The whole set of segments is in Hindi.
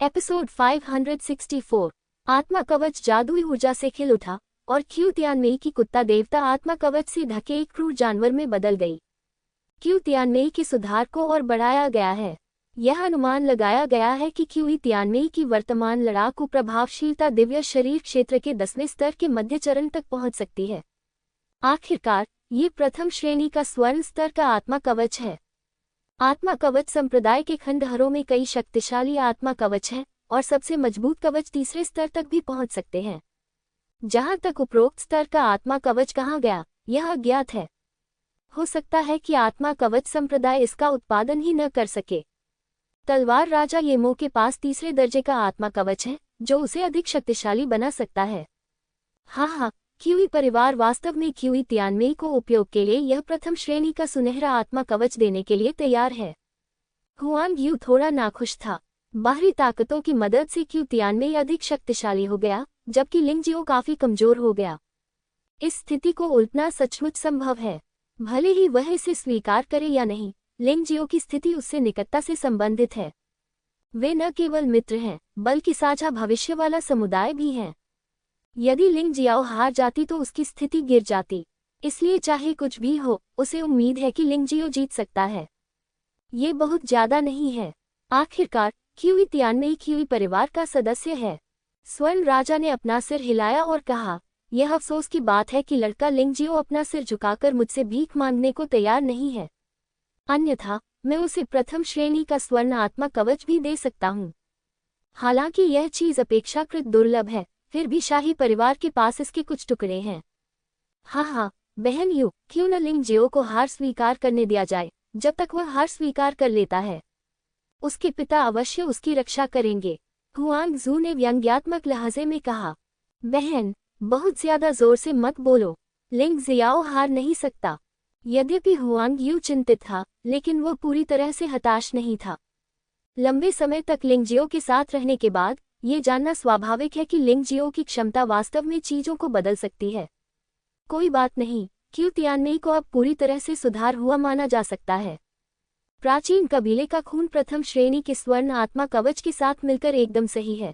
एपिसोड 564। आत्मा कवच जादुई ऊर्जा से खिल उठा और क्यू तियानमेई की कुत्ता देवता आत्मा कवच से ढके एक क्रूर जानवर में बदल गई। क्यू तियानमेई के सुधार को और बढ़ाया गया है। यह अनुमान लगाया गया है कि क्यू तियानमेई की वर्तमान लड़ाकू प्रभावशीलता दिव्य शरीर क्षेत्र के 10वें स्तर के मध्य चरण तक पहुंच सकती है। आखिरकार ये प्रथम श्रेणी का स्वर्ण स्तर का आत्मा कवच है। आत्मा कवच संप्रदाय के खंडहरों में कई शक्तिशाली आत्मा कवच हैं और सबसे मजबूत कवच तीसरे स्तर तक भी पहुंच सकते हैं। जहां तक उपरोक्त स्तर का आत्मा कवच कहाँ गया, यह अज्ञात है। हो सकता है कि आत्मा कवच संप्रदाय इसका उत्पादन ही न कर सके। तलवार राजा येमो के पास तीसरे दर्जे का आत्मा कवच है जो उसे अधिक शक्तिशाली बना सकता है। हाँ, क्यूई परिवार वास्तव में क्यूई तियानमेई को उपयोग के लिए यह प्रथम श्रेणी का सुनहरा आत्मा कवच देने के लिए तैयार है। हुआंग यू थोड़ा नाखुश था। बाहरी ताकतों की मदद से क्यू तियानमेई अधिक शक्तिशाली हो गया जबकि लिंगजियो काफी कमजोर हो गया। इस स्थिति को उलटना सचमुच संभव है। भले ही वह इसे स्वीकार करे या नहीं, लिंगजियो की स्थिति उससे निकटता से संबंधित है। वे न केवल मित्र हैं बल्कि साझा भविष्य वाला समुदाय भी हैं। यदि लिंगजियाओ हार जाती तो उसकी स्थिति गिर जाती, इसलिए चाहे कुछ भी हो उसे उम्मीद है कि लिंगजियो जीत सकता है। ये बहुत ज्यादा नहीं है। आखिरकार क्यूई तियानमेई क्यूई परिवार का सदस्य है। स्वर्ण राजा ने अपना सिर हिलाया और कहा, यह अफसोस की बात है कि लड़का लिंगजियो अपना सिर झुकाकर मुझसे भीख मांगने को तैयार नहीं है। अन्यथा मैं उसे प्रथम श्रेणी का स्वर्ण आत्मा कवच भी दे सकता हूँ। हालांकि यह चीज अपेक्षाकृत दुर्लभ है, फिर भी शाही परिवार के पास इसके कुछ टुकड़े हैं। हाँ, बहन यू, क्यों न लिंगजियो को हार स्वीकार करने दिया जाए। जब तक वह हार स्वीकार कर लेता है उसके पिता अवश्य उसकी रक्षा करेंगे। हुआंग जू ने व्यंग्यात्मक लहजे में कहा, बहन बहुत ज्यादा जोर से मत बोलो, लिंगजियाओ हार नहीं सकता। यद्यपि हुआंग यू चिंतित था लेकिन वह पूरी तरह से हताश नहीं था। लंबे समय तक लिंगजियो के साथ रहने के बाद ये जानना स्वाभाविक है कि लिंगजियो की क्षमता वास्तव में चीजों को बदल सकती है। कोई बात नहीं, क्यू तियानमेई को अब पूरी तरह से सुधार हुआ माना जा सकता है। प्राचीन कबीले का खून प्रथम श्रेणी के स्वर्ण आत्मा कवच के साथ मिलकर एकदम सही है।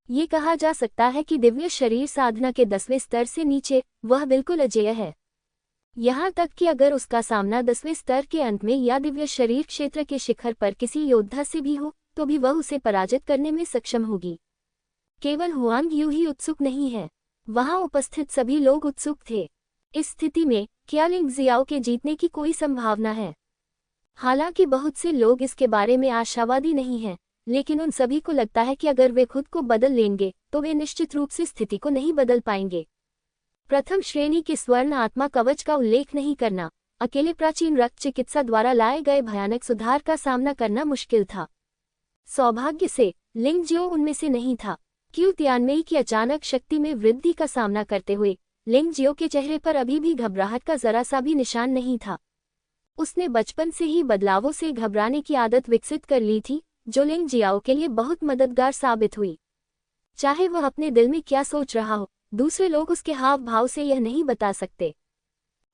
ये कहा जा सकता है कि दिव्य शरीर साधना के 10वें स्तर से नीचे वह बिल्कुल अजेय है। यहाँ तक कि अगर उसका सामना 10वें स्तर के अंत में या दिव्य शरीर क्षेत्र के शिखर पर किसी योद्धा से भी हो तो भी वह उसे पराजित करने में सक्षम होगी। केवल हुआंग यू ही उत्सुक नहीं है, वहां उपस्थित सभी लोग उत्सुक थे। इस स्थिति में क्या लिंगजियाओ के जीतने की कोई संभावना है? हालांकि बहुत से लोग इसके बारे में आशावादी नहीं हैं, लेकिन उन सभी को लगता है कि अगर वे खुद को बदल लेंगे तो वे निश्चित रूप से स्थिति को नहीं बदल पाएंगे। प्रथम श्रेणी के स्वर्ण आत्मा कवच का उल्लेख नहीं करना अकेले प्राचीन रक्त चिकित्सा द्वारा लाए गए भयानक सुधार का सामना करना मुश्किल था। सौभाग्य से लिंगजियो उनमें से नहीं था। क्यू तियानमेई की अचानक शक्ति में वृद्धि का सामना करते हुए लिंगजियो के चेहरे पर अभी भी घबराहट का जरा सा भी निशान नहीं था। उसने बचपन से ही बदलावों से घबराने की आदत विकसित कर ली थी जो लिंगजियाओ के लिए बहुत मददगार साबित हुई। चाहे वह अपने दिल में क्या सोच रहा हो, दूसरे लोग उसके हाव भाव से यह नहीं बता सकते।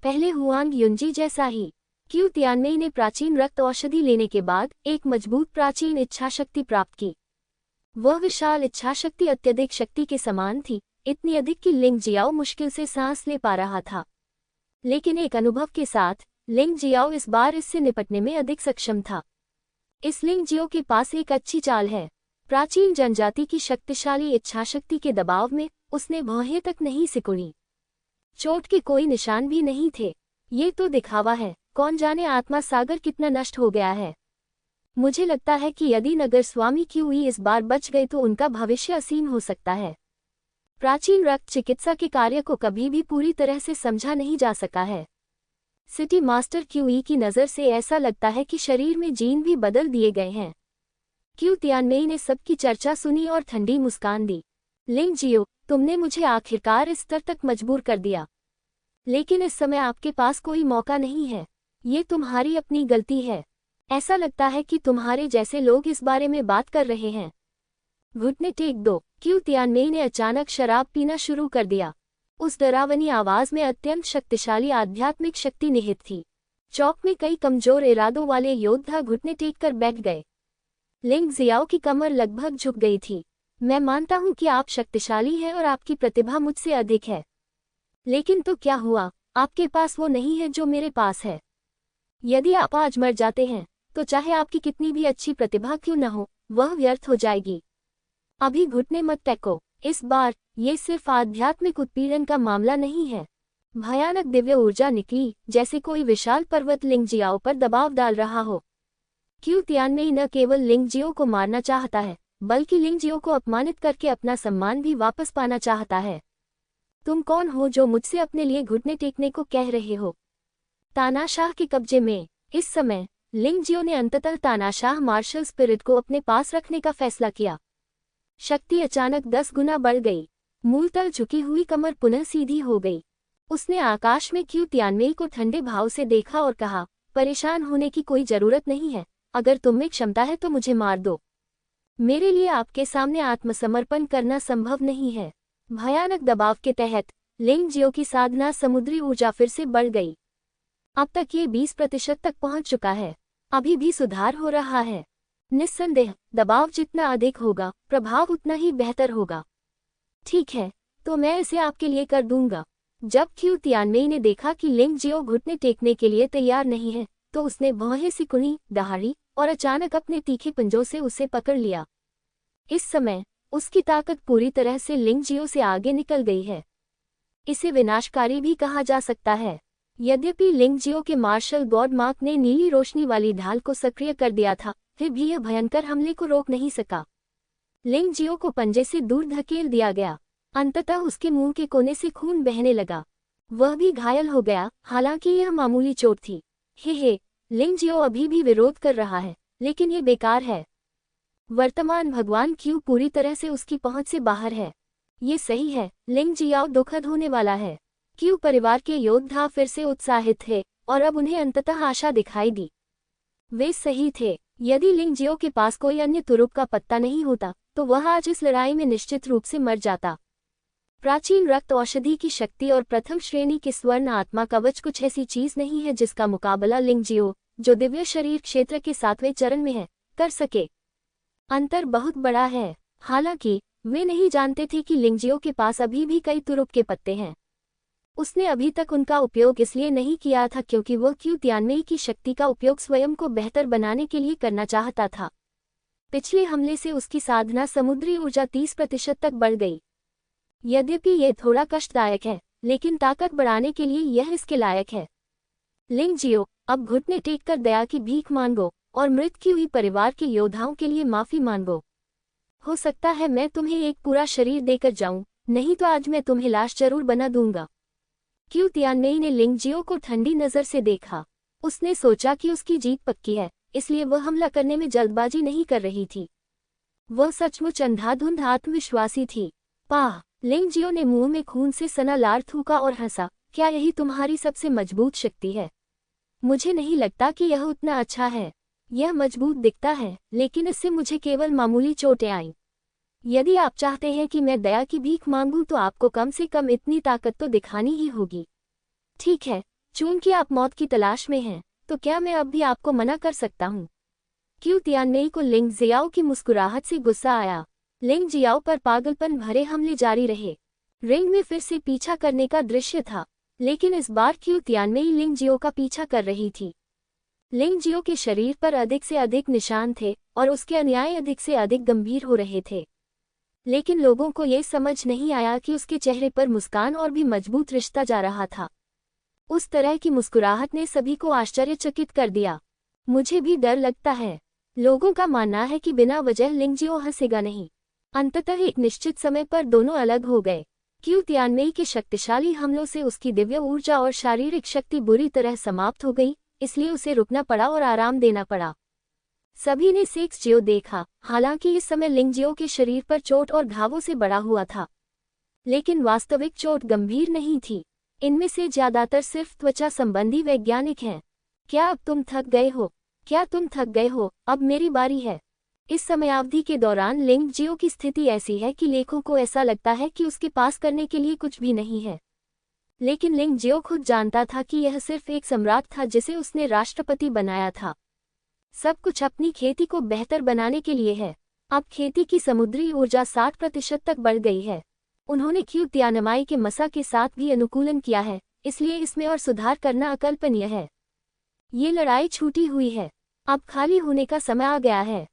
पहले हुआंग युनजी जैसा ही क्यू तियानमेई ने प्राचीन रक्त औषधि लेने के बाद एक मजबूत प्राचीन इच्छाशक्ति प्राप्त की। वह विशाल इच्छाशक्ति अत्यधिक शक्ति के समान थी, इतनी अधिक कि लिंगजियाओ मुश्किल से सांस ले पा रहा था। लेकिन एक अनुभव के साथ लिंगजियाओ इस बार इससे निपटने में अधिक सक्षम था। इस लिंगजियो के पास एक अच्छी चाल है। प्राचीन जनजाति की शक्तिशाली इच्छाशक्ति के दबाव में उसने भौहें तक नहीं सिकुड़ी। चोट के कोई निशान भी नहीं थे। ये तो दिखावा है, कौन जाने आत्मा सागर कितना नष्ट हो गया है। मुझे लगता है कि यदि नगर स्वामी क्यूई इस बार बच गए तो उनका भविष्य असीम हो सकता है। प्राचीन रक्त चिकित्सा के कार्य को कभी भी पूरी तरह से समझा नहीं जा सका है। सिटी मास्टर क्यूई की नज़र से ऐसा लगता है कि शरीर में जीन भी बदल दिए गए हैं। क्यू तियानमेई ने सबकी चर्चा सुनी और ठंडी मुस्कान दी। लिंगजियो, तुमने मुझे आखिरकार इस स्तर तक मजबूर कर दिया, लेकिन इस समय आपके पास कोई मौका नहीं है। ये तुम्हारी अपनी गलती है। ऐसा लगता है कि तुम्हारे जैसे लोग इस बारे में बात कर रहे हैं। घुटने टेक दो। क्यू तियानमेई ने अचानक शराब पीना शुरू कर दिया। उस डरावनी आवाज में अत्यंत शक्तिशाली आध्यात्मिक शक्ति निहित थी। चौक में कई कमजोर इरादों वाले योद्धा घुटने टेक कर बैठ गए। लिंग जियाओ की कमर लगभग झुक गई थी। मैं मानता हूँ कि आप शक्तिशाली हैं और आपकी प्रतिभा मुझसे अधिक है, लेकिन तो क्या हुआ, आपके पास वो नहीं है जो मेरे पास है। यदि आप आज मर जाते हैं तो चाहे आपकी कितनी भी अच्छी प्रतिभा क्यों न हो, वह व्यर्थ हो जाएगी। अभी घुटने मत टेको। इस बार ये सिर्फ आध्यात्मिक उत्पीड़न का मामला नहीं है। भयानक दिव्य ऊर्जा निकली, जैसे कोई विशाल पर्वत लिंग जियाओ पर दबाव डाल रहा हो। क्यू तियानमेई न केवल लिंग जियो को मारना चाहता है, बल्कि लिंग जियो को अपमानित करके अपना सम्मान भी वापस पाना चाहता है। तुम कौन हो जो मुझसे अपने लिए घुटने टेकने को कह रहे हो? तानाशाह के कब्जे में। इस समय लिंग जियो ने अंततः तानाशाह मार्शल स्पिरिट को अपने पास रखने का फैसला किया। शक्ति अचानक 10 गुना बढ़ गई। मूलतल झुकी हुई कमर पुनः सीधी हो गई। उसने आकाश में क्यू तियानमेई को ठंडे भाव से देखा और कहा, परेशान होने की कोई जरूरत नहीं है। अगर तुम में क्षमता है तो मुझे मार दो। मेरे लिए आपके सामने आत्मसमर्पण करना संभव नहीं है। भयानक दबाव के तहत लिंग जियो की साधना समुद्री ऊर्जा फिर से बढ़ गई। अब तक ये 20% तक पहुंच चुका है। अभी भी सुधार हो रहा है। निस्संदेह दबाव जितना अधिक होगा, प्रभाव उतना ही बेहतर होगा। ठीक है, तो मैं इसे आपके लिए कर दूंगा। जब क्यू तियानमेई ने देखा कि लिंग जियो घुटने टेकने के लिए तैयार नहीं है, तो उसने भौहें सिकुड़ी, दहाड़ी और अचानक अपने तीखे पंजों से उसे पकड़ लिया। इस समय उसकी ताकत पूरी तरह से लिंग जियो से आगे निकल गई है। इसे विनाशकारी भी कहा जा सकता है। यद्यपि लिंग जियो के मार्शल गॉड मार्क ने नीली रोशनी वाली ढाल को सक्रिय कर दिया था, फिर भी यह भयंकर हमले को रोक नहीं सका। लिंग जियो को पंजे से दूर धकेल दिया गया। अंततः उसके मुंह के कोने से खून बहने लगा। वह भी घायल हो गया, हालांकि यह मामूली चोट थी। हे, लिंग जियो अभी भी विरोध कर रहा है, लेकिन ये बेकार है। वर्तमान भगवान क्यू पूरी तरह से उसकी पहुंच से बाहर है। ये सही है, लिंग जियाओ दुखद होने वाला है। क्यू परिवार के योद्धा फिर से उत्साहित थे और अब उन्हें अंततः आशा दिखाई दी। वे सही थे। यदि लिंग जियो के पास कोई अन्य तुरुप का पत्ता नहीं होता, तो वह आज इस लड़ाई में निश्चित रूप से मर जाता। प्राचीन रक्त औषधि की शक्ति और प्रथम श्रेणी के स्वर्ण आत्मा कवच कुछ ऐसी चीज नहीं है जिसका मुकाबला लिंग जियो, जो दिव्य शरीर क्षेत्र के 7वें चरण में है, कर सके। अंतर बहुत बड़ा है। हालांकि वे नहीं जानते थे कि लिंग जियो के पास अभी भी कई तुरुप के पत्ते हैं। उसने अभी तक उनका उपयोग इसलिए नहीं किया था क्योंकि वह क्यू तियानमेई की शक्ति का उपयोग स्वयं को बेहतर बनाने के लिए करना चाहता था। पिछले हमले से उसकी साधना समुद्री ऊर्जा 30% तक बढ़ गई। यद्यपि यह थोड़ा कष्टदायक है, लेकिन ताकत बढ़ाने के लिए यह इसके लायक है। लिंग जियो, अब घुटने टेक कर दया की भीख मांगो और मृत की हुई परिवार के योद्धाओं के लिए माफी मांगो। हो सकता है मैं तुम्हें एक पूरा शरीर देकर जाऊं, नहीं तो आज मैं तुम्हें लाश जरूर बना दूंगा। क्यू तियानमेई ने लिंग जियो को ठंडी नजर से देखा। उसने सोचा कि उसकी जीत पक्की है, इसलिए वह हमला करने में जल्दबाजी नहीं कर रही थी। वह सचमुच अंधाधुंध आत्मविश्वासी थी। पाह! लिंग जियो ने मुंह में खून से सना लार थूका और हंसा। क्या यही तुम्हारी सबसे मजबूत शक्ति है? मुझे नहीं लगता कि यह उतना अच्छा है। यह मजबूत दिखता है, लेकिन इससे मुझे केवल मामूली चोटें आईं। यदि आप चाहते हैं कि मैं दया की भीख मांगूं तो आपको कम से कम इतनी ताकत तो दिखानी ही होगी। ठीक है, चूंकि आप मौत की तलाश में हैं, तो क्या मैं अब भी आपको मना कर सकता हूं? क्यू तियानमेई को लिंग जियाओ की मुस्कुराहट से गुस्सा आया। लिंग जियाओ पर पागलपन भरे हमले जारी रहे। रिंग में फिर से पीछा करने का दृश्य था, लेकिन इस बार क्यू तियानमेई लिंग जियो का पीछा कर रही थी। लिंग जियो के शरीर पर अधिक से अधिक निशान थे और उसके अन्याय अधिक से अधिक गंभीर हो रहे थे। लेकिन लोगों को यह समझ नहीं आया कि उसके चेहरे पर मुस्कान और भी मजबूत रिश्ता जा रहा था। उस तरह की मुस्कुराहट ने सभी को आश्चर्यचकित कर दिया। मुझे भी डर लगता है। लोगों का मानना है कि बिना वजह लिंग जियो हंसेगा नहीं। अंततः एक निश्चित समय पर दोनों अलग हो गए। क्यू तियानमेई के शक्तिशाली हमलों से उसकी दिव्य ऊर्जा और शारीरिक शक्ति बुरी तरह समाप्त हो गई, इसलिए उसे रुकना पड़ा और आराम देना पड़ा। सभी ने सेक्स जियो देखा। हालांकि इस समय लिंग जियो के शरीर पर चोट और घावों से बड़ा हुआ था, लेकिन वास्तविक चोट गंभीर नहीं थी। इनमें से ज्यादातर सिर्फ त्वचा संबंधी वैज्ञानिक हैं। क्या अब तुम थक गए हो? क्या तुम थक गए हो? अब मेरी बारी है। इस समयावधि के दौरान लिंग जियो की स्थिति ऐसी है कि लेखों को ऐसा लगता है कि उसके पास करने के लिए कुछ भी नहीं है। लेकिन लिंग जियो खुद जानता था कि यह सिर्फ एक सम्राट था जिसे उसने राष्ट्रपति बनाया था। सब कुछ अपनी खेती को बेहतर बनाने के लिए है। अब खेती की समुद्री ऊर्जा 60% तक बढ़ गई है। उन्होंने क्यू तियानमाई के मसा के साथ भी अनुकूलन किया है, इसलिए इसमें और सुधार करना अकल्पनीय है। ये लड़ाई छूटी हुई है, अब खाली होने का समय आ गया है।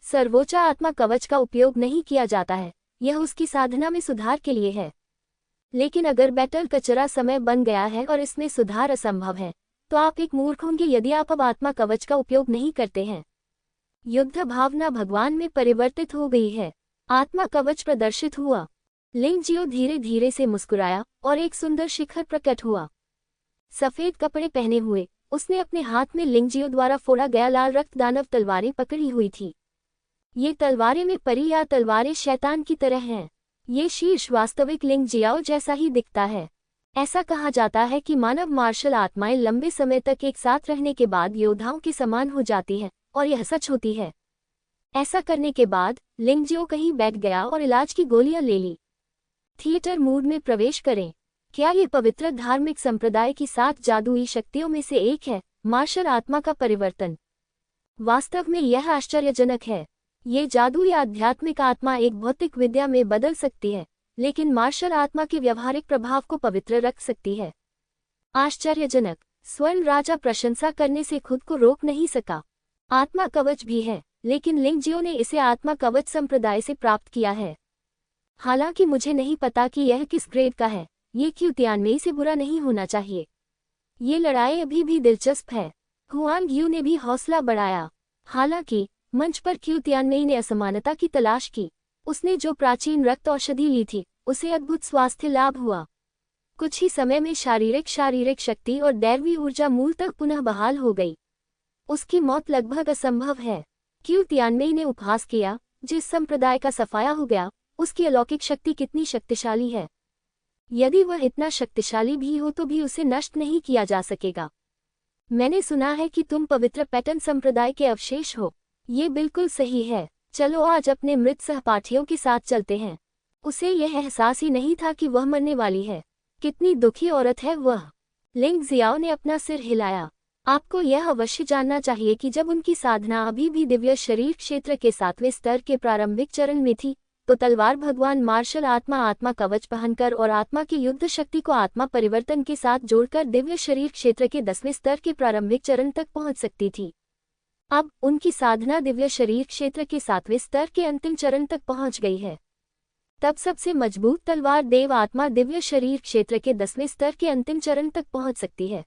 सर्वोच्च आत्मा कवच का उपयोग नहीं किया जाता है, यह उसकी साधना में सुधार के लिए है। लेकिन अगर बैटल कचरा समय बन गया है और इसमें सुधार असंभव है, तो आप एक मूर्ख होंगे यदि आप अब आत्मा कवच का उपयोग नहीं करते हैं। युद्ध भावना भगवान में परिवर्तित हो गई है। आत्मा कवच प्रदर्शित हुआ। लिंगजियो धीरे धीरे से मुस्कुराया और एक सुंदर शिखर प्रकट हुआ। सफेद कपड़े पहने हुए उसने अपने हाथ में लिंगजियो द्वारा फोड़ा गया लाल रक्त दानव तलवारें पकड़ी हुई थी। ये तलवारें में परी या तलवारें शैतान की तरह हैं। ये शीर्ष वास्तविक लिंगजियाओ जैसा ही दिखता है। ऐसा कहा जाता है कि मानव मार्शल आत्माएं लंबे समय तक एक साथ रहने के बाद योद्धाओं के समान हो जाती है, और यह सच होती है। ऐसा करने के बाद लिंगजियो कहीं बैठ गया और इलाज की गोलियां ले ली। थिएटर मूड में प्रवेश करें। क्या ये पवित्र धार्मिक संप्रदाय की 7 जादुई शक्तियों में से एक है, मार्शल आत्मा का परिवर्तन? वास्तव में यह आश्चर्यजनक है। ये जादुई आध्यात्मिक आत्मा एक भौतिक विद्या में बदल सकती है, लेकिन मार्शल आत्मा के व्यवहारिक प्रभाव को पवित्र रख सकती है। आश्चर्यजनक। स्वर्ण राजा प्रशंसा करने से खुद को रोक नहीं सका। आत्मा कवच भी है, लेकिन लिंगजियो ने इसे आत्मा कवच संप्रदाय से प्राप्त किया है। हालांकि मुझे नहीं पता कि यह किस ग्रेड का है, ये क्यू तियानमेई से बुरा नहीं होना चाहिए। ये लड़ाई अभी भी दिलचस्प है। हुआंग यू ने भी हौसला बढ़ाया। हालांकि मंच पर क्यू तियानमेई ने असमानता की तलाश की। उसने जो प्राचीन रक्त औषधि ली थी, उसे अद्भुत स्वास्थ्य लाभ हुआ। कुछ ही समय में शारीरिक शक्ति और दैवी ऊर्जा मूल तक पुनः बहाल हो गई। उसकी मौत लगभग असंभव है। क्यू तियानमेई ने उपहास किया, जिस संप्रदाय का सफाया हो गया, उसकी अलौकिक शक्ति कितनी शक्तिशाली है। यदि वह इतना शक्तिशाली भी हो तो भी उसे नष्ट नहीं किया जा सकेगा। मैंने सुना है कि तुम पवित्र पैटर्न संप्रदाय के अवशेष हो। ये बिल्कुल सही है। चलो आज अपने मृत सहपाठियों के साथ चलते हैं। उसे यह एहसास ही नहीं था कि वह मरने वाली है। कितनी दुखी औरत है वह। लिंगजियाओ ने अपना सिर हिलाया। आपको यह अवश्य जानना चाहिए कि जब उनकी साधना अभी भी दिव्य शरीर क्षेत्र के 7वें स्तर के प्रारंभिक चरण में थी, तो तलवार भगवान मार्शल आत्मा कवच पहनकर और आत्मा की युद्ध शक्ति को आत्मा परिवर्तन के साथ जोड़कर दिव्य शरीर क्षेत्र के 10वें स्तर के प्रारंभिक चरण तक पहुंच सकती थी। अब उनकी साधना दिव्य शरीर क्षेत्र के 7वें स्तर के अंतिम चरण तक पहुंच गई है। तब सबसे मजबूत तलवार देव आत्मा दिव्य शरीर क्षेत्र के 10वें स्तर के अंतिम चरण तक पहुंच सकती है।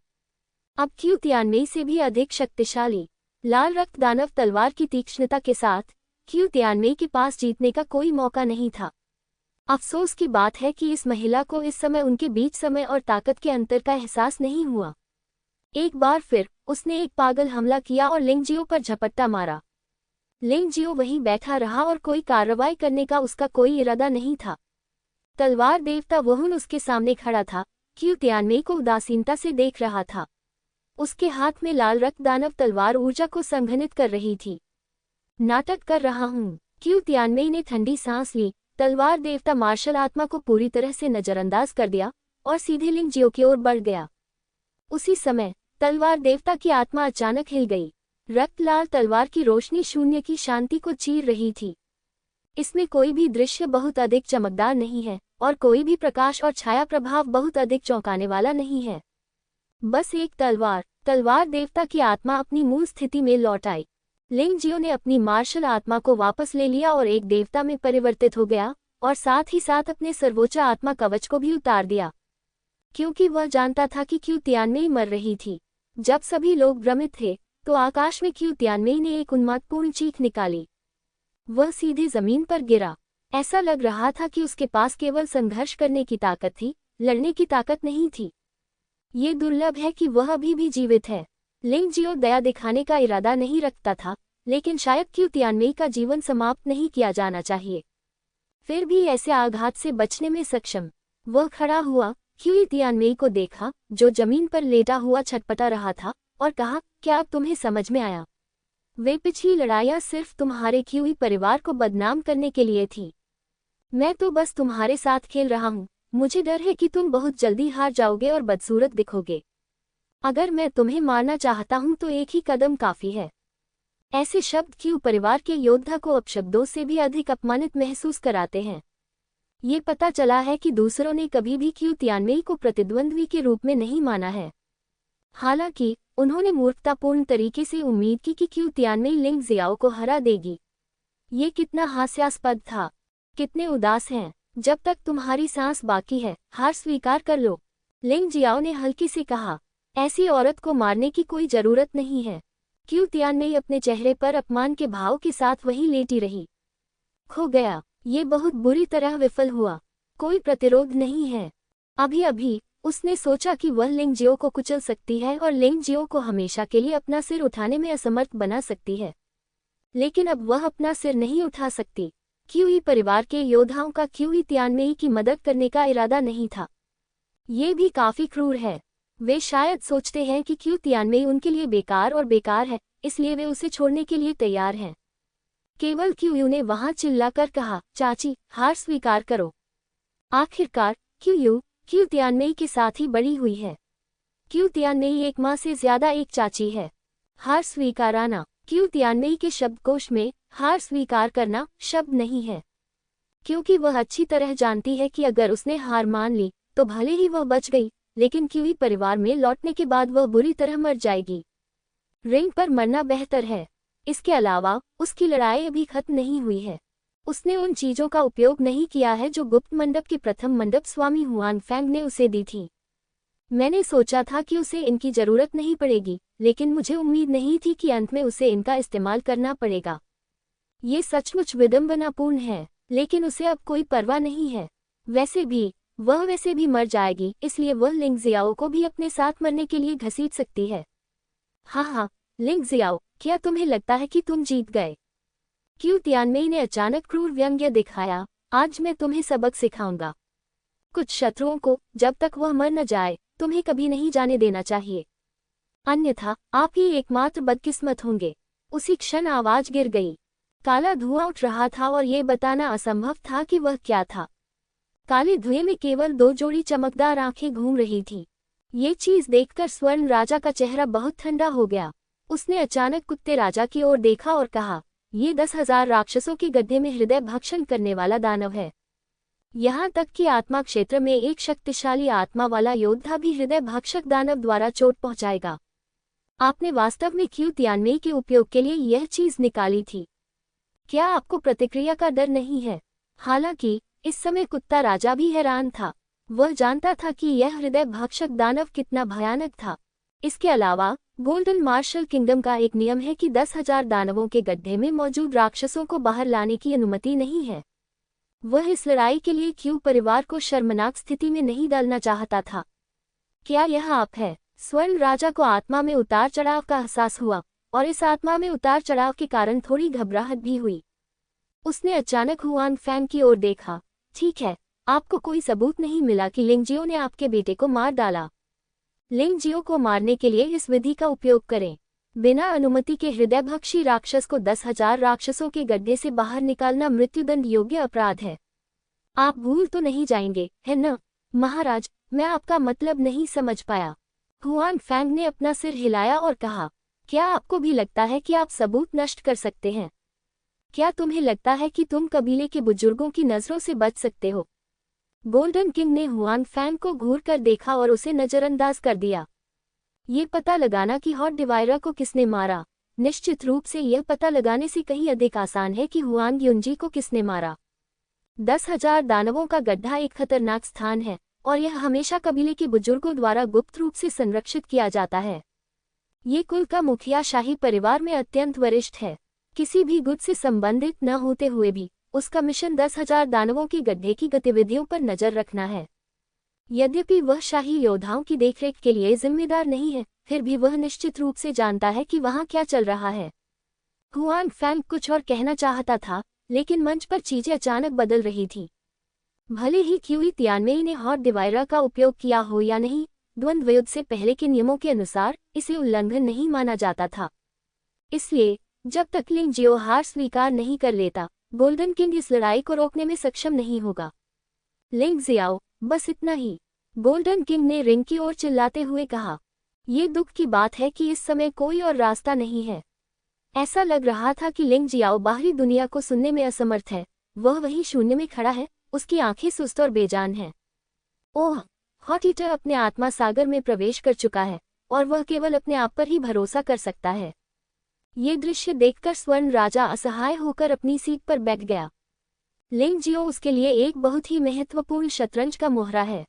अब क्यू तियानमेई से भी अधिक शक्तिशाली लाल रक्त दानव तलवार की तीक्ष्णता के साथ क्यू तियानमेई के पास जीतने का कोई मौका नहीं था। अफसोस की बात है कि इस महिला को इस समय उनके बीच समय और ताकत के अंतर का एहसास नहीं हुआ। एक बार फिर उसने एक पागल हमला किया और लिंगजियो पर झपट्टा मारा। लिंगजियो वहीं बैठा रहा और कोई कार्रवाई करने का उसका कोई इरादा नहीं था। तलवार देवता वहुन उसके सामने खड़ा था, क्यू तियानमेई को उदासीनता से देख रहा था। उसके हाथ में लाल रक्त दानव तलवार ऊर्जा को संघनित कर रही थी। नाटक कर रहा हूँ। क्यू तियानमेई ने ठंडी सांस ली। तलवार देवता मार्शल आत्मा को पूरी तरह से नजरअंदाज कर दिया और सीधे लिंगजियो की ओर बढ़ गया। उसी समय तलवार देवता की आत्मा अचानक हिल गई। रक्त लाल तलवार की रोशनी शून्य की शांति को चीर रही थी। इसमें कोई भी दृश्य बहुत अधिक चमकदार नहीं है और कोई भी प्रकाश और छाया प्रभाव बहुत अधिक चौंकाने वाला नहीं है। बस एक तलवार देवता की आत्मा अपनी मूल स्थिति में लौट आई। लिंगजियो ने अपनी मार्शल आत्मा को वापस ले लिया और एक देवता में परिवर्तित हो गया और साथ ही साथ अपने सर्वोच्च आत्मा कवच को भी उतार दिया, क्योंकि वह जानता था कि क्यू तियानमेई मर रही थी। जब सभी लोग भ्रमित थे, तो आकाश में क्यू तियानमेई ने एक उन्मादपूर्ण चीख निकाली। वह सीधे जमीन पर गिरा। ऐसा लग रहा था कि उसके पास केवल संघर्ष करने की ताकत थी, लड़ने की ताकत नहीं थी। ये दुर्लभ है कि वह अभी भी जीवित है। लिंगजियो दया दिखाने का इरादा नहीं रखता था, लेकिन शायद क्यू तियानमेई का जीवन समाप्त नहीं किया जाना चाहिए। फिर भी ऐसे आघात से बचने में सक्षम वह खड़ा हुआ, क्यू तियानमेई को देखा जो जमीन पर लेटा हुआ छटपटा रहा था, और कहा, क्या अब तुम्हें समझ में आया? वे पिछली लड़ाइयां सिर्फ तुम्हारे क्यूई परिवार को बदनाम करने के लिए थी। मैं तो बस तुम्हारे साथ खेल रहा हूँ। मुझे डर है कि तुम बहुत जल्दी हार जाओगे और बदसूरत दिखोगे। अगर मैं तुम्हें मारना चाहता हूँ तो एक ही कदम काफी है। ऐसे शब्द क्यू परिवार के योद्धा को अपशब्दों से भी अधिक अपमानित महसूस कराते हैं। ये पता चला है कि दूसरों ने कभी भी क्यू तियानमेई को प्रतिद्वंद्वी के रूप में नहीं माना है। हालांकि उन्होंने मूर्खतापूर्ण तरीके से उम्मीद की कि क्यू तियानमेई लिंग जियाओ को हरा देगी। ये कितना हास्यास्पद था। कितने उदास हैं। जब तक तुम्हारी सांस बाकी है, हार स्वीकार कर लो, लिंग जियाओ ने हल्की से कहा। ऐसी औरत को मारने की कोई जरूरत नहीं है। क्यू तियानमेई अपने चेहरे पर अपमान के भाव के साथ वहीं लेटी रही। खो गया। ये बहुत बुरी तरह विफल हुआ। कोई प्रतिरोध नहीं है। अभी अभी उसने सोचा कि वह लिंग जियो को कुचल सकती है और लिंग जियो को हमेशा के लिए अपना सिर उठाने में असमर्थ बना सकती है। लेकिन अब वह अपना सिर नहीं उठा सकती। क्यूई परिवार के योद्धाओं का क्यूई तियानमेई की मदद करने का इरादा नहीं था। ये भी काफी क्रूर है। वे शायद सोचते हैं कि क्यू तियानमेई उनके लिए बेकार और बेकार है, इसलिए वे उसे छोड़ने के लिए तैयार हैं। केवल क्यूयू ने वहां चिल्लाकर कहा, चाची, हार स्वीकार करो। आखिरकार क्यू तियानमेई के साथ ही बड़ी हुई है। क्यू तियानमेई एक माँ से ज्यादा एक चाची है। हार स्वीकाराना। क्यू तियानमेई के शब्दकोश में हार स्वीकार करना शब्द नहीं है, क्योंकि वह अच्छी तरह जानती है कि अगर उसने हार मान ली तो भले ही वह बच गई, लेकिन क्यूई परिवार में लौटने के बाद वह बुरी तरह मर जाएगी। रिंग पर मरना बेहतर है। इसके अलावा उसकी लड़ाई अभी खत्म नहीं हुई है। उसने उन चीजों का उपयोग नहीं किया है जो गुप्त मंडप के प्रथम मंडप स्वामी हुआनफैंग ने उसे दी थी। मैंने सोचा था कि उसे इनकी जरूरत नहीं पड़ेगी, लेकिन मुझे उम्मीद नहीं थी कि अंत में उसे इनका इस्तेमाल करना पड़ेगा। ये सचमुच विडंबनापूर्ण है, लेकिन उसे अब कोई परवाह नहीं है। वैसे भी मर जाएगी, इसलिए वह लिंग जियाओ को भी अपने साथ मरने के लिए घसीट सकती है। हाँ, लिंग जियाओ, क्या तुम्हें लगता है कि तुम जीत गए? क्यू तियानमेई ने अचानक क्रूर व्यंग्य दिखाया। आज मैं तुम्हें सबक सिखाऊंगा। कुछ शत्रुओं को जब तक वह मर न जाए तुम्हें कभी नहीं जाने देना चाहिए, अन्यथा आप ही एकमात्र बदकिस्मत होंगे। उसी क्षण आवाज गिर गई। काला धुआं उठ रहा था और ये बताना असंभव था कि वह क्या था। काले धुएं में केवल 2 जोड़ी चमकदार आंखें घूम रही थीं। ये चीज देखकर स्वर्ण राजा का चेहरा बहुत ठंडा हो गया। उसने अचानक कुत्ते राजा की ओर देखा और कहा, ये 10,000 राक्षसों के गड्ढे में हृदय भक्षण करने वाला दानव है। यहाँ तक कि आत्मा क्षेत्र में एक शक्तिशाली आत्मा वाला योद्धा भी हृदय भक्षक दानव द्वारा चोट पहुंचाएगा। आपने वास्तव में क्यू तियानमेई के उपयोग के लिए यह चीज निकाली थी। क्या आपको प्रतिक्रिया का डर नहीं है? हालांकि इस समय कुत्ता राजा भी हैरान था। वह जानता था कि यह हृदय भक्षक दानव कितना भयानक था। इसके अलावा गोल्डन मार्शल किंगडम का एक नियम है कि 10,000 दानवों के गड्ढे में मौजूद राक्षसों को बाहर लाने की अनुमति नहीं है। वह इस लड़ाई के लिए क्यू परिवार को शर्मनाक स्थिति में नहीं डालना चाहता था। क्या यह आप है? स्वर्ण राजा को आत्मा में उतार चढ़ाव का एहसास हुआ और इस आत्मा में उतार चढ़ाव के कारण थोड़ी घबराहट भी हुई। उसने अचानक हुआनफैंग की ओर देखा। ठीक है, आपको कोई सबूत नहीं मिला कि लिंगजियो ने आपके बेटे को मार डाला। लिंगजियो को मारने के लिए इस विधि का उपयोग करें। बिना अनुमति के हृदयभक्षी राक्षस को 10,000 राक्षसों के गड्ढे से बाहर निकालना मृत्युदंड योग्य अपराध है। आप भूल तो नहीं जाएंगे, है न? महाराज, मैं आपका मतलब नहीं समझ पाया। हुआनफैंग ने अपना सिर हिलाया और कहा, क्या आपको भी लगता है कि आप सबूत नष्ट कर सकते हैं? क्या तुम्हें लगता है कि तुम कबीले के बुजुर्गों की नजरों से बच सकते हो? गोल्डन किंग ने हुआनफैंग को घूर कर देखा और उसे नजरअंदाज कर दिया। ये पता लगाना कि हॉट डिवाइरा को किसने मारा, निश्चित रूप से यह पता लगाने से कहीं अधिक आसान है कि हुआंग युनजी को किसने मारा। 10,000 दानवों का गड्ढा एक खतरनाक स्थान है और यह हमेशा कबीले के बुजुर्गों द्वारा गुप्त रूप से संरक्षित किया जाता है। ये कुल का मुखिया शाही परिवार में अत्यंत वरिष्ठ है। किसी भी गुट से संबंधित न होते हुए भी उसका मिशन 10,000 दानवों के गड्ढे की गतिविधियों पर नजर रखना है। यद्यपि वह शाही योद्धाओं की देखरेख के लिए जिम्मेदार नहीं है, फिर भी वह निश्चित रूप से जानता है कि वहां क्या चल रहा है। हुआनफैंग कुछ और कहना चाहता था, लेकिन मंच पर चीजें अचानक बदल रही थी। भले ही क्यूई तियानमेई ने हॉट डिवाइरा का उपयोग किया हो या नहीं, द्वंद्व युद्ध से पहले के नियमों के अनुसार इसे उल्लंघन नहीं माना जाता था। इसलिए जब तक लिंगजियो हार स्वीकार नहीं कर लेता, गोल्डन किंग इस लड़ाई को रोकने में सक्षम नहीं होगा। लिंगजियाओ, बस इतना ही, गोल्डन किंग ने रिंग की ओर चिल्लाते हुए कहा। ये दुख की बात है कि इस समय कोई और रास्ता नहीं है। ऐसा लग रहा था कि लिंग जियाओ बाहरी दुनिया को सुनने में असमर्थ है। वह वहीं शून्य में खड़ा है, उसकी आंखें सुस्त और बेजान हैं। ओह, हॉट ईटर अपने आत्मा सागर में प्रवेश कर चुका है और वह केवल अपने आप पर ही भरोसा कर सकता है। ये दृश्य देखकर स्वर्ण राजा असहाय होकर अपनी सीट पर बैठ गया। लिंग जियो उसके लिए एक बहुत ही महत्वपूर्ण शतरंज का मोहरा है।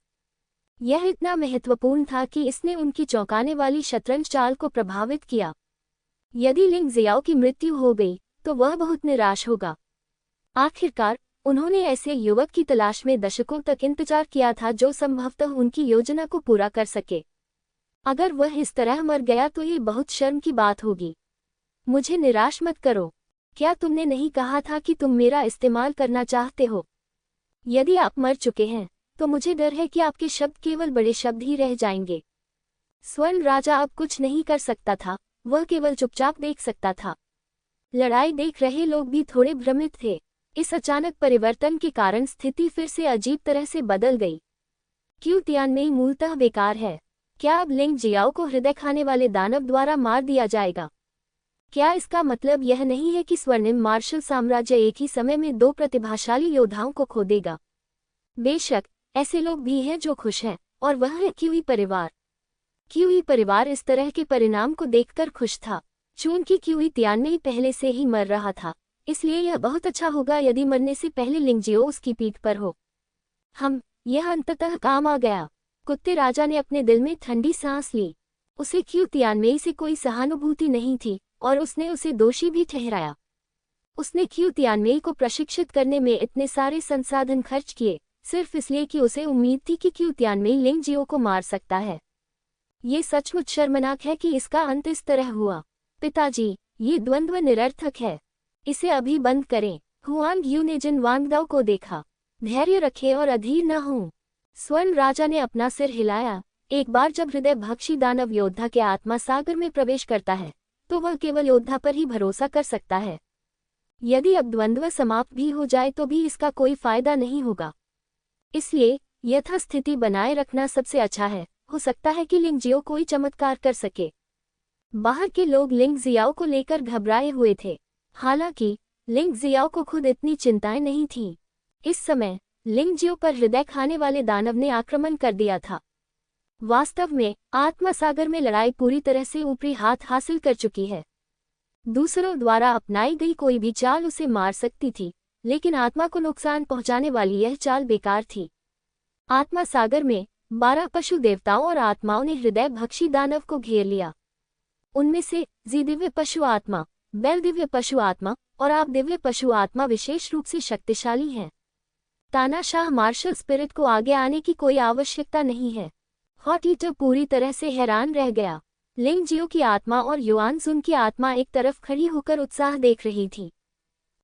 यह इतना महत्वपूर्ण था कि इसने उनकी चौंकाने वाली शतरंज चाल को प्रभावित किया। यदि लिंग जियाओ की मृत्यु हो गई तो वह बहुत निराश होगा। आखिरकार उन्होंने ऐसे युवक की तलाश में दशकों तक इंतजार किया था जो संभवतः उनकी योजना को पूरा कर सके। अगर वह इस तरह मर गया तो ये बहुत शर्म की बात होगी। मुझे निराश मत करो। क्या तुमने नहीं कहा था कि तुम मेरा इस्तेमाल करना चाहते हो? यदि आप मर चुके हैं तो मुझे डर है कि आपके शब्द केवल बड़े शब्द ही रह जाएंगे। स्वर्ण राजा अब कुछ नहीं कर सकता था, वह केवल चुपचाप देख सकता था। लड़ाई देख रहे लोग भी थोड़े भ्रमित थे। इस अचानक परिवर्तन के कारण स्थिति फिर से अजीब तरह से बदल गई। क्यू तियानमेई मूलतः बेकार है। क्या अब लिंग जियाओ को हृदय खाने वाले दानव द्वारा मार दिया जाएगा? क्या इसका मतलब यह नहीं है कि स्वर्णिम मार्शल साम्राज्य एक ही समय में दो प्रतिभाशाली योद्धाओं को खो देगा? बेशक ऐसे लोग भी हैं जो खुश हैं, और वह है क्यूई परिवार। क्यूई परिवार इस तरह के परिणाम को देखकर खुश था। चूंकि क्यूई तियानमेई पहले से ही मर रहा था, इसलिए यह बहुत अच्छा होगा यदि मरने से पहले लिंग जियो उसकी पीठ पर हो। यह अंततः काम आ गया। कुत्ते राजा ने अपने दिल में ठंडी सांस ली। उसे क्यू तियानमेई से कोई सहानुभूति नहीं थी और उसने उसे दोषी भी ठहराया। उसने क्यू तियानमेई को प्रशिक्षित करने में इतने सारे संसाधन खर्च किए, सिर्फ इसलिए कि उसे उम्मीद थी कि क्यू तियानमेई लिंग जियो को मार सकता है। ये सचमुच शर्मनाक है कि इसका अंत इस तरह हुआ। पिताजी, ये द्वंद्व निरर्थक है। इसे अभी बंद करें। हुआंग यू ने जिन वांगदाओ को देखा। धैर्य रखें और अधीर न हों। स्वर्ण राजा ने अपना सिर हिलाया। एक बार जब हृदय भक्षी दानव योद्धा के आत्मा सागर में प्रवेश करता है तो वह केवल योद्धा पर ही भरोसा कर सकता है। यदि अब द्वंद्व समाप्त भी हो जाए तो भी इसका कोई फायदा नहीं होगा। इसलिए यथास्थिति बनाए रखना सबसे अच्छा है। हो सकता है कि लिंग जियो कोई चमत्कार कर सके। बाहर के लोग लिंग जियाओ को लेकर घबराए हुए थे। हालांकि लिंग जियाओ को खुद इतनी चिंताएं नहीं थीं। इस समय लिंग जियो पर हृदय खाने वाले दानव ने आक्रमण कर दिया था। वास्तव में आत्मा सागर में लड़ाई पूरी तरह से ऊपरी हाथ हासिल कर चुकी है। दूसरों द्वारा अपनाई गई कोई भी चाल उसे मार सकती थी, लेकिन आत्मा को नुकसान पहुंचाने वाली यह चाल बेकार थी। आत्मा सागर में 12 पशु देवताओं और आत्माओं ने हृदय भक्षी दानव को घेर लिया। उनमें से जी दिव्य पशु आत्मा, बेल दिव्य पशु आत्मा और आप दिव्य पशु आत्मा विशेष रूप से शक्तिशाली हैं। तानाशाह मार्शल स्पिरिट को आगे आने की कोई आवश्यकता नहीं है। हॉट ईटर पूरी तरह से हैरान रह गया। लिंग जियो की आत्मा और युआन सुन की आत्मा एक तरफ खड़ी होकर उत्साह देख रही थी।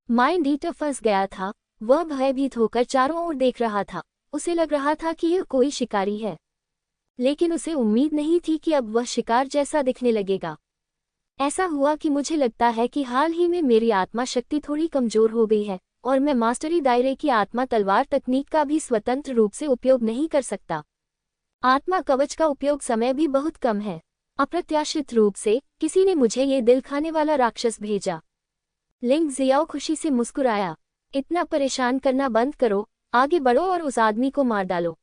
माइंड ईटर फंस गया था। वह भयभीत होकर चारों ओर देख रहा था। उसे लग रहा था कि यह कोई शिकारी है, लेकिन उसे उम्मीद नहीं थी कि अब वह शिकार जैसा दिखने लगेगा। ऐसा हुआ कि मुझे लगता है कि हाल ही में मेरी आत्मा शक्ति थोड़ी कमजोर हो गई है और मैं मास्टरी दायरे की आत्मा तलवार तकनीक का भी स्वतंत्र रूप से उपयोग नहीं कर सकता। आत्मा कवच का उपयोग समय भी बहुत कम है। अप्रत्याशित रूप से किसी ने मुझे ये दिल खाने वाला राक्षस भेजा। लिंग जियाओ खुशी से मुस्कुराया। इतना परेशान करना बंद करो, आगे बढ़ो और उस आदमी को मार डालो।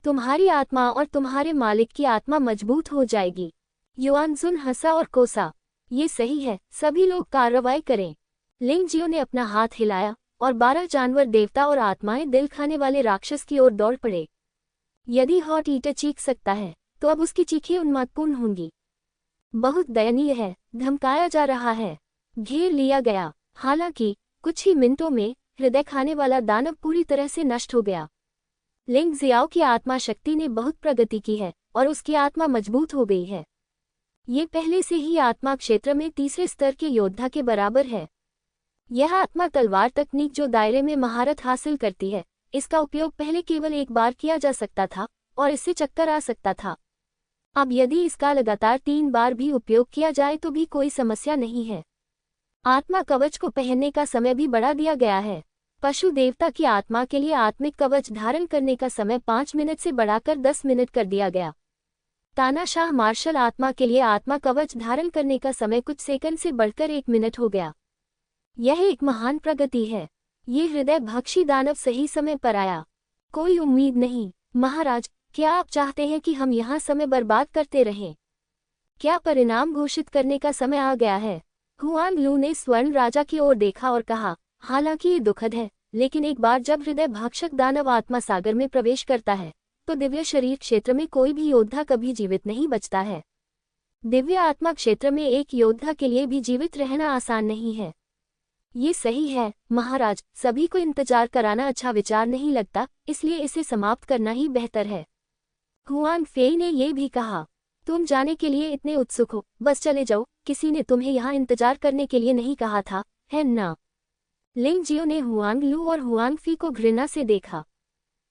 तुम्हारी आत्मा और तुम्हारे मालिक की आत्मा मजबूत हो जाएगी। युआन सुन हंसा और कोसा। ये सही है, सभी लोग कार्रवाई करें। लिंग जियो ने अपना हाथ हिलाया और 12 जानवर देवता और आत्माएं दिल खाने वाले राक्षस की ओर दौड़ पड़े। यदि हॉट ईटर चीख सकता है तो अब उसकी चीखें उन्मादपूर्ण होंगी। बहुत दयनीय है, धमकाया जा रहा है, घेर लिया गया। हालांकि कुछ ही मिनटों में हृदय खाने वाला दानव पूरी तरह से नष्ट हो गया। लिंग जियाओ की आत्मा शक्ति ने बहुत प्रगति की है और उसकी आत्मा मजबूत हो गई है। ये पहले से ही आत्मा क्षेत्र में तीसरे स्तर के योद्धा के बराबर है। यह आत्मा तलवार तकनीक जो दायरे में महारत हासिल करती है, इसका उपयोग पहले केवल एक बार किया जा सकता था और इससे चक्कर आ सकता था। अब यदि इसका लगातार 3 बार भी उपयोग किया जाए तो भी कोई समस्या नहीं है। आत्मा कवच को पहनने का समय भी बढ़ा दिया गया है। पशु देवता की आत्मा के लिए आत्मिक कवच धारण करने का समय 5 मिनट से बढ़ाकर 10 मिनट कर दिया गया। तानाशाह मार्शल आत्मा के लिए आत्मा कवच धारण करने का समय कुछ सेकंड से बढ़कर 1 मिनट हो गया। यह एक महान प्रगति है। ये हृदय भक्षी दानव सही समय पर आया। कोई उम्मीद नहीं। महाराज, क्या आप चाहते हैं कि हम यहाँ समय बर्बाद करते रहें? क्या परिणाम घोषित करने का समय आ गया है? हुआंग लू ने स्वर्ण राजा की ओर देखा और कहा, हालांकि ये दुखद है, लेकिन एक बार जब हृदय भक्षक दानव आत्मा सागर में प्रवेश करता है तो दिव्य शरीर क्षेत्र में कोई भी योद्धा कभी जीवित नहीं बचता है। दिव्य आत्मा क्षेत्र में एक योद्धा के लिए भी जीवित रहना आसान नहीं है। ये सही है महाराज, सभी को इंतजार कराना अच्छा विचार नहीं लगता, इसलिए इसे समाप्त करना ही बेहतर है। हुआन फेई ने यह भी कहा, तुम जाने के लिए इतने उत्सुक हो, बस चले जाओ, किसी ने तुम्हें यहाँ इंतजार करने के लिए नहीं कहा था, है ना? लिंग जियो ने हुआंग लू और हुआंग फी को घृणा से देखा।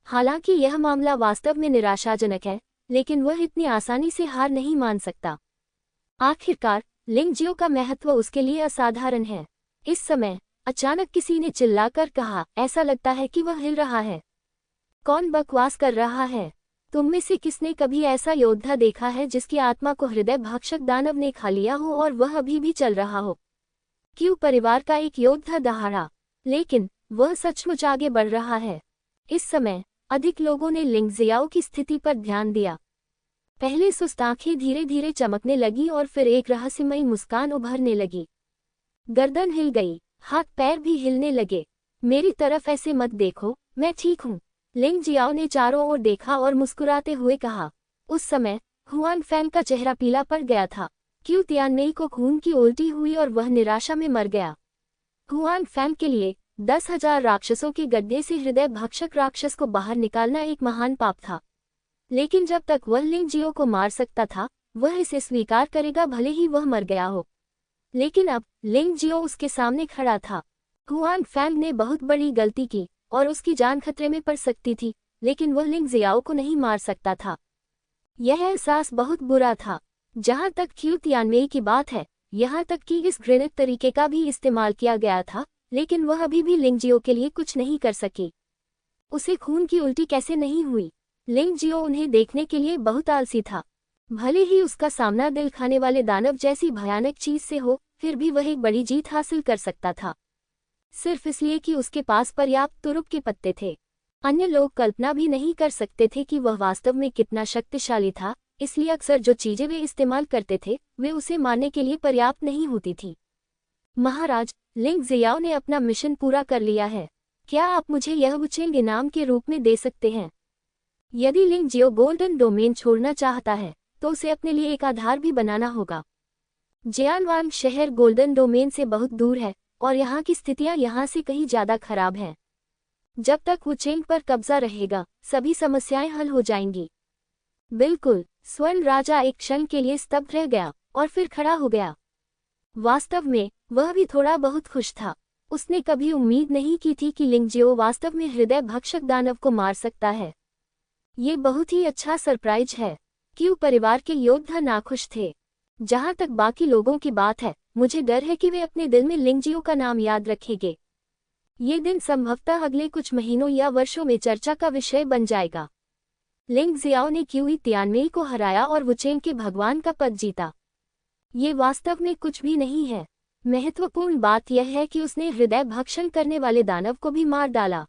हालांकि यह मामला वास्तव में निराशाजनक है, लेकिन वह इतनी आसानी से हार नहीं मान सकता। आखिरकार लिंग जियो का महत्व उसके लिए असाधारण है। इस समय अचानक किसी ने चिल्लाकर कहा, ऐसा लगता है कि वह हिल रहा है। कौन बकवास कर रहा है? तुम में से किसने कभी ऐसा योद्धा देखा है जिसकी आत्मा को हृदय भक्षक दानव ने खा लिया हो और वह अभी भी चल रहा हो? क्यों परिवार का एक योद्धा दहाड़ा, लेकिन वह सचमुच आगे बढ़ रहा है। इस समय अधिक लोगों ने लिंग जियाओ की स्थिति पर ध्यान दिया। पहले सुस्त आंखें धीरे धीरे चमकने लगी और फिर एक रहस्यमयी मुस्कान उभरने लगी। गर्दन हिल गई, हाथ पैर भी हिलने लगे। मेरी तरफ ऐसे मत देखो, मैं ठीक हूँ। लिंग जियाओ ने चारों ओर देखा और मुस्कुराते हुए कहा। उस समय हुआन फैंग का चेहरा पीला पड़ गया था। क्यू तियानमेई को खून की उल्टी हुई और वह निराशा में मर गया। हुआन फैंग के लिए 10,000 राक्षसों के गड्ढे से हृदय भक्षक राक्षस को बाहर निकालना एक महान पाप था, लेकिन जब तक वह लिंग जियो को मार सकता था वह इसे स्वीकार करेगा, भले ही वह मर गया हो। लेकिन अब लिंग जियो उसके सामने खड़ा था। हुआन फैंग ने बहुत बड़ी गलती की और उसकी जान खतरे में पड़ सकती थी, लेकिन वह लिंग जियाओ को नहीं मार सकता था। यह एहसास बहुत बुरा था। जहां तक क्यू तियानमेई की बात है, यहाँ तक कि इस घृणित तरीके का भी इस्तेमाल किया गया था, लेकिन वह अभी भी लिंग जियो के लिए कुछ नहीं कर सकी। उसे खून की उल्टी कैसे नहीं हुई? लिंग जियो उन्हें देखने के लिए बहुत आलसी था। भले ही उसका सामना दिल खाने वाले दानव जैसी भयानक चीज से हो, फिर भी वह एक बड़ी जीत हासिल कर सकता था, सिर्फ इसलिए कि उसके पास पर्याप्त तुरुप के पत्ते थे। अन्य लोग कल्पना भी नहीं कर सकते थे कि वह वास्तव में कितना शक्तिशाली था, इसलिए अक्सर जो चीजें वे इस्तेमाल करते थे वे उसे मारने के लिए पर्याप्त नहीं होती थी। महाराज, लिंग जियाओ ने अपना मिशन पूरा कर लिया है। क्या आप मुझे यह वुचेंग इनाम के रूप में दे सकते हैं? यदि लिंग जियो गोल्डन डोमेन छोड़ना चाहता है तो उसे अपने लिए एक आधार भी बनाना होगा। जियानवांग शहर गोल्डन डोमेन से बहुत दूर है और यहाँ की स्थितियाँ यहाँ से कहीं ज्यादा खराब हैं। जब तक वुचेंग पर कब्जा रहेगा सभी समस्याएं हल हो जाएंगी। बिल्कुल। स्वर्ण राजा एक क्षण के लिए स्तब्ध रह गया और फिर खड़ा हो गया। वास्तव में वह भी थोड़ा बहुत खुश था। उसने कभी उम्मीद नहीं की थी कि लिंग जियो वास्तव में हृदय भक्षक दानव को मार सकता है। ये बहुत ही अच्छा सरप्राइज है। क्यू परिवार के योद्धा नाखुश थे। जहां तक बाकी लोगों की बात है, मुझे डर है कि वे अपने दिल में लिंग जियो का नाम याद रखेंगे। ये दिन संभवतः अगले कुछ महीनों या वर्षों में चर्चा का विषय बन जाएगा। लिंग जियाओ ने क्यू तियानमेई को हराया और वुचेंग के भगवान का पद जीता। ये वास्तव में कुछ भी नहीं है। महत्वपूर्ण बात यह है कि उसने हृदय भक्षण करने वाले दानव को भी मार डाला।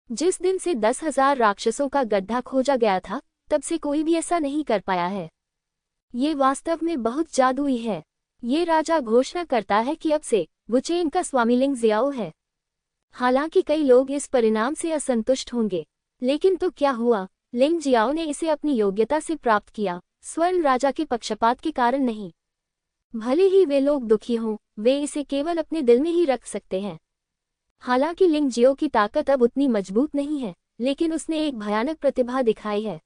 जिस दिन से 10,000 राक्षसों का गड्ढा खोजा गया था, तब से कोई भी ऐसा नहीं कर पाया है। ये वास्तव में बहुत जादुई है। ये राजा घोषणा करता है कि अब से वुचेंग का स्वामी लिंग जियाओ है। हालांकि कई लोग इस परिणाम से असंतुष्ट होंगे, लेकिन तो क्या हुआ? लिंग जियाओ ने इसे अपनी योग्यता से प्राप्त किया, स्वर्ण राजा के पक्षपात के कारण नहीं। भले ही वे लोग दुखी हों, वे इसे केवल अपने दिल में ही रख सकते हैं। हालांकि लिंग जियो की ताकत अब उतनी मजबूत नहीं है, लेकिन उसने एक भयानक प्रतिभा दिखाई है।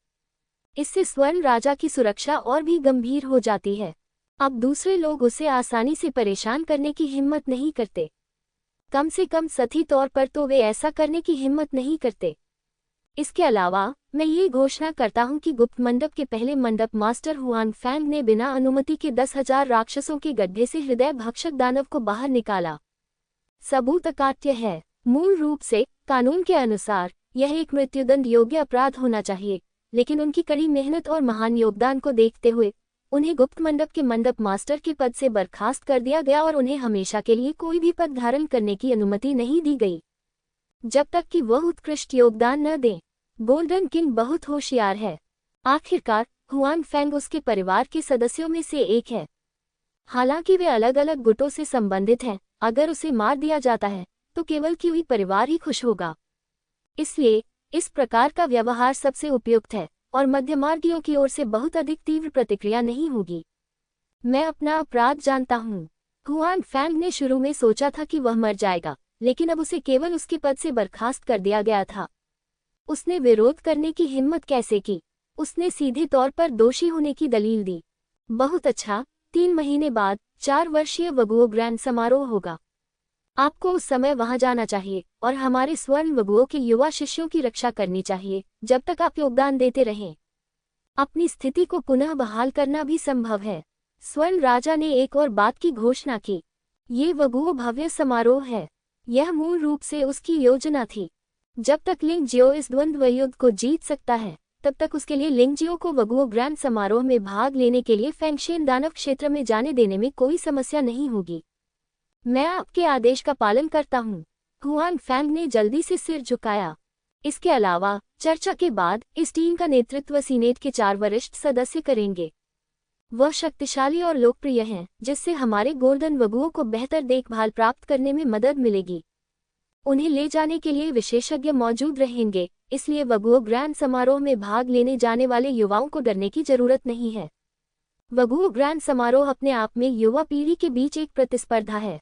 इससे स्वर्ण राजा की सुरक्षा और भी गंभीर हो जाती है। अब दूसरे लोग उसे आसानी से परेशान करने की हिम्मत नहीं करते। कम से कम सही तौर पर तो वे ऐसा करने की हिम्मत नहीं करते। इसके अलावा मैं ये घोषणा करता हूँ कि गुप्त मंडप के पहले मंडप मास्टर हुआन फैंग ने बिना अनुमति के 10,000 राक्षसों के गड्ढे से हृदय भक्षक दानव को बाहर निकाला। सबूत अकाट्य है। मूल रूप से कानून के अनुसार यह एक मृत्युदंड योग्य अपराध होना चाहिए, लेकिन उनकी कड़ी मेहनत और महान योगदान को देखते हुए उन्हें गुप्त मंडप के मंडप मास्टर के पद से बर्खास्त कर दिया गया और उन्हें हमेशा के लिए कोई भी पद धारण करने की अनुमति नहीं दी गई जब तक कि वह उत्कृष्ट योगदान न दें। गोल्डन किंग बहुत होशियार है। आखिरकार हुआन फैंग उसके परिवार के सदस्यों में से एक है। हालांकि वे अलग अलग गुटों से संबंधित हैं, अगर उसे मार दिया जाता है तो केवल क्यूई परिवार ही खुश होगा। इसलिए इस प्रकार का व्यवहार सबसे उपयुक्त है और मध्यमार्गियों की ओर से बहुत अधिक तीव्र प्रतिक्रिया नहीं होगी। मैं अपना अपराध जानता हूँ। हुआन फैंग ने शुरू में सोचा था कि वह मर जाएगा, लेकिन अब उसे केवल उसके पद से बर्खास्त कर दिया गया था। उसने विरोध करने की हिम्मत कैसे की? उसने सीधे तौर पर दोषी होने की दलील दी। बहुत अच्छा, 3 महीने बाद 4 वर्षीय वगुओ ग्रैंड समारोह होगा। आपको उस समय वहां जाना चाहिए और हमारे स्वर्ण वगुओं के युवा शिष्यों की रक्षा करनी चाहिए जब तक आप योगदान देते रहें। अपनी स्थिति को पुनः बहाल करना भी संभव है। स्वर्ण राजा ने एक और बात की घोषणा की। ये वगुओ भव्य समारोह है। यह मूल रूप से उसकी योजना थी। जब तक लिंगजियो इस द्वंद्व युद्ध को जीत सकता है तब तक उसके लिए लिंगजियो को वगुओ ग्रैंड समारोह में भाग लेने के लिए फेंगशेन दानव क्षेत्र में जाने देने में कोई समस्या नहीं होगी। मैं आपके आदेश का पालन करता हूँ। हुआन फैंग ने जल्दी से सिर झुकाया। इसके अलावा चर्चा के बाद इस टीम का नेतृत्व सीनेट के 4 वरिष्ठ सदस्य करेंगे। वह शक्तिशाली और लोकप्रिय हैं, जिससे हमारे गोल्डन वगुओं को बेहतर देखभाल प्राप्त करने में मदद मिलेगी। उन्हें ले जाने के लिए विशेषज्ञ मौजूद रहेंगे, इसलिए वगुओ ग्रैंड समारोह में भाग लेने जाने वाले युवाओं को डरने की जरूरत नहीं है। वगुओ ग्रैंड समारोह अपने आप में युवा पीढ़ी के बीच एक प्रतिस्पर्धा है।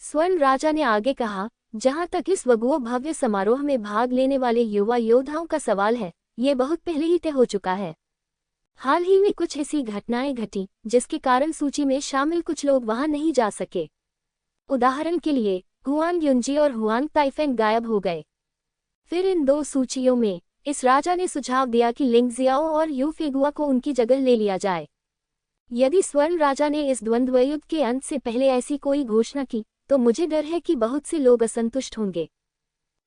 स्वर्ण राजा ने आगे कहा, जहां तक इस वगुओ भव्य समारोह में भाग लेने वाले युवा योद्धाओं का सवाल है, ये बहुत पहले ही तय हो चुका है। हाल ही में कुछ ऐसी घटनाएं घटी जिसके कारण सूची में शामिल कुछ लोग वहां नहीं जा सके। उदाहरण के लिए हुआंग युंजी और हुआंग ताइफेंग गायब हो गए। फिर इन 2 सूचियों में इस राजा ने सुझाव दिया कि लिंगजियाओ और यू फेगुआ को उनकी जगह ले लिया जाए। यदि स्वर्ण राजा ने इस द्वंद्व युद्ध के अंत से पहले ऐसी कोई घोषणा की तो मुझे डर है कि बहुत से लोग असंतुष्ट होंगे।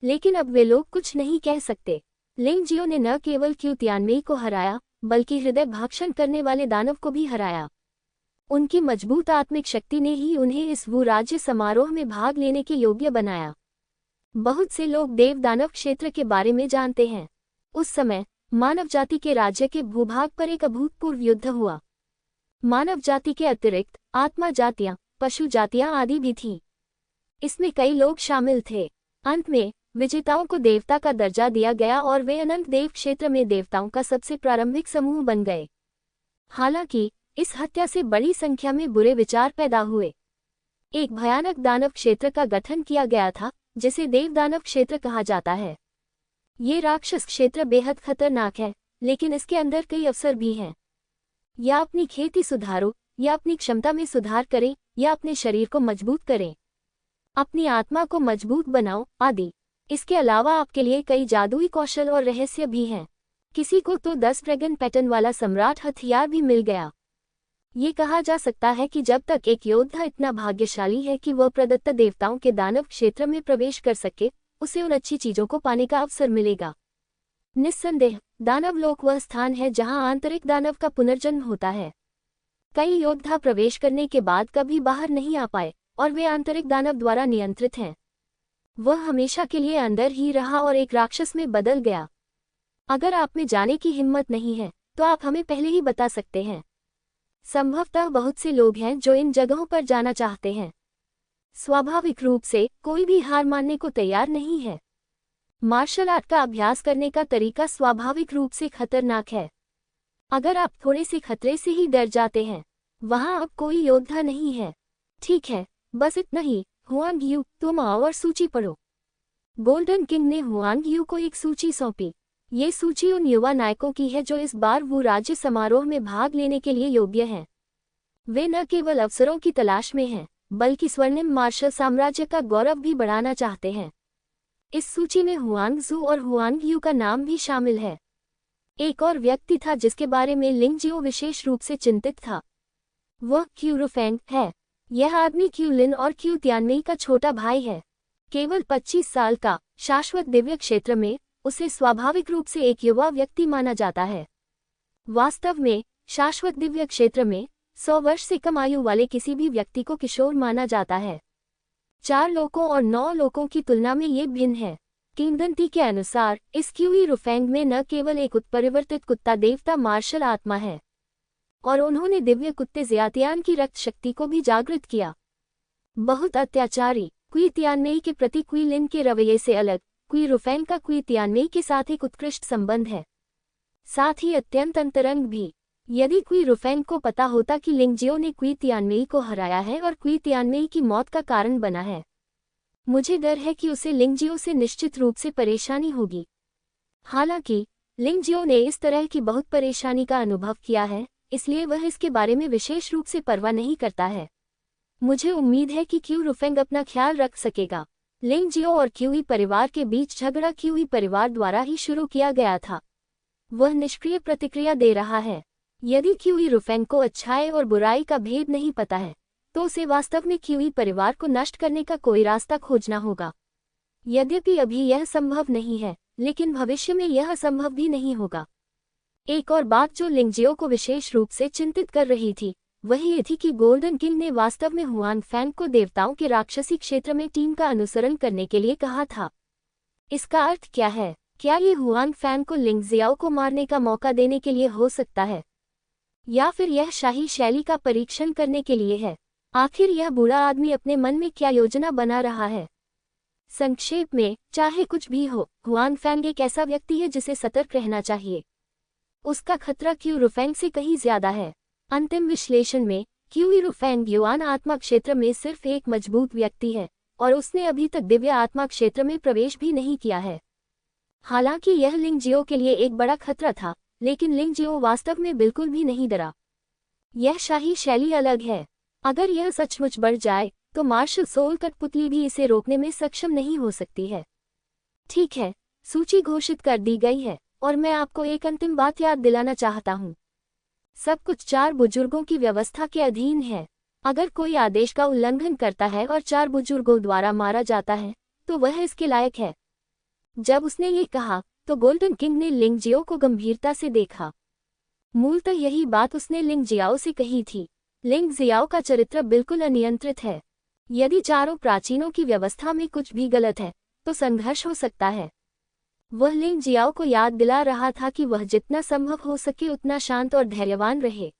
लेकिन अब वे लोग कुछ नहीं कह सकते। लिंगजियो ने न केवल क्यू तियानमेई को हराया बल्कि हृदय भक्षण करने वाले दानव को भी हराया। उनकी मजबूत आत्मिक शक्ति ने ही उन्हें इस वो राज्य समारोह में भाग लेने के योग्य बनाया। बहुत से लोग देव दानव क्षेत्र के बारे में जानते हैं। उस समय मानव जाति के राज्य के भूभाग पर एक अभूतपूर्व युद्ध हुआ। मानव जाति के अतिरिक्त आत्मा जातियां, पशु जातियां आदि भी थीं। इसमें कई लोग शामिल थे। अंत में विजेताओं को देवता का दर्जा दिया गया और वे अनंत देव क्षेत्र में देवताओं का सबसे प्रारंभिक समूह बन गए। हालांकि इस हत्या से बड़ी संख्या में बुरे विचार पैदा हुए। एक भयानक दानव क्षेत्र का गठन किया गया था जिसे देव दानव क्षेत्र कहा जाता है। ये राक्षस क्षेत्र बेहद खतरनाक है, लेकिन इसके अंदर कई अवसर भी हैं। या अपनी खेती सुधारो, या अपनी क्षमता में सुधार करें, या अपने शरीर को मजबूत करें, अपनी आत्मा को मजबूत बनाओ आदि। इसके अलावा आपके लिए कई जादुई कौशल और रहस्य भी हैं। किसी को तो 10 ड्रैगन पैटर्न वाला सम्राट हथियार भी मिल गया। ये कहा जा सकता है कि जब तक एक योद्धा इतना भाग्यशाली है कि वह प्रदत्त देवताओं के दानव क्षेत्र में प्रवेश कर सके, उसे उन अच्छी चीजों को पाने का अवसर मिलेगा। निस्संदेह दानव लोक वह स्थान है जहां आंतरिक दानव का पुनर्जन्म होता है। कई योद्धा प्रवेश करने के बाद कभी बाहर नहीं आ पाए और वे आंतरिक दानव द्वारा नियंत्रित हैं। वह हमेशा के लिए अंदर ही रहा और एक राक्षस में बदल गया। अगर आप में जाने की हिम्मत नहीं है तो आप हमें पहले ही बता सकते हैं। संभवतः बहुत से लोग हैं जो इन जगहों पर जाना चाहते हैं। स्वाभाविक रूप से कोई भी हार मानने को तैयार नहीं है। मार्शल आर्ट का अभ्यास करने का तरीका स्वाभाविक रूप से खतरनाक है। अगर आप थोड़े से खतरे से ही डर जाते हैं, वहां अब कोई योद्धा नहीं है। ठीक है, बस इतना ही। हुआंग यू, तुम आओ और सूची पढ़ो। गोल्डन किंग ने हुआंग यू को एक सूची सौंपी। ये सूची उन युवा नायकों की है जो इस बार वो राज्य समारोह में भाग लेने के लिए योग्य हैं। वे न केवल अवसरों की तलाश में हैं, बल्कि स्वर्णिम मार्शल साम्राज्य का गौरव भी बढ़ाना चाहते हैं। इस सूची में हुआंग जू और हुआंग यू का नाम भी शामिल है। एक और व्यक्ति था जिसके बारे में लिंगजियो विशेष रूप से चिंतित था। वह क्यू रुफेंग है। यह आदमी क्यू लिन और क्यू तियानमेई का छोटा भाई है। केवल 25 साल का, शाश्वत दिव्य क्षेत्र में उसे स्वाभाविक रूप से एक युवा व्यक्ति माना जाता है। वास्तव में शाश्वत दिव्य क्षेत्र में 100 वर्ष से कम आयु वाले किसी भी व्यक्ति को किशोर माना जाता है। 4 लोकों और 9 लोकों की तुलना में ये भिन्न है। किंवदंती के अनुसार इस क्यूई रुफेंग में न केवल एक उत्परिवर्तित कुत्ता देवता मार्शल आत्मा है, और उन्होंने दिव्य कुत्ते ज़ियातियान की रक्त शक्ति को भी जागृत किया। बहुत अत्याचारी क्वी तियानमेई के प्रति क्वी लिन के रवैये से अलग क्वी रुफेंग का क्वी तियानमेई के साथ एक उत्कृष्ट संबंध है, साथ ही अत्यंत अंतरंग भी। यदि क्वी रुफेंग को पता होता कि लिंगजियो ने क्वी तियानमेई को हराया है और क्वी तियानमेई की मौत का कारण बना है, मुझे डर है कि उसे लिंगजियो से निश्चित रूप से परेशानी होगी। हालांकि लिंगजियो ने इस तरह की बहुत परेशानी का अनुभव किया है, इसलिए वह इसके बारे में विशेष रूप से परवाह नहीं करता है। मुझे उम्मीद है कि क्यू रुफेंग अपना ख्याल रख सकेगा। लिंगजियो और क्यूई परिवार के बीच झगड़ा क्यूई परिवार द्वारा ही शुरू किया गया था। वह निष्क्रिय प्रतिक्रिया दे रहा है। यदि क्यूई रुफेंग को अच्छाई और बुराई का भेद नहीं पता है, तो उसे वास्तव में क्यूई परिवार को नष्ट करने का कोई रास्ता खोजना होगा। यद्यपि अभी यह संभव नहीं है, लेकिन भविष्य में यह असंभव भी नहीं होगा। एक और बात जो लिंगजियो को विशेष रूप से चिंतित कर रही थी, वह ये थी कि गोल्डन किंग ने वास्तव में हुआन फैंग को देवताओं के राक्षसी क्षेत्र में टीम का अनुसरण करने के लिए कहा था। इसका अर्थ क्या है? क्या ये हुआन फैंग को लिंगजियाओ को मारने का मौका देने के लिए हो सकता है, या फिर यह शाही शैली का परीक्षण करने के लिए है? आखिर यह बूढ़ा आदमी अपने मन में क्या योजना बना रहा है? संक्षेप में, चाहे कुछ भी हो, हुआन फैंग एक ऐसा व्यक्ति है जिसे सतर्क रहना चाहिए। उसका खतरा क्यू रुफेंग से कहीं ज्यादा है। अंतिम विश्लेषण में, क्यूई रुफेंग युआन आत्मा क्षेत्र में सिर्फ एक मजबूत व्यक्ति है, और उसने अभी तक दिव्य आत्मा क्षेत्र में प्रवेश भी नहीं किया है। हालांकि यह लिंगजियो के लिए एक बड़ा खतरा था, लेकिन लिंगजियो वास्तव में बिल्कुल भी नहीं डरा। यह शाही शैली अलग है। अगर यह सचमुच बढ़ जाए, तो मार्शल सोल कठपुतली भी इसे रोकने में सक्षम नहीं हो सकती है। ठीक है, सूची घोषित कर दी गई है, और मैं आपको एक अंतिम बात याद दिलाना चाहता हूँ। सब कुछ 4 बुजुर्गों की व्यवस्था के अधीन है। अगर कोई आदेश का उल्लंघन करता है और 4 बुजुर्गों द्वारा मारा जाता है, तो वह इसके लायक है। जब उसने ये कहा, तो गोल्डन किंग ने लिंगजियो को गंभीरता से देखा। मूलतः यही बात उसने लिंगजियाओ से कही थी। लिंगजियाओ का चरित्र बिल्कुल अनियंत्रित है। यदि चारों प्राचीनों की व्यवस्था में कुछ भी गलत है, तो संघर्ष हो सकता है। वह लिंगजियाओ को याद दिला रहा था कि वह जितना संभव हो सके उतना शांत और धैर्यवान रहे।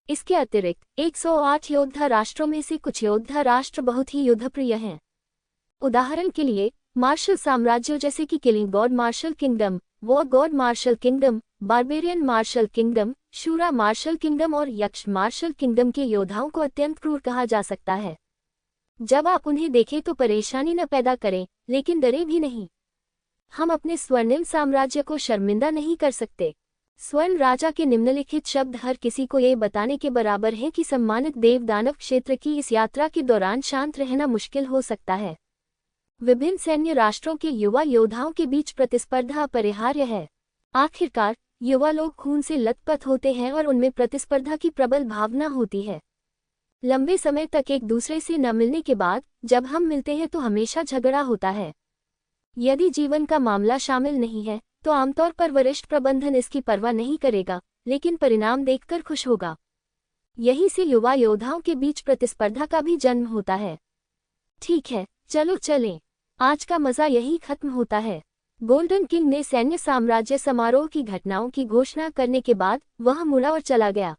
इसके अतिरिक्त 108 योद्धा राष्ट्रों में से कुछ योद्धा राष्ट्र बहुत ही युद्धप्रिय हैं। उदाहरण के लिए, मार्शल साम्राज्यों जैसे कि killing god martial kingdom, war god martial kingdom, barbarian martial kingdom, शूरा मार्शल किंगडम और यक्ष मार्शल किंगडम के योद्धाओं को अत्यंत क्रूर कहा जा सकता है। जब आप उन्हें देखें तो परेशानी न पैदा करें, लेकिन डरे भी नहीं। हम अपने स्वर्णिम साम्राज्य को शर्मिंदा नहीं कर सकते। स्वर्ण राजा के निम्नलिखित शब्द हर किसी को ये बताने के बराबर हैं कि सम्मानित देव दानव क्षेत्र की इस यात्रा के दौरान शांत रहना मुश्किल हो सकता है। विभिन्न सैन्य राष्ट्रों के युवा योद्धाओं के बीच प्रतिस्पर्धा अपरिहार्य है। आखिरकार, युवा लोग खून से लथपथ होते हैं और उनमें प्रतिस्पर्धा की प्रबल भावना होती है। लंबे समय तक एक दूसरे से न मिलने के बाद जब हम मिलते हैं तो हमेशा झगड़ा होता है। यदि जीवन का मामला शामिल नहीं है, तो आमतौर पर वरिष्ठ प्रबंधन इसकी परवाह नहीं करेगा, लेकिन परिणाम देखकर खुश होगा। यहीं से युवा योद्धाओं के बीच प्रतिस्पर्धा का भी जन्म होता है। ठीक है, चलो चलें। आज का मजा यही खत्म होता है। गोल्डन किंग ने सैन्य साम्राज्य समारोह की घटनाओं की घोषणा करने के बाद वह मुड़ा और चला गया।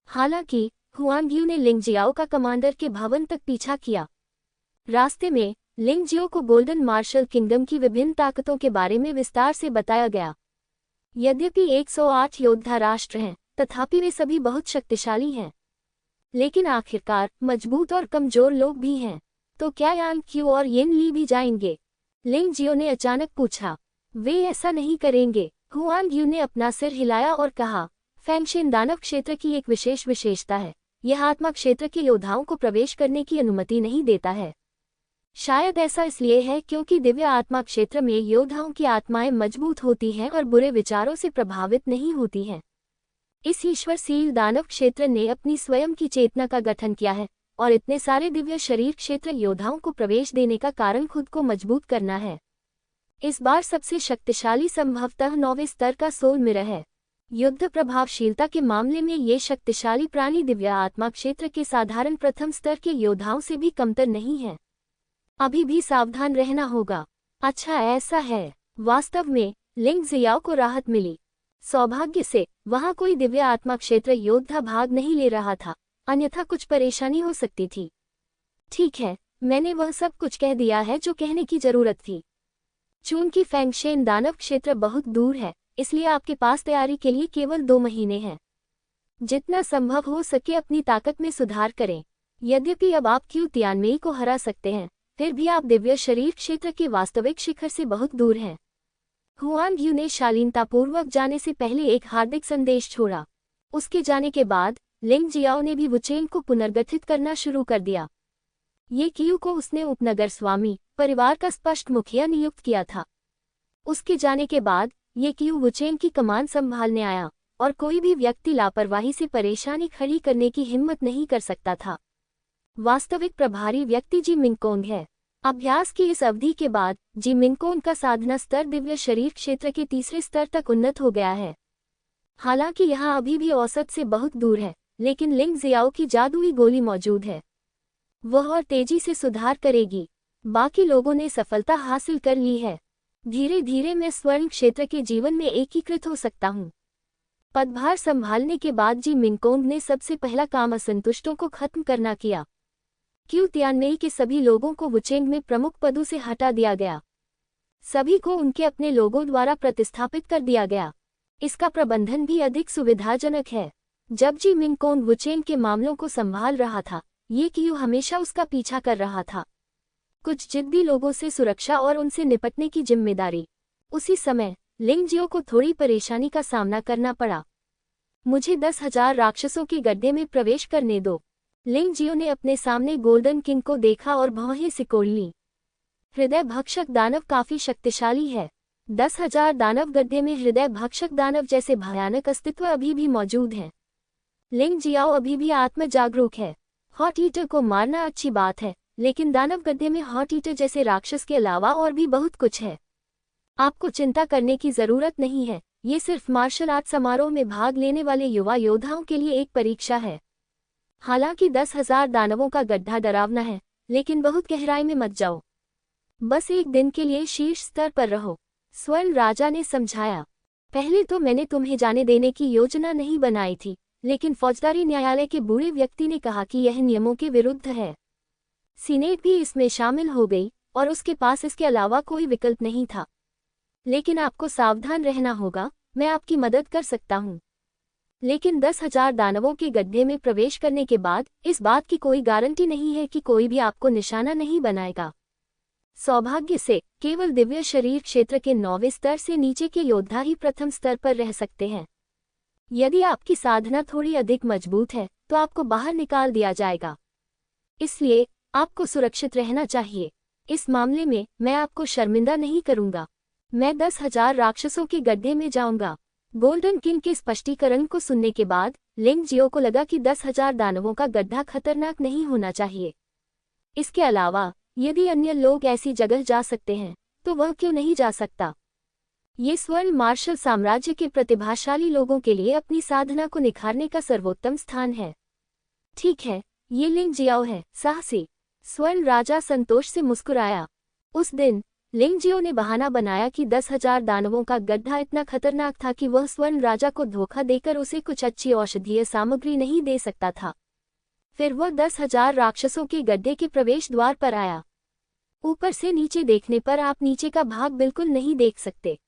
हालांकि हुआंग यू ने लिंगजियाओ का कमांडर के भवन तक पीछा किया। रास्ते में लिंगजियो को गोल्डन मार्शल किंगडम की विभिन्न ताकतों के बारे में विस्तार से बताया गया। यद्यपि 108 योद्धा राष्ट्र हैं, तथापि वे सभी बहुत शक्तिशाली हैं। लेकिन आखिरकार मजबूत और कमजोर लोग भी हैं। तो क्या यांग क्यू और येन ली भी जाएंगे? लिंगजियो ने अचानक पूछा। वे ऐसा नहीं करेंगे। हुआंग यू ने अपना सिर हिलाया और कहा, फैंगशिन दानव क्षेत्र की एक विशेष विशेषता है, यह आत्मा क्षेत्र के योद्धाओं को प्रवेश करने की अनुमति नहीं देता है। शायद ऐसा इसलिए है क्योंकि दिव्य आत्मा क्षेत्र में योद्धाओं की आत्माएं मजबूत होती हैं और बुरे विचारों से प्रभावित नहीं होती हैं। इस ईश्वरशील दानव क्षेत्र ने अपनी स्वयं की चेतना का गठन किया है, और इतने सारे दिव्य शरीर क्षेत्र योद्धाओं को प्रवेश देने का कारण खुद को मजबूत करना है। इस बार सबसे शक्तिशाली संभवतः 9वें स्तर का सोल मिरर है। युद्ध प्रभावशीलता के मामले में ये शक्तिशाली प्राणी दिव्य आत्मा क्षेत्र के साधारण प्रथम स्तर के योद्धाओं से भी कमतर नहीं है। अभी भी सावधान रहना होगा। अच्छा ऐसा है। वास्तव में लिंग जियाओ को राहत मिली। सौभाग्य से वहां कोई दिव्य आत्मा क्षेत्र योद्धा भाग नहीं ले रहा था, अन्यथा कुछ परेशानी हो सकती थी। ठीक है, मैंने वह सब कुछ कह दिया है जो कहने की जरूरत थी। चूंकि फेंगशेन दानव क्षेत्र बहुत दूर है, इसलिए आपके पास तैयारी के लिए केवल 2 महीने हैं। जितना संभव हो सके अपनी ताकत में सुधार करें। यद्यपि अब आप क्यू तियानमेई को हरा सकते हैं, फिर भी आप दिव्य शरीर क्षेत्र के वास्तविक शिखर से बहुत दूर हैं। हुआन यू ने शालीनतापूर्वक जाने से पहले एक हार्दिक संदेश छोड़ा। उसके जाने के बाद लिंग जियाओ ने भी वुचेंग को पुनर्गठित करना शुरू कर दिया। ये क्यू को उसने उपनगर स्वामी परिवार का स्पष्ट मुखिया नियुक्त किया था। उसके जाने के बाद ये क्यू वुचेंग की कमान संभालने आया और कोई भी व्यक्ति लापरवाही से परेशानी खड़ी करने की हिम्मत नहीं कर सकता था। वास्तविक प्रभारी व्यक्ति जी मिंगकोंग है। अभ्यास की इस अवधि के बाद जी मिंगकोंग का साधना स्तर दिव्य शरीर क्षेत्र के 3रे स्तर तक उन्नत हो गया है। हालांकि यहाँ अभी भी औसत से बहुत दूर है, लेकिन लिंग जियाओ की जादुई गोली मौजूद है। वह और तेजी से सुधार करेगी। बाकी लोगों ने सफलता हासिल कर ली है। धीरे धीरे मैं स्वर्ण क्षेत्र के जीवन में एकीकृत हो सकता हूँ। पदभार संभालने के बाद जी मिंगकोंग ने सबसे पहला काम असंतुष्टों को खत्म करना किया। क्यू तियानमेई के सभी लोगों को वुचेंग में प्रमुख पदों से हटा दिया गया। सभी को उनके अपने लोगों द्वारा प्रतिस्थापित कर दिया गया। इसका प्रबंधन भी अधिक सुविधाजनक है। जब जी मिंगकोंग वुचेंग के मामलों को संभाल रहा था, ये क्यू हमेशा उसका पीछा कर रहा था। कुछ जिद्दी लोगों से सुरक्षा और उनसे निपटने की जिम्मेदारी। उसी समय लिंग जियो को थोड़ी परेशानी का सामना करना पड़ा। मुझे 10,000 राक्षसों के गड्ढे में प्रवेश करने दो। लिंग जियो ने अपने सामने गोल्डन किंग को देखा और भौहें सिकोड़ लीं। हृदय भक्षक दानव काफी शक्तिशाली है। 10,000 दानव गड्ढे में हृदय भक्षक दानव जैसे भयानक अस्तित्व अभी भी मौजूद हैं। लिंग जियाओ अभी भी आत्म जागरूक है। हॉट ईटर को मारना अच्छी बात है, लेकिन दानव गड्ढे में हॉट ईटर जैसे राक्षस के अलावा और भी बहुत कुछ है। आपको चिंता करने की जरूरत नहीं है। ये सिर्फ मार्शल आर्ट समारोह में भाग लेने वाले युवा योद्धाओं के लिए एक परीक्षा है। हालांकि 10,000 दानवों का गड्ढा डरावना है, लेकिन बहुत गहराई में मत जाओ। बस एक दिन के लिए शीर्ष स्तर पर रहो, स्वर्ण राजा ने समझाया। पहले तो मैंने तुम्हें जाने देने की योजना नहीं बनाई थी, लेकिन फौजदारी न्यायालय के बूढ़े व्यक्ति ने कहा कि यह नियमों के विरुद्ध है। सीनेट भी इसमें शामिल हो गई और उसके पास इसके अलावा कोई विकल्प नहीं था। लेकिन आपको सावधान रहना होगा, मैं आपकी मदद कर सकता हूँ। लेकिन 10,000 दानवों के गड्ढे में प्रवेश करने के बाद इस बात की कोई गारंटी नहीं है कि कोई भी आपको निशाना नहीं बनाएगा। सौभाग्य से केवल दिव्य शरीर क्षेत्र के 9वें स्तर से नीचे के योद्धा ही प्रथम स्तर पर रह सकते हैं। यदि आपकी साधना थोड़ी अधिक मजबूत है तो आपको बाहर निकाल दिया जाएगा। इसलिए आपको सुरक्षित रहना चाहिए। इस मामले में मैं आपको शर्मिंदा नहीं करूंगा। मैं 10,000 राक्षसों के गड्ढे में जाऊंगा। गोल्डन किंग के स्पष्टीकरण को सुनने के बाद लिंग जियो को लगा कि 10,000 दानवों का गड्ढा खतरनाक नहीं होना चाहिए। इसके अलावा यदि अन्य लोग ऐसी जगह जा सकते हैं तो वह क्यों नहीं जा सकता। ये स्वर्ण मार्शल साम्राज्य के प्रतिभाशाली लोगों के लिए अपनी साधना को निखारने का सर्वोत्तम स्थान है। ठीक है, ये लिंग जियाओ है, साहसी। स्वर्ण राजा संतोष से मुस्कुराया। उस दिन लिंग जियो ने बहाना बनाया कि 10,000 दानवों का गड्ढा इतना खतरनाक था कि वह स्वर्ण राजा को धोखा देकर उसे कुछ अच्छी औषधीय सामग्री नहीं दे सकता था। फिर वह 10,000 राक्षसों के गड्ढे के प्रवेश द्वार पर आया। ऊपर से नीचे देखने पर आप नीचे का भाग बिल्कुल नहीं देख सकते।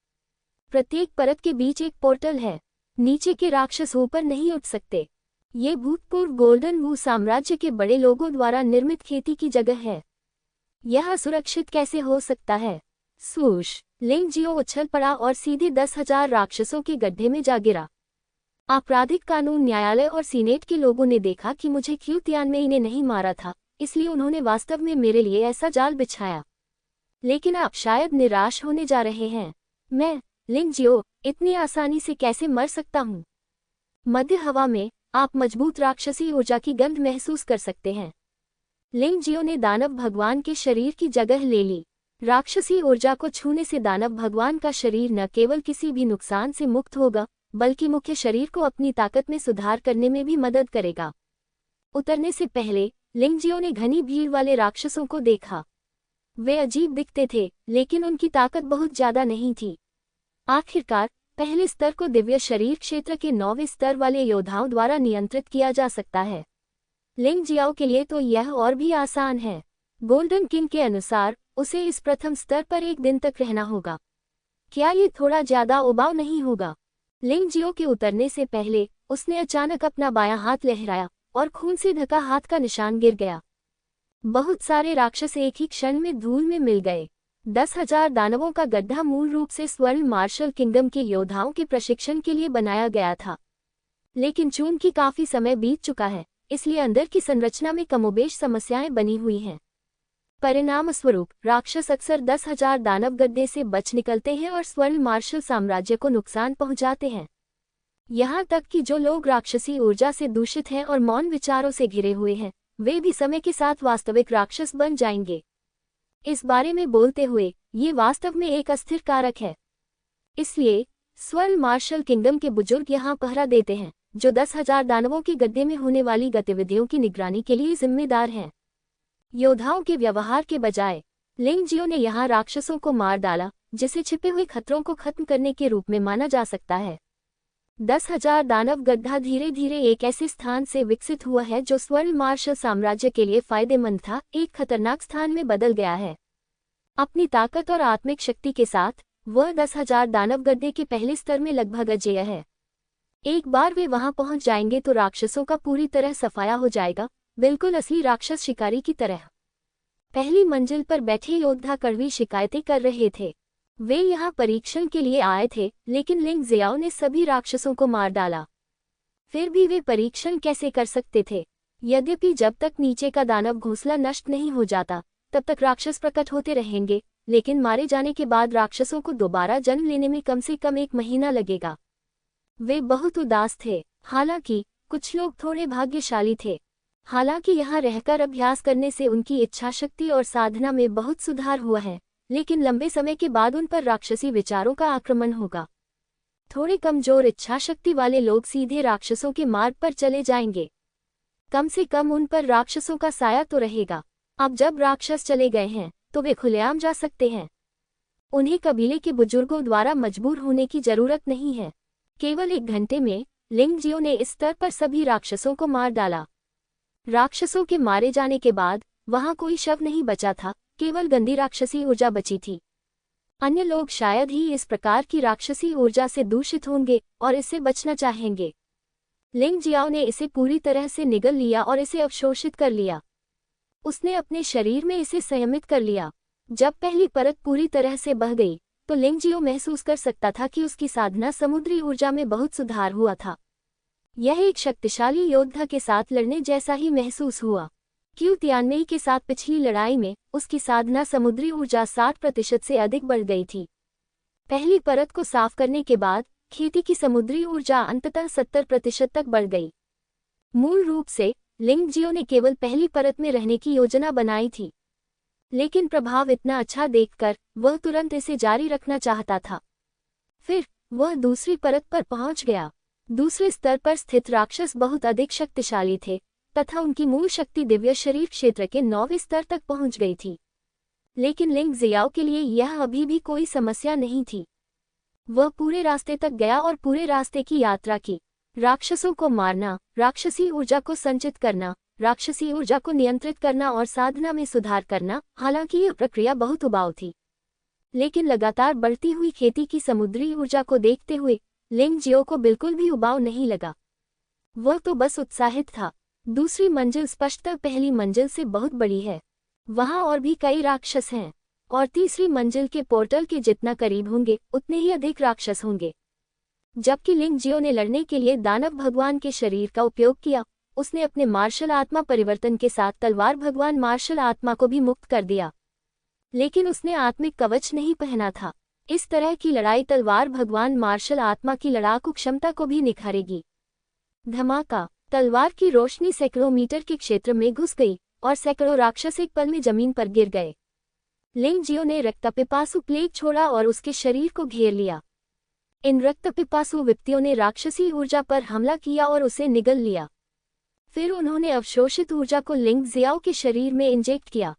प्रत्येक परत के बीच एक पोर्टल है। नीचे के राक्षस ऊपर नहीं उठ सकते। ये भूतपूर्व गोल्डन वू साम्राज्य के बड़े लोगों द्वारा निर्मित खेती की जगह है। यह सुरक्षित कैसे हो सकता है? स्वूश! लिंग जियो उछल पड़ा और सीधे 10,000 राक्षसों के गड्ढे में जा गिरा। आपराधिक कानून न्यायालय और सीनेट के लोगों ने देखा कि मुझे क्यू तियानमेई ने नहीं मारा था, इसलिए उन्होंने वास्तव में मेरे लिए ऐसा जाल बिछाया। लेकिन आप शायद निराश होने जा रहे हैं। मैं, लिंग जियो, इतनी आसानी से कैसे मर सकता हूँ? मध्य हवा में आप मजबूत राक्षसी ऊर्जा की गंध महसूस कर सकते हैं। लिंग जियो ने दानव भगवान के शरीर की जगह ले ली। राक्षसी ऊर्जा को छूने से दानव भगवान का शरीर न केवल किसी भी नुकसान से मुक्त होगा, बल्कि मुख्य शरीर को अपनी ताकत में सुधार करने में भी मदद करेगा। उतरने से पहले लिंगजियो ने घनी भीड़ वाले राक्षसों को देखा। वे अजीब दिखते थे, लेकिन उनकी ताकत बहुत ज्यादा नहीं थी। आखिरकार पहले स्तर को दिव्य शरीर क्षेत्र के 9वें स्तर वाले योद्धाओं द्वारा नियंत्रित किया जा सकता है। लिंगजियाओ के लिए तो यह और भी आसान है। गोल्डन किंग के अनुसार उसे इस प्रथम स्तर पर 1 दिन तक रहना होगा। क्या ये थोड़ा ज्यादा उबाऊ नहीं होगा? लिंगजियो के उतरने से पहले उसने अचानक अपना बायां हाथ लहराया और खून से ढका हाथ का निशान गिर गया। बहुत सारे राक्षस एक ही क्षण में धूल में मिल गए। 10,000 दानवों का गड्ढा मूल रूप से स्वर्ण मार्शल किंगडम के योद्धाओं के प्रशिक्षण के लिए बनाया गया था, लेकिन चूंकि काफी समय बीत चुका है, इसलिए अंदर की संरचना में कमोबेश समस्याएं बनी हुई हैं। परिणामस्वरूप राक्षस अक्सर 10,000 दानव गड्ढे से बच निकलते हैं और स्वर्ण मार्शल साम्राज्य को नुकसान पहुंचाते हैं। यहाँ तक कि जो लोग राक्षसी ऊर्जा से दूषित हैं और मौन विचारों से घिरे हुए हैं, वे भी समय के साथ वास्तविक राक्षस बन जाएंगे। इस बारे में बोलते हुए ये वास्तव में एक अस्थिर कारक है। इसलिए स्वर्ण मार्शल किंगडम के बुजुर्ग यहाँ पहरा देते हैं, जो 10,000 दानवों के गड्ढे में होने वाली गतिविधियों की निगरानी के लिए जिम्मेदार हैं। योद्धाओं के व्यवहार के बजाय लिंगजियो ने यहाँ राक्षसों को मार डाला, जिसे छिपे हुए खतरों को खत्म करने के रूप में माना जा सकता है। 10,000 दानव गड्ढा धीरे धीरे एक ऐसे स्थान से विकसित हुआ है जो स्वर्ण मार्शल साम्राज्य के लिए फायदेमंद था, एक खतरनाक स्थान में बदल गया है। अपनी ताकत और आत्मिक शक्ति के साथ वह 10,000 दानव गड्ढे के पहले स्तर में लगभग अजेय है। एक बार वे वहां पहुंच जाएंगे तो राक्षसों का पूरी तरह सफाया हो जाएगा, बिल्कुल असली राक्षस शिकारी की तरह। पहली मंजिल पर बैठे योद्धा कड़वी शिकायतें कर रहे थे। वे यहाँ परीक्षण के लिए आए थे, लेकिन लिंगजियाओ ने सभी राक्षसों को मार डाला। फिर भी वे परीक्षण कैसे कर सकते थे? यद्यपि जब तक नीचे का दानव घोंसला नष्ट नहीं हो जाता, तब तक राक्षस प्रकट होते रहेंगे, लेकिन मारे जाने के बाद राक्षसों को दोबारा जन्म लेने में कम से कम 1 महीना लगेगा। वे बहुत उदास थे। हालांकि कुछ लोग थोड़े भाग्यशाली थे। हालांकि यहाँ रहकर अभ्यास करने से उनकी इच्छाशक्ति और साधना में बहुत सुधार हुआ है, लेकिन लंबे समय के बाद उन पर राक्षसी विचारों का आक्रमण होगा। थोड़े कमजोर इच्छाशक्ति वाले लोग सीधे राक्षसों के मार्ग पर चले जाएंगे। कम से कम उन पर राक्षसों का साया तो रहेगा। अब जब राक्षस चले गए हैं, तो वे खुलेआम जा सकते हैं। उन्हें कबीले के बुजुर्गों द्वारा मजबूर होने की जरूरत नहीं है। केवल 1 घंटे में लिंगजियो ने इस स्तर पर सभी राक्षसों को मार डाला। राक्षसों के मारे जाने के बाद वहां कोई शव नहीं बचा था, केवल गंदी राक्षसी ऊर्जा बची थी। अन्य लोग शायद ही इस प्रकार की राक्षसी ऊर्जा से दूषित होंगे और इससे बचना चाहेंगे। लिंगजियाओ ने इसे पूरी तरह से निगल लिया और इसे अवशोषित कर लिया। उसने अपने शरीर में इसे संयमित कर लिया। जब पहली परत पूरी तरह से बह गई, तो लिंगजियो महसूस कर सकता था कि उसकी साधना समुद्री ऊर्जा में बहुत सुधार हुआ था। यह एक शक्तिशाली योद्धा के साथ लड़ने जैसा ही महसूस हुआ। क्यू तियानमेई के साथ पिछली लड़ाई में उसकी साधना समुद्री ऊर्जा 60% से अधिक बढ़ गई थी। पहली परत को साफ करने के बाद खेती की समुद्री ऊर्जा अंततः 70% तक बढ़ गई। मूल रूप से लिंगजियो ने केवल पहली परत में रहने की योजना बनाई थी, लेकिन प्रभाव इतना अच्छा देखकर वह तुरंत इसे जारी रखना चाहता था। फिर वह दूसरी परत पर पहुंच गया। दूसरे स्तर पर स्थित राक्षस बहुत अधिक शक्तिशाली थे तथा उनकी मूल शक्ति दिव्य शरीर क्षेत्र के 9वें स्तर तक पहुंच गई थी। लेकिन लिंगजियाओ के लिए यह अभी भी कोई समस्या नहीं थी। वह पूरे रास्ते तक गया और पूरे रास्ते की यात्रा की। राक्षसों को मारना, राक्षसी ऊर्जा को संचित करना, राक्षसी ऊर्जा को नियंत्रित करना और साधना में सुधार करना। हालांकि यह प्रक्रिया बहुत उबाऊ थी, लेकिन लगातार बढ़ती हुई खेती की समुद्री ऊर्जा को देखते हुए लिंगजियो को बिल्कुल भी उबाऊ नहीं लगा। वह तो बस उत्साहित था। दूसरी मंजिल स्पष्टतः पहली मंजिल से बहुत बड़ी है। वहां और भी कई राक्षस हैं, और तीसरी मंजिल के पोर्टल के जितना करीब होंगे उतने ही अधिक राक्षस होंगे। जबकि लिंगजियो ने लड़ने के लिए दानव भगवान के शरीर का उपयोग किया, उसने अपने मार्शल आत्मा परिवर्तन के साथ तलवार भगवान मार्शल आत्मा को भी मुक्त कर दिया, लेकिन उसने आत्मिक कवच नहीं पहना था। इस तरह की लड़ाई तलवार भगवान मार्शल आत्मा की लड़ाकू क्षमता को भी निखारेगी। धमाका! तलवार की रोशनी सैकड़ों मीटर के क्षेत्र में घुस गई और सैकड़ों राक्षस एक पल में जमीन पर गिर गए। लिंग जियो ने रक्तपिपासु प्लेग छोड़ा और उसके शरीर को घेर लिया। इन रक्तपिपासु विप्तियों ने राक्षसी ऊर्जा पर हमला किया और उसे निगल लिया। फिर उन्होंने अवशोषित ऊर्जा को लिंग जियाओ के शरीर में इंजेक्ट किया।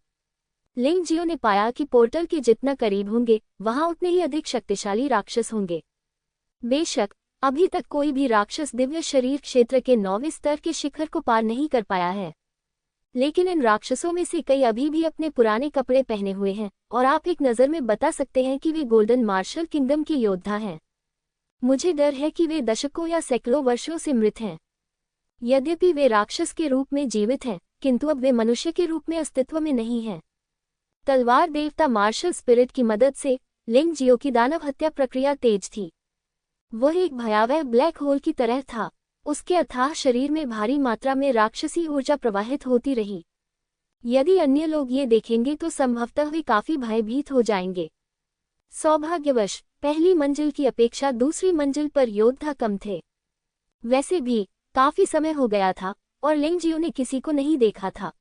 लिंग जियो ने पाया कि पोर्टल के जितना करीब होंगे वहां उतने ही अधिक शक्तिशाली राक्षस होंगे। बेशक अभी तक कोई भी राक्षस दिव्य शरीर क्षेत्र के 9वें स्तर के शिखर को पार नहीं कर पाया है, लेकिन इन राक्षसों में से कई अभी भी अपने पुराने कपड़े पहने हुए हैं और आप एक नज़र में बता सकते हैं कि वे गोल्डन मार्शल किंगडम के योद्धा हैं। मुझे डर है कि वे दशकों या सैकड़ों वर्षों से मृत हैं। यद्यपि वे राक्षस के रूप में जीवित हैं, किंतु अब वे मनुष्य के रूप में अस्तित्व में नहीं हैं। तलवार देवता मार्शल स्पिरिट की मदद से लिंग जियो की दानव हत्या प्रक्रिया तेज थी। वह एक भयावह ब्लैक होल की तरह था। उसके अथाह शरीर में भारी मात्रा में राक्षसी ऊर्जा प्रवाहित होती रही। यदि अन्य लोग ये देखेंगे तो संभवतः वे काफी भयभीत हो जाएंगे। सौभाग्यवश पहली मंजिल की अपेक्षा दूसरी मंजिल पर योद्धा कम थे। वैसे भी काफी समय हो गया था और लिंग जियो ने किसी को नहीं देखा था।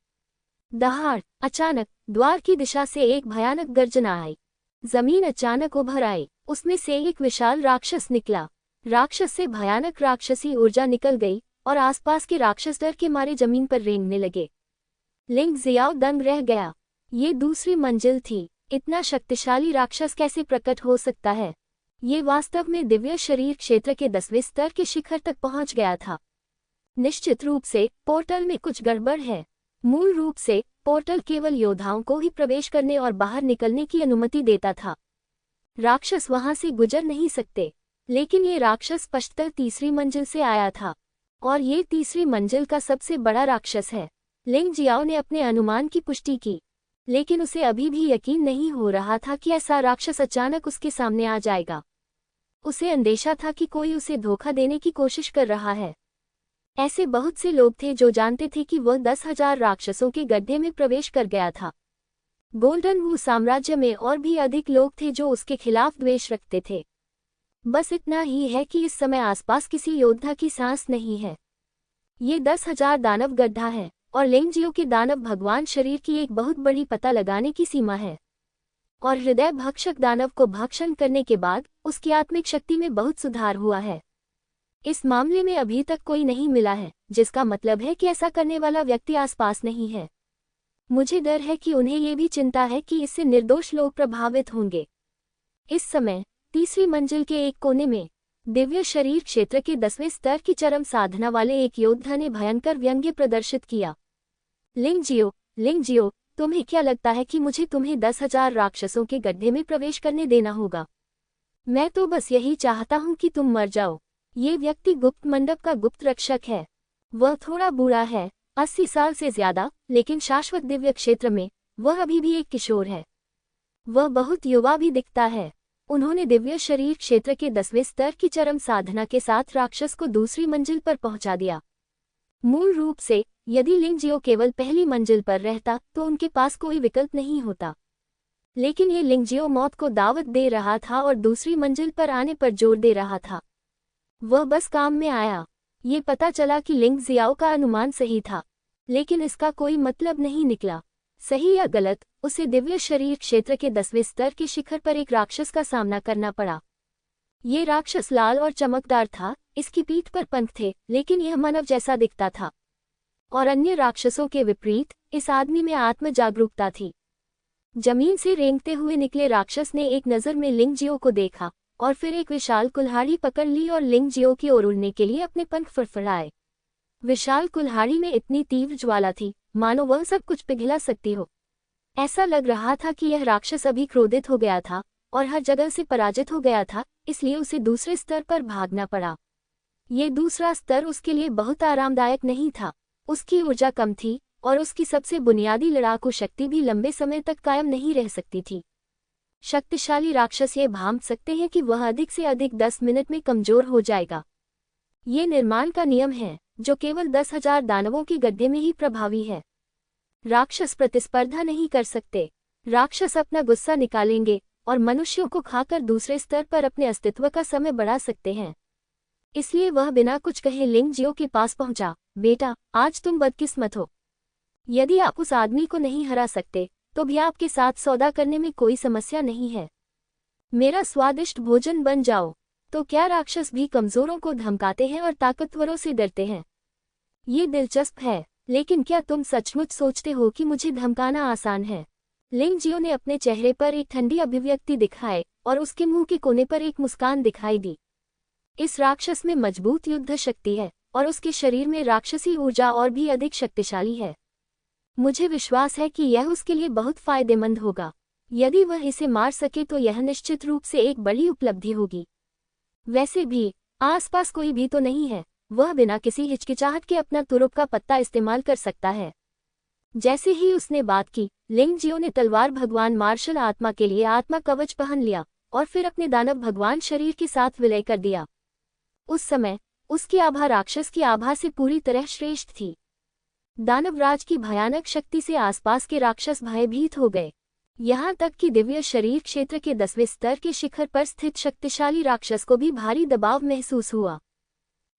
दहाड़ अचानक द्वार की दिशा से एक भयानक गर्जना आई। जमीन अचानक उभर आई। उसमें से एक विशाल राक्षस निकला। राक्षस से भयानक राक्षसी ऊर्जा निकल गई और आसपास के राक्षस डर के मारे जमीन पर रेंगने लगे। लिंग जियाओ दंग रह गया। ये दूसरी मंजिल थी। इतना शक्तिशाली राक्षस कैसे प्रकट हो सकता है? ये वास्तव में दिव्य शरीर क्षेत्र के 10वें स्तर के शिखर तक पहुंच गया था। निश्चित रूप से पोर्टल में कुछ गड़बड़ है। मूल रूप से पोर्टल केवल योद्धाओं को ही प्रवेश करने और बाहर निकलने की अनुमति देता था। राक्षस वहां से गुजर नहीं सकते, लेकिन ये राक्षस स्पष्टतः तीसरी मंजिल से आया था और ये तीसरी मंजिल का सबसे बड़ा राक्षस है। लिंग जियाओ ने अपने अनुमान की पुष्टि की, लेकिन उसे अभी भी यकीन नहीं हो रहा था कि ऐसा राक्षस अचानक उसके सामने आ जाएगा। उसे अंदेशा था कि कोई उसे धोखा देने की कोशिश कर रहा है। ऐसे बहुत से लोग थे जो जानते थे कि वह 10,000 राक्षसों के गड्ढे में प्रवेश कर गया था। गोल्डन वू साम्राज्य में और भी अधिक लोग थे जो उसके खिलाफ द्वेष रखते थे। बस इतना ही है कि इस समय आसपास किसी योद्धा की सांस नहीं है। ये 10,000 दानव गड्ढा है और लिंग जियो के दानव भगवान शरीर की एक बहुत बड़ी पता लगाने की सीमा है। और हृदय भक्षक दानव को भक्षण करने के बाद उसकी आत्मिक शक्ति में बहुत सुधार हुआ है। इस मामले में अभी तक कोई नहीं मिला है, जिसका मतलब है कि ऐसा करने वाला व्यक्ति आसपास नहीं है। मुझे डर है कि उन्हें ये भी चिंता है कि इससे निर्दोष लोग प्रभावित होंगे। इस समय तीसरी मंजिल के एक कोने में दिव्य शरीर क्षेत्र के 10वें स्तर की चरम साधना वाले एक योद्धा ने भयंकर व्यंग्य प्रदर्शित किया। लिंग जियो, तुम्हें क्या लगता है कि मुझे तुम्हें 10,000 राक्षसों के गड्ढे में प्रवेश करने देना होगा? मैं तो बस यही चाहता हूं कि तुम मर जाओ। ये व्यक्ति गुप्त मंडप का गुप्त रक्षक है। वह थोड़ा बूढ़ा है, 80 साल से ज्यादा, लेकिन शाश्वत दिव्य क्षेत्र में वह अभी भी एक किशोर है। वह बहुत युवा भी दिखता है। उन्होंने दिव्य शरीर क्षेत्र के 10वें स्तर की चरम साधना के साथ राक्षस को दूसरी मंजिल पर पहुंचा दिया। मूल रूप से यदि लिंग जियो केवल पहली मंजिल पर रहता तो उनके पास कोई विकल्प नहीं होता, लेकिन ये लिंग जियो मौत को दावत दे रहा था और दूसरी मंजिल पर आने पर जोर दे रहा था। वह बस काम में आया। ये पता चला कि लिंग जियाओ का अनुमान सही था, लेकिन इसका कोई मतलब नहीं निकला। सही या गलत, उसे दिव्य शरीर क्षेत्र के 10वें स्तर के शिखर पर एक राक्षस का सामना करना पड़ा। ये राक्षस लाल और चमकदार था, इसकी पीठ पर पंख थे, लेकिन यह मानव जैसा दिखता था। और अन्य राक्षसों के विपरीत इस आदमी में आत्म जागरूकता थी। जमीन से रेंगते हुए निकले राक्षस ने एक नज़र में लिंग जियो को देखा और फिर एक विशाल कुल्हाड़ी पकड़ ली और लिंग जियो की ओर उड़ने के लिए अपने पंख फड़फड़ाए। विशाल कुल्हाड़ी में इतनी तीव्र ज्वाला थी मानो वह सब कुछ पिघला सकती हो। ऐसा लग रहा था कि यह राक्षस अभी क्रोधित हो गया था और हर जगह से पराजित हो गया था, इसलिए उसे दूसरे स्तर पर भागना पड़ा। ये दूसरा स्तर उसके लिए बहुत आरामदायक नहीं था। उसकी ऊर्जा कम थी और उसकी सबसे बुनियादी लड़ाकू शक्ति भी लंबे समय तक कायम नहीं रह सकती थी। शक्तिशाली राक्षस ये भांप सकते हैं कि वह अधिक से अधिक 10 मिनट में कमजोर हो जाएगा। ये निर्माण का नियम है जो केवल 10,000 दानवों के गड्ढे में ही प्रभावी है। राक्षस प्रतिस्पर्धा नहीं कर सकते। राक्षस अपना गुस्सा निकालेंगे और मनुष्यों को खाकर दूसरे स्तर पर अपने अस्तित्व का समय बढ़ा सकते हैं। इसलिए वह बिना कुछ कहे लिंग जियो के पास पहुंचा। बेटा, आज तुम बदकिस्मत हो। यदि आप उस आदमी को नहीं हरा सकते तो भी आपके साथ सौदा करने में कोई समस्या नहीं है। मेरा स्वादिष्ट भोजन बन जाओ। तो क्या राक्षस भी कमजोरों को धमकाते हैं और ताकतवरों से डरते हैं? ये दिलचस्प है, लेकिन क्या तुम सचमुच सोचते हो कि मुझे धमकाना आसान है? लिंग जियो ने अपने चेहरे पर एक ठंडी अभिव्यक्ति दिखाई और उसके मुंह के कोने पर एक मुस्कान दिखाई दी। इस राक्षस में मजबूत युद्ध शक्ति है और उसके शरीर में राक्षसी ऊर्जा और भी अधिक शक्तिशाली है। मुझे विश्वास है कि यह उसके लिए बहुत फायदेमंद होगा। यदि वह इसे मार सके तो यह निश्चित रूप से एक बड़ी उपलब्धि होगी। वैसे भी आसपास कोई भी तो नहीं है। वह बिना किसी हिचकिचाहट के अपना तुरुप का पत्ता इस्तेमाल कर सकता है। जैसे ही उसने बात की, लिंग जियो ने तलवार भगवान मार्शल आत्मा के लिए आत्मा कवच पहन लिया और फिर अपने दानव भगवान शरीर के साथ विलय कर दिया। उस समय उसकी आभा राक्षस की आभा से पूरी तरह श्रेष्ठ थी। दानवराज की भयानक शक्ति से आसपास के राक्षस भयभीत हो गए। यहाँ तक कि दिव्य शरीर क्षेत्र के 10वें स्तर के शिखर पर स्थित शक्तिशाली राक्षस को भी भारी दबाव महसूस हुआ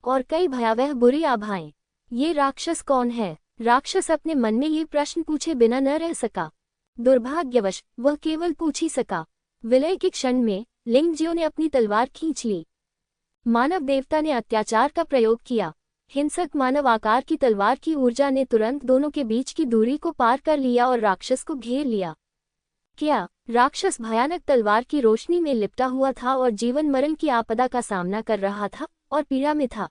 और कई भयावह बुरी आभाएं। ये राक्षस कौन है? राक्षस अपने मन में ये प्रश्न पूछे बिना न रह सका। दुर्भाग्यवश वह केवल पूछ ही सका। विलय के क्षण में लिंग जियो ने अपनी तलवार खींच ली। मानव देवता ने अत्याचार का प्रयोग किया। हिंसक मानव आकार की तलवार की ऊर्जा ने तुरंत दोनों के बीच की दूरी को पार कर लिया और राक्षस को घेर लिया। क्या राक्षस भयानक तलवार की रोशनी में लिपटा हुआ था और जीवन मरण की आपदा का सामना कर रहा था और पीड़ा में था।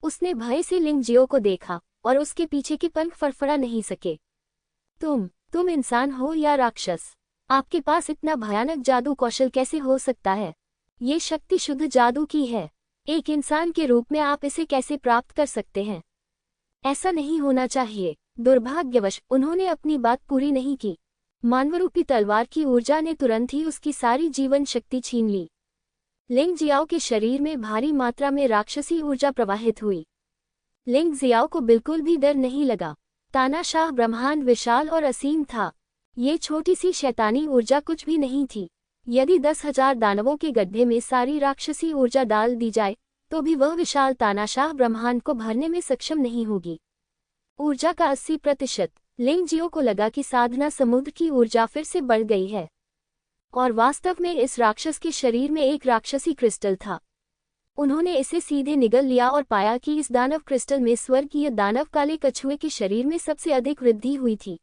उसने भय से लिंग जियो को देखा और उसके पीछे के पंख फड़फड़ा नहीं सके। तुम इंसान हो या राक्षस? आपके पास इतना भयानक जादू कौशल कैसे हो सकता है? ये शक्ति शुद्ध जादू की है। एक इंसान के रूप में आप इसे कैसे प्राप्त कर सकते हैं? ऐसा नहीं होना चाहिए। दुर्भाग्यवश उन्होंने अपनी बात पूरी नहीं की। मानवरूपी तलवार की ऊर्जा ने तुरंत ही उसकी सारी जीवन शक्ति छीन ली। लिंग जियाओ के शरीर में भारी मात्रा में राक्षसी ऊर्जा प्रवाहित हुई। लिंग जियाओ को बिल्कुल भी डर नहीं लगा। तानाशाह ब्रह्मांड विशाल और असीम था। ये छोटी सी शैतानी ऊर्जा कुछ भी नहीं थी। यदि 10,000 दानवों के गड्ढे में सारी राक्षसी ऊर्जा डाल दी जाए तो भी वह विशाल तानाशाह ब्रह्मांड को भरने में सक्षम नहीं होगी। ऊर्जा का 80%। लिंग जियो को लगा कि साधना समुद्र की ऊर्जा फिर से बढ़ गई है और वास्तव में इस राक्षस के शरीर में एक राक्षसी क्रिस्टल था। उन्होंने इसे सीधे निगल लिया और पाया कि इस दानव क्रिस्टल में स्वर्गीय दानव काले कछुए के शरीर में सबसे अधिक वृद्धि हुई थी।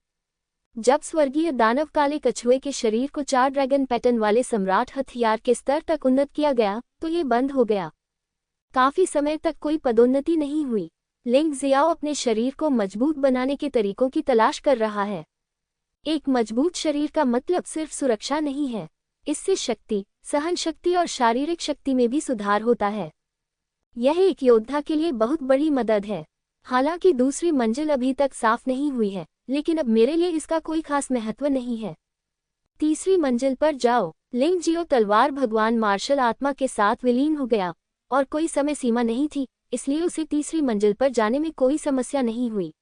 जब स्वर्गीय दानव काले कछुए के शरीर को 4 ड्रैगन पैटर्न वाले सम्राट हथियार के स्तर तक उन्नत किया गया तो ये बंद हो गया। काफी समय तक कोई पदोन्नति नहीं हुई। लिंग जियाओ अपने शरीर को मजबूत बनाने के तरीकों की तलाश कर रहा है। एक मजबूत शरीर का मतलब सिर्फ सुरक्षा नहीं है, इससे शक्ति, सहन शक्ति और शारीरिक शक्ति में भी सुधार होता है। यह एक योद्धा के लिए बहुत बड़ी मदद है। हालांकि दूसरी मंजिल अभी तक साफ नहीं हुई है, लेकिन अब मेरे लिए इसका कोई खास महत्व नहीं है। तीसरी मंजिल पर जाओ। लिंग जियो तलवार भगवान मार्शल आत्मा के साथ विलीन हो गया और कोई समय सीमा नहीं थी, इसलिए उसे तीसरी मंजिल पर जाने में कोई समस्या नहीं हुई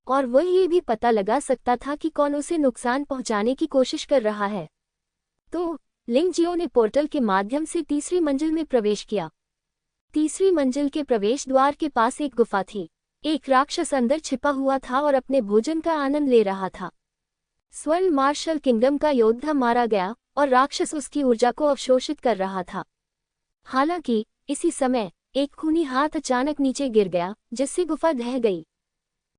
और वह ये भी पता लगा सकता था कि कौन उसे नुकसान पहुंचाने की कोशिश कर रहा है। तो लिंग जियो ने पोर्टल के माध्यम से तीसरी मंजिल में प्रवेश किया। तीसरी मंजिल के प्रवेश द्वार के पास एक गुफा थी। एक राक्षस अंदर छिपा हुआ था और अपने भोजन का आनंद ले रहा था। स्वर्ण मार्शल किंगडम का योद्धा मारा गया और राक्षस उसकी ऊर्जा को अवशोषित कर रहा था। हालांकि इसी समय एक खूनी हाथ अचानक नीचे गिर गया, जिससे गुफा ढह गई।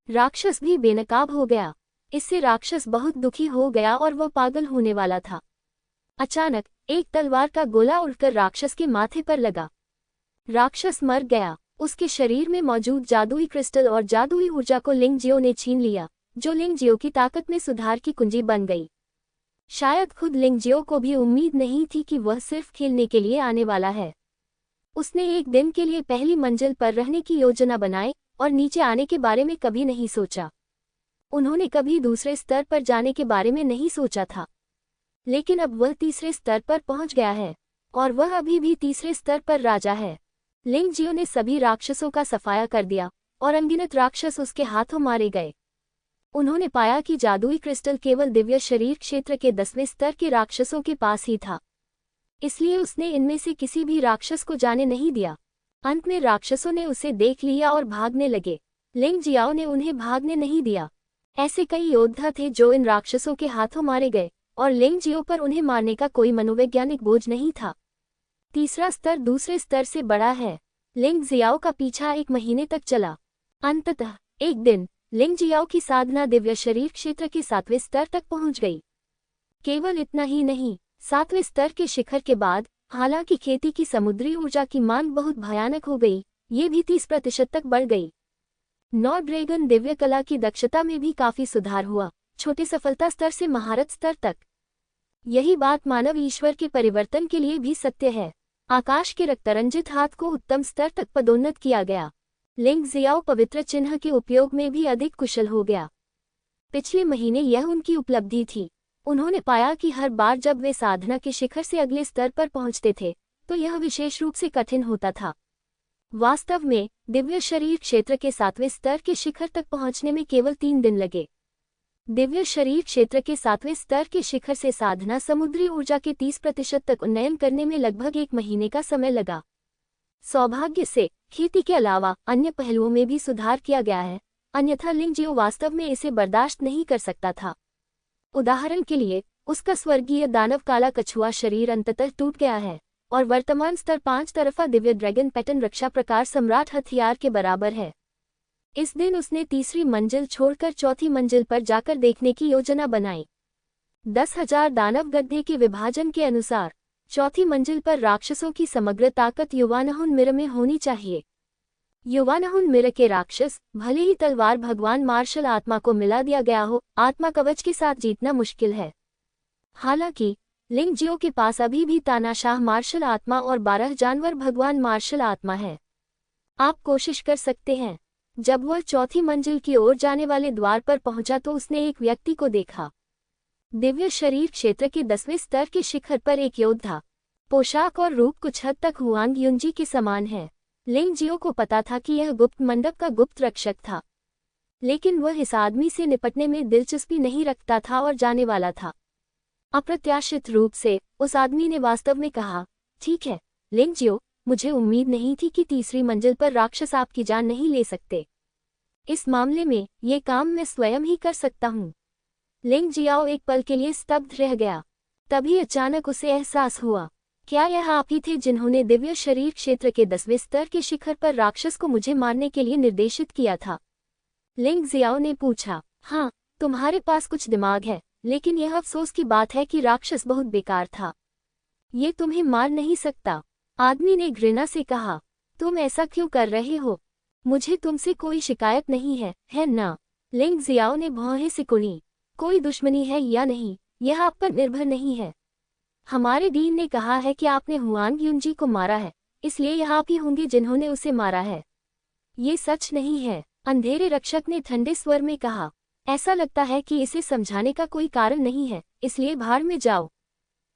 राक्षस भी बेनकाब हो गया। इससे राक्षस बहुत दुखी हो गया और वह पागल होने वाला था। अचानक एक तलवार का गोला उड़कर राक्षस के माथे पर लगा। राक्षस मर गया। उसके शरीर में मौजूद जादुई क्रिस्टल और जादुई ऊर्जा को लिंग जियो ने छीन लिया, जो लिंग जियो की ताकत में सुधार की कुंजी बन गई। शायद खुद लिंग जियो को भी उम्मीद नहीं थी कि वह सिर्फ खेलने के लिए आने वाला है। उसने एक दिन के लिए पहली मंजिल पर रहने की योजना बनाई और नीचे आने के बारे में कभी नहीं सोचा। उन्होंने कभी दूसरे स्तर पर जाने के बारे में नहीं सोचा था, लेकिन अब वह तीसरे स्तर पर पहुंच गया है और वह अभी भी तीसरे स्तर पर राजा है। लिंग जियो ने सभी राक्षसों का सफाया कर दिया और अनगिनत राक्षस उसके हाथों मारे गए। उन्होंने पाया कि जादुई क्रिस्टल केवल दिव्य शरीर क्षेत्र के 10वें स्तर के राक्षसों के पास ही था, इसलिए उसने इनमें से किसी भी राक्षस को जाने नहीं दिया। अंत में राक्षसों ने उसे देख लिया और भागने लगे। लिंग जियाओ ने उन्हें भागने नहीं दिया। ऐसे कई योद्धा थे जो इन राक्षसों के हाथों मारे गए, और लिंग जियो पर उन्हें मारने का कोई मनोवैज्ञानिक बोझ नहीं था। तीसरा स्तर दूसरे स्तर से बड़ा है। लिंग जियाओ का पीछा 1 महीने तक चला। अंततः एक दिन लिंग जियाओ की साधना दिव्य शरीर क्षेत्र के 7वें स्तर तक पहुंच गई। केवल इतना ही नहीं, 7वें स्तर के शिखर के बाद हालांकि खेती की समुद्री ऊर्जा की मांग बहुत भयानक हो गई, ये भी 30% तक बढ़ गई। नौ ड्रैगन दिव्य कला की दक्षता में भी काफी सुधार हुआ, छोटे सफलता स्तर से महारत स्तर तक। यही बात मानव ईश्वर के परिवर्तन के लिए भी सत्य है। आकाश के रक्तरंजित हाथ को उत्तम स्तर तक पदोन्नत किया गया। लिंग जियाओ पवित्र चिन्ह के उपयोग में भी अधिक कुशल हो गया। पिछले महीने यह उनकी उपलब्धि थी। उन्होंने पाया कि हर बार जब वे साधना के शिखर से अगले स्तर पर पहुंचते थे, तो यह विशेष रूप से कठिन होता था। वास्तव में दिव्य शरीर क्षेत्र के 7वें स्तर के शिखर तक पहुंचने में केवल 3 दिन लगे। दिव्य शरीर क्षेत्र के 7वें स्तर के शिखर से साधना समुद्री ऊर्जा के 30% तक उन्नयन करने में लगभग 1 महीने का समय लगा। सौभाग्य से खेती के अलावा अन्य पहलुओं में भी सुधार किया गया है, अन्यथा लिंग जियो वास्तव में इसे बर्दाश्त नहीं कर सकता था। उदाहरण के लिए, उसका स्वर्गीय दानव काला कछुआ शरीर अंततः टूट गया है, और वर्तमान स्तर 5 तरफा दिव्य ड्रैगन पैटर्न रक्षा प्रकार सम्राट हथियार के बराबर है। इस दिन उसने तीसरी मंजिल छोड़कर चौथी मंजिल पर जाकर देखने की योजना बनाई। 10,000 दानव गड्ढे के विभाजन के अनुसार चौथी मंजिल पर राक्षसों की समग्र ताकत युवानहुन मिर में होनी चाहिए। युवानहुन मिर के राक्षस, भले ही तलवार भगवान मार्शल आत्मा को मिला दिया गया हो, आत्मा कवच के साथ जीतना मुश्किल है। हालांकि लिंग जियो के पास अभी भी तानाशाह मार्शल आत्मा और 12 जानवर भगवान मार्शल आत्मा है। आप कोशिश कर सकते हैं। जब वह चौथी मंजिल की ओर जाने वाले द्वार पर पहुंचा तो उसने एक व्यक्ति को देखा। दिव्य शरीर क्षेत्र के 10वें स्तर के शिखर पर एक योद्धा। पोशाक और रूप कुछ हद तक हुआंग युंजी के समान है। लिंग जियो को पता था कि यह गुप्त मंडप का गुप्त रक्षक था, लेकिन वह इस आदमी से निपटने में दिलचस्पी नहीं रखता था और जाने वाला था। अप्रत्याशित रूप से उस आदमी ने वास्तव में कहा, ठीक है लिंग जियो, मुझे उम्मीद नहीं थी कि तीसरी मंजिल पर राक्षस आपकी जान नहीं ले सकते। इस मामले में ये काम मैं स्वयं ही कर सकता हूँ। लिंग जियाओ एक पल के लिए स्तब्ध रह गया। तभी अचानक उसे एहसास हुआ, क्या यह आप ही थे जिन्होंने दिव्य शरीर क्षेत्र के 10वें स्तर के शिखर पर राक्षस को मुझे मारने के लिए निर्देशित किया था? लिंग जियाओ ने पूछा। हाँ, तुम्हारे पास कुछ दिमाग है, लेकिन यह अफसोस की बात है कि राक्षस बहुत बेकार था। ये तुम्हें मार नहीं सकता, आदमी ने घृणा से कहा। तुम ऐसा क्यों कर रहे हो? मुझे तुमसे कोई शिकायत नहीं है ना? लिंग जियाओ ने भौहें सिकुड़ी। कोई दुश्मनी है या नहीं, यह आप पर निर्भर नहीं है। हमारे डीन ने कहा है कि आपने हुआंग युंजी को मारा है, इसलिए यह आप ही होंगे जिन्होंने उसे मारा है। ये सच नहीं है, अंधेरे रक्षक ने ठंडे स्वर में कहा। ऐसा लगता है कि इसे समझाने का कोई कारण नहीं है, इसलिए भाड़ में जाओ।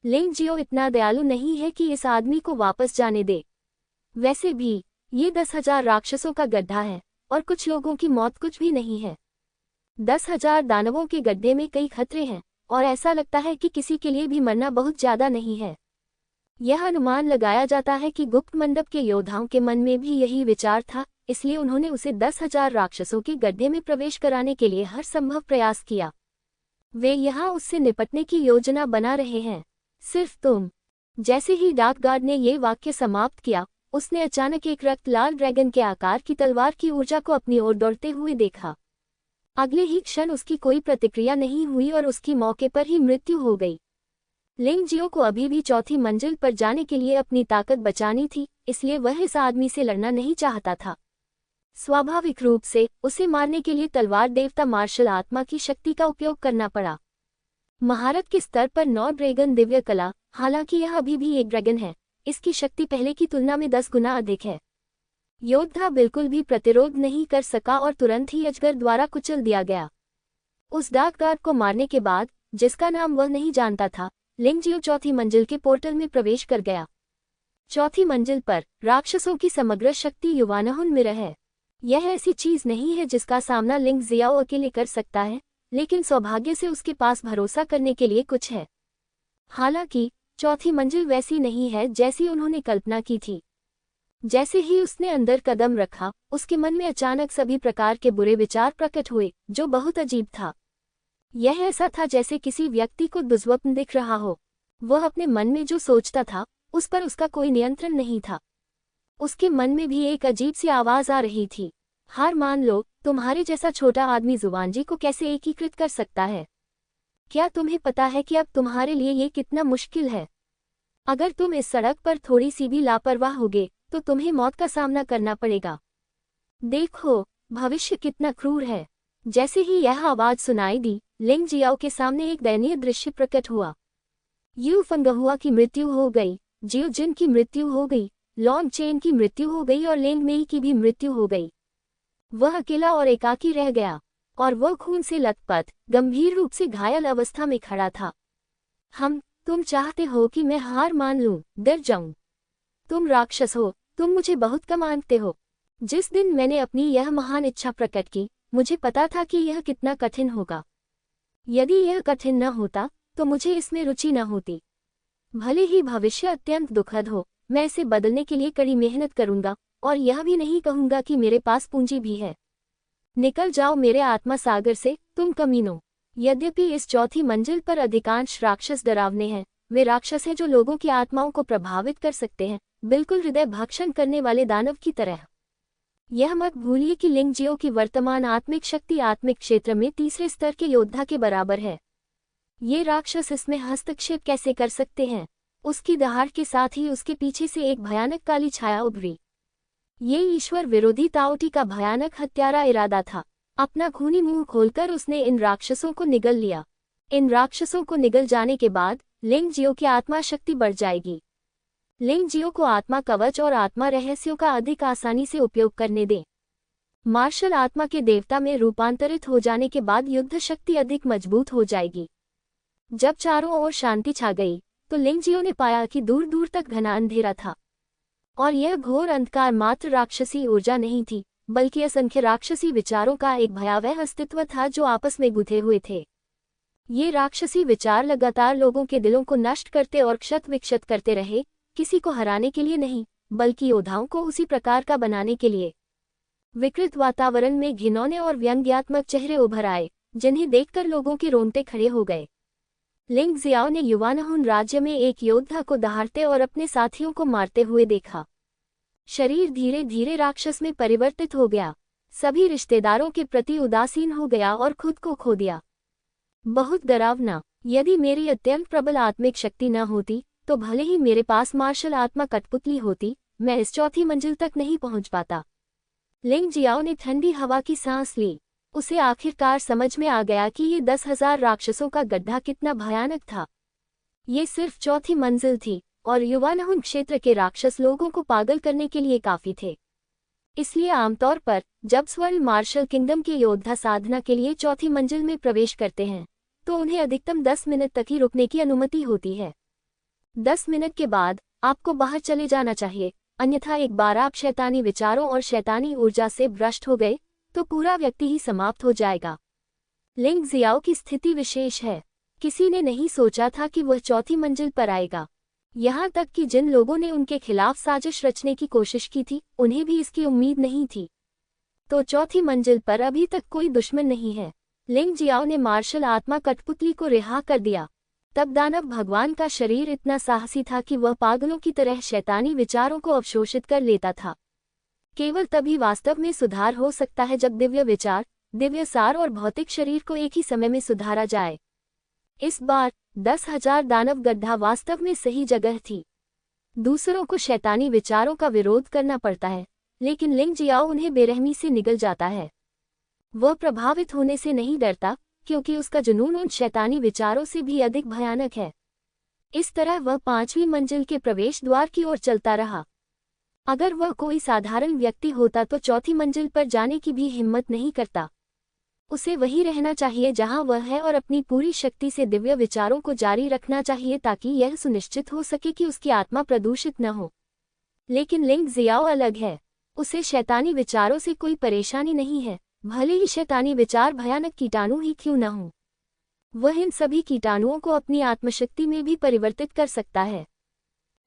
लिंग जियो इतना दयालु नहीं है कि इस आदमी को वापस जाने दे। वैसे भी ये 10,000 राक्षसों का गड्ढा है, और कुछ लोगों की मौत कुछ भी नहीं है। 10,000 दानवों के गड्ढे में कई खतरे हैं, और ऐसा लगता है कि किसी के लिए भी मरना बहुत ज्यादा नहीं है। यह अनुमान लगाया जाता है कि गुप्त मंडप के योद्धाओं के मन में भी यही विचार था, इसलिए उन्होंने उसे 10,000 राक्षसों के गड्ढे में प्रवेश कराने के लिए हर संभव प्रयास किया। वे यहाँ उससे निपटने की योजना बना रहे हैं, सिर्फ तुम। जैसे ही डार्क गार्ड ने ये वाक्य समाप्त किया, उसने अचानक एक रक्त लाल ड्रैगन के आकार की तलवार की ऊर्जा को अपनी ओर दौड़ते हुए देखा। अगले ही क्षण उसकी कोई प्रतिक्रिया नहीं हुई और उसकी मौके पर ही मृत्यु हो गई। लिंग जियो को अभी भी चौथी मंजिल पर जाने के लिए अपनी ताकत बचानी थी, इसलिए वह इस आदमी से लड़ना नहीं चाहता था। स्वाभाविक रूप से उसे मारने के लिए तलवार देवता मार्शल आत्मा की शक्ति का उपयोग करना पड़ा। महारत के स्तर पर 9 ड्रैगन दिव्य कला, हालांकि यह अभी भी एक ड्रैगन है, इसकी शक्ति पहले की तुलना में 10 गुना अधिक है। योद्धा बिल्कुल भी प्रतिरोध नहीं कर सका और तुरंत ही अजगर द्वारा कुचल दिया गया। उस डार्क गार्ड को मारने के बाद, जिसका नाम वह नहीं जानता था, लिंग जियो चौथी मंजिल के पोर्टल में प्रवेश कर गया। चौथी मंजिल पर राक्षसों की समग्र शक्ति युवानहुन मिर है। यह ऐसी चीज नहीं है जिसका सामना लिंग जियाओ अकेले कर सकता है, लेकिन सौभाग्य से उसके पास भरोसा करने के लिए कुछ है। हालांकि चौथी मंजिल वैसी नहीं है जैसी उन्होंने कल्पना की थी। जैसे ही उसने अंदर कदम रखा, उसके मन में अचानक सभी प्रकार के बुरे विचार प्रकट हुए, जो बहुत अजीब था। यह ऐसा था जैसे किसी व्यक्ति को दुर्स्वप्न दिख रहा हो। वह अपने मन में जो सोचता था, उस पर उसका कोई नियंत्रण नहीं था। उसके मन में भी एक अजीब सी आवाज आ रही थी, हार मान लो, तुम्हारे जैसा छोटा आदमी जुबानजी को कैसे एकीकृत कर सकता है? क्या तुम्हें पता है कि अब तुम्हारे लिए ये कितना मुश्किल है? अगर तुम इस सड़क पर थोड़ी सी भी लापरवाह होगे, तो तुम्हें मौत का सामना करना पड़ेगा। देखो, भविष्य कितना क्रूर है। जैसे ही यह आवाज सुनाई दी, लिंग जियाओ के सामने एक दयनीय दृश्य प्रकट हुआ। यू फंगहुआ की मृत्यु हो गई, जियो जिन की मृत्यु हो गई, लॉन्ग चेन की मृत्यु हो गई और लेंग मेई की भी मृत्यु हो गई। वह अकेला और एकाकी रह गया, और वह खून से लथपथ, गंभीर रूप से घायल अवस्था में खड़ा था। तुम चाहते हो कि मैं हार मान लूं, डर जाऊं? तुम राक्षस हो, तुम मुझे बहुत कम आंकते हो। जिस दिन मैंने अपनी यह महान इच्छा प्रकट की, मुझे पता था कि यह कितना कठिन होगा। यदि यह कठिन न होता, तो मुझे इसमें रुचि न होती। भले ही भविष्य अत्यंत दुखद हो, मैं इसे बदलने के लिए कड़ी मेहनत करूंगा, और यह भी नहीं कहूंगा कि मेरे पास पूंजी भी है। निकल जाओ मेरे आत्मा सागर से, तुम कमीनों। यद्यपि इस चौथी मंजिल पर अधिकांश राक्षस डरावने हैं, वे राक्षस हैं जो लोगों की आत्माओं को प्रभावित कर सकते हैं, बिल्कुल हृदय भक्षण करने वाले दानव की तरह। यह मत भूलिए कि लिंग जियो की वर्तमान आत्मिक शक्ति आत्मिक क्षेत्र में तीसरे स्तर के योद्धा के बराबर है। ये राक्षस इसमें हस्तक्षेप कैसे कर सकते हैं? उसकी दहाड़ के साथ ही उसके पीछे से एक भयानक काली छाया उभरी। ये ईश्वर विरोधी ताओटी का भयानक हत्यारा इरादा था। अपना खूनी मुंह खोलकर उसने इन राक्षसों को निगल लिया। इन राक्षसों को निगल जाने के बाद लिंग जियो की आत्मा शक्ति बढ़ जाएगी। लिंग जियो को आत्मा कवच और आत्मा रहस्यों का अधिक आसानी से उपयोग करने दें। मार्शल आत्मा के देवता में रूपांतरित हो जाने के बाद युद्ध शक्ति अधिक मजबूत हो जाएगी। जब चारों ओर शांति छा गई, तो लिंग जियो ने पाया कि दूर दूर तक घना अंधेरा था, और यह घोर अंधकार मात्र राक्षसी ऊर्जा नहीं थी, बल्कि असंख्य राक्षसी विचारों का एक भयावह अस्तित्व था जो आपस में गुथे हुए थे। ये राक्षसी विचार लगातार लोगों के दिलों को नष्ट करते और क्षत विक्षत करते रहे, किसी को हराने के लिए नहीं, बल्कि योद्धाओं को उसी प्रकार का बनाने के लिए। विकृत वातावरण में घिनौने और व्यंग्यात्मक चेहरे उभर आए, जिन्हें देखकर लोगों के रोंगटे खड़े हो गए। लिंग जियाओ ने युवानहुन राज्य में एक योद्धा को दहाड़ते और अपने साथियों को मारते हुए देखा। शरीर धीरे धीरे राक्षस में परिवर्तित हो गया, सभी रिश्तेदारों के प्रति उदासीन हो गया और खुद को खो दिया। बहुत डरावना। यदि मेरी अत्यंत प्रबल आत्मिक शक्ति न होती, तो भले ही मेरे पास मार्शल आत्मा कठपुतली होती, मैं इस चौथी मंजिल तक नहीं पहुंच पाता। लिंग जियाओ ने ठंडी हवा की सांस ली। उसे आखिरकार समझ में आ गया कि ये 10,000 राक्षसों का गड्ढा कितना भयानक था। ये सिर्फ चौथी मंजिल थी, और युवानहुन क्षेत्र के राक्षस लोगों को पागल करने के लिए काफी थे। इसलिए आमतौर पर जब स्वर्ण मार्शल किंगडम के योद्धा साधना के लिए चौथी मंजिल में प्रवेश करते हैं, तो उन्हें अधिकतम 10 मिनट तक ही रुकने की अनुमति होती है। 10 मिनट के बाद आपको बाहर चले जाना चाहिए, अन्यथा एक बार आप शैतानी विचारों और शैतानी ऊर्जा से भ्रष्ट हो गए, तो पूरा व्यक्ति ही समाप्त हो जाएगा। लिंग जियाओ की स्थिति विशेष है। किसी ने नहीं सोचा था कि वह चौथी मंजिल पर आएगा। यहाँ तक कि जिन लोगों ने उनके खिलाफ साजिश रचने की कोशिश की थी, उन्हें भी इसकी उम्मीद नहीं थी। तो चौथी मंजिल पर अभी तक कोई दुश्मन नहीं है। लिंग जियाओ ने मार्शल आत्मा कठपुतली को रिहा कर दिया। तब दानव भगवान का शरीर इतना साहसी था कि वह पागलों की तरह शैतानी विचारों को अवशोषित कर लेता था। केवल तभी वास्तव में सुधार हो सकता है जब दिव्य विचार, दिव्य सार और भौतिक शरीर को एक ही समय में सुधारा जाए। इस बार 10,000 दानव गड्ढा वास्तव में सही जगह थी। दूसरों को शैतानी विचारों का विरोध करना पड़ता है, लेकिन लिंग जियाओ उन्हें बेरहमी से निगल जाता है। वह प्रभावित होने से नहीं डरता, क्योंकि उसका जुनून उन शैतानी विचारों से भी अधिक भयानक है। इस तरह वह 5वीं मंजिल के प्रवेश द्वार की ओर चलता रहा। अगर वह कोई साधारण व्यक्ति होता तो चौथी मंजिल पर जाने की भी हिम्मत नहीं करता। उसे वहीं रहना चाहिए जहां वह है और अपनी पूरी शक्ति से दिव्य विचारों को जारी रखना चाहिए ताकि यह सुनिश्चित हो सके कि उसकी आत्मा प्रदूषित न हो। लेकिन लिंग जियाओ अलग है। उसे शैतानी विचारों से कोई परेशानी नहीं है, भले ही शैतानी विचार भयानक कीटाणु ही क्यों न हों। वह इन सभी कीटाणुओं को अपनी आत्मशक्ति में भी परिवर्तित कर सकता है।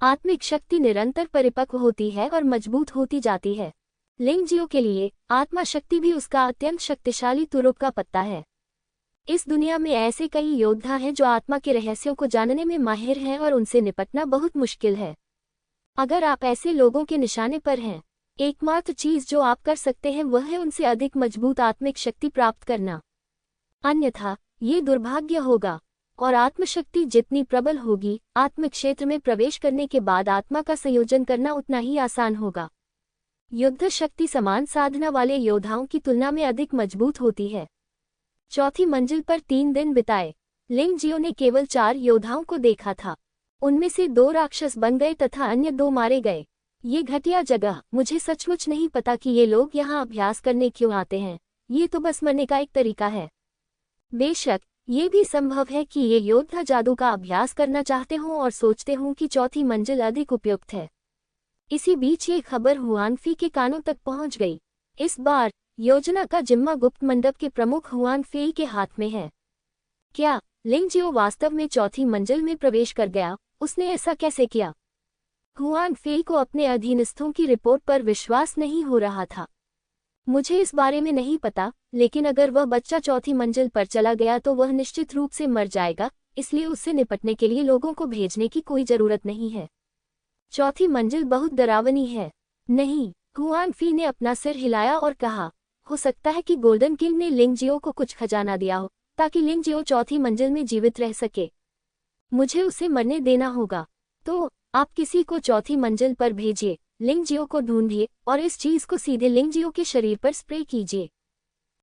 आत्मिक शक्ति निरंतर परिपक्व होती है और मजबूत होती जाती है। लिंगजियो के लिए आत्मा शक्ति भी उसका अत्यंत शक्तिशाली तुरुप का पत्ता है। इस दुनिया में ऐसे कई योद्धा हैं जो आत्मा के रहस्यों को जानने में माहिर हैं और उनसे निपटना बहुत मुश्किल है। अगर आप ऐसे लोगों के निशाने पर हैं, एकमात्र चीज जो आप कर सकते हैं वह है उनसे अधिक मजबूत आत्मिक शक्ति प्राप्त करना। अन्यथा ये दुर्भाग्य होगा, और आत्मशक्ति जितनी प्रबल होगी, आत्मिक क्षेत्र में प्रवेश करने के बाद आत्मा का संयोजन करना उतना ही आसान होगा। युद्ध शक्ति समान साधना वाले योद्धाओं की तुलना में अधिक मजबूत होती है। चौथी मंजिल पर 3 दिन बिताए। लिंगजियो ने केवल 4 योद्धाओं को देखा था। उनमें से 2 राक्षस बन गए तथा अन्य 2 मारे गए। ये घटिया जगह, मुझे सचमुच नहीं पता कि ये लोग यहाँ अभ्यास करने क्यों आते हैं। ये तो बस मरने का एक तरीका है। बेशक ये भी संभव है कि ये योद्धा जादू का अभ्यास करना चाहते हों और सोचते हों कि चौथी मंजिल अधिक उपयुक्त है। इसी बीच ये खबर हुआनफी के कानों तक पहुंच गई। इस बार योजना का जिम्मा गुप्त मंडप के प्रमुख हुआनफी के हाथ में है। क्या लिंगजियो वास्तव में चौथी मंजिल में प्रवेश कर गया? उसने ऐसा कैसे किया? हुआनफी को अपने अधीनस्थों की रिपोर्ट पर विश्वास नहीं हो रहा था। मुझे इस बारे में नहीं पता, लेकिन अगर वह बच्चा चौथी मंजिल पर चला गया तो वह निश्चित रूप से मर जाएगा, इसलिए उससे निपटने के लिए लोगों को भेजने की कोई जरूरत नहीं है। चौथी मंजिल बहुत डरावनी है। नहीं, हुआनफी ने अपना सिर हिलाया और कहा, हो सकता है कि गोल्डन किंग ने लिंगजियो को कुछ खजाना दिया हो, ताकि लिंगजियो चौथी मंजिल में जीवित रह सके। मुझे उसे मरने देना होगा। तो आप किसी को चौथी मंजिल पर भेजिए, लिंगजियो को ढूंढिए और इस चीज को सीधे लिंगजियो के शरीर पर स्प्रे कीजिए।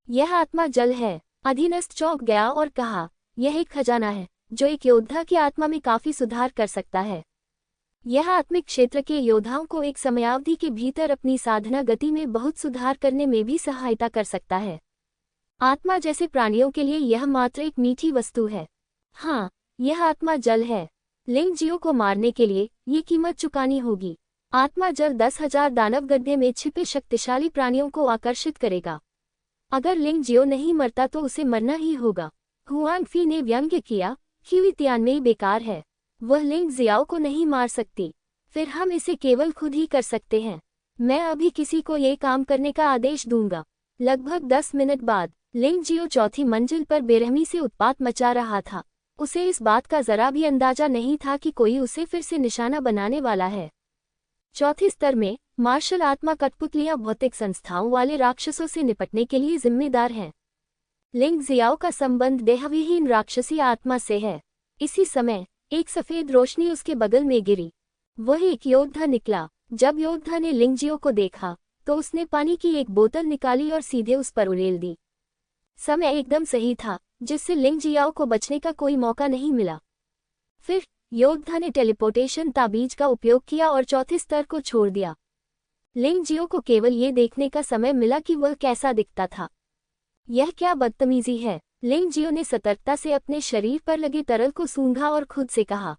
यह आत्मा जल है। अधीनस्थ चौंक गया और कहा, यह एक खजाना है जो एक योद्धा की आत्मा में काफी सुधार कर सकता है। यह आत्मिक क्षेत्र के योद्धाओं को एक समयावधि के भीतर अपनी साधना गति में बहुत सुधार करने में भी सहायता कर सकता है। आत्मा जैसे प्राणियों के लिए यह मात्र एक मीठी वस्तु है। हाँ, यह आत्मा जल है। लिंगजियो को मारने के लिए ये कीमत चुकानी होगी। आत्मा जल 10,000 दानव गड्ढे में छिपे शक्तिशाली प्राणियों को आकर्षित करेगा। अगर लिंगजियो नहीं मरता तो उसे मरना ही होगा। हुआनफी ने व्यंग्य किया, क्यू तियानमेई बेकार है। वह लिंगजियाओ को नहीं मार सकती, फिर हम इसे केवल खुद ही कर सकते हैं। मैं अभी किसी को ये काम करने का आदेश दूंगा। लगभग 10 मिनट बाद लिंगजियो चौथी मंजिल पर बेरहमी से उत्पात मचा रहा था। उसे इस बात का जरा भी अंदाजा नहीं था कि कोई उसे फिर से निशाना बनाने वाला है। चौथे स्तर में मार्शल आत्मा कठपुतलियां भौतिक संस्थाओं वाले राक्षसों से निपटने के लिए जिम्मेदार हैं। लिंगजियाओ का संबंध देहविहीन राक्षसी आत्मा से है। इसी समय एक सफेद रोशनी उसके बगल में गिरी। वह एक योद्धा निकला। जब योद्धा ने लिंगजियो को देखा तो उसने पानी की एक बोतल निकाली और सीधे उस पर उड़ेल दी। समय एकदम सही था, जिससे लिंगजियाओ को बचने का कोई मौका नहीं मिला। फिर योद्धा ने टेलीपोर्टेशन ताबीज का उपयोग किया और चौथे स्तर को छोड़ दिया। लिंगजियो को केवल ये देखने का समय मिला कि वह कैसा दिखता था। यह क्या बदतमीजी है। लिंगजियो ने सतर्कता से अपने शरीर पर लगे तरल को सूंघा और खुद से कहा,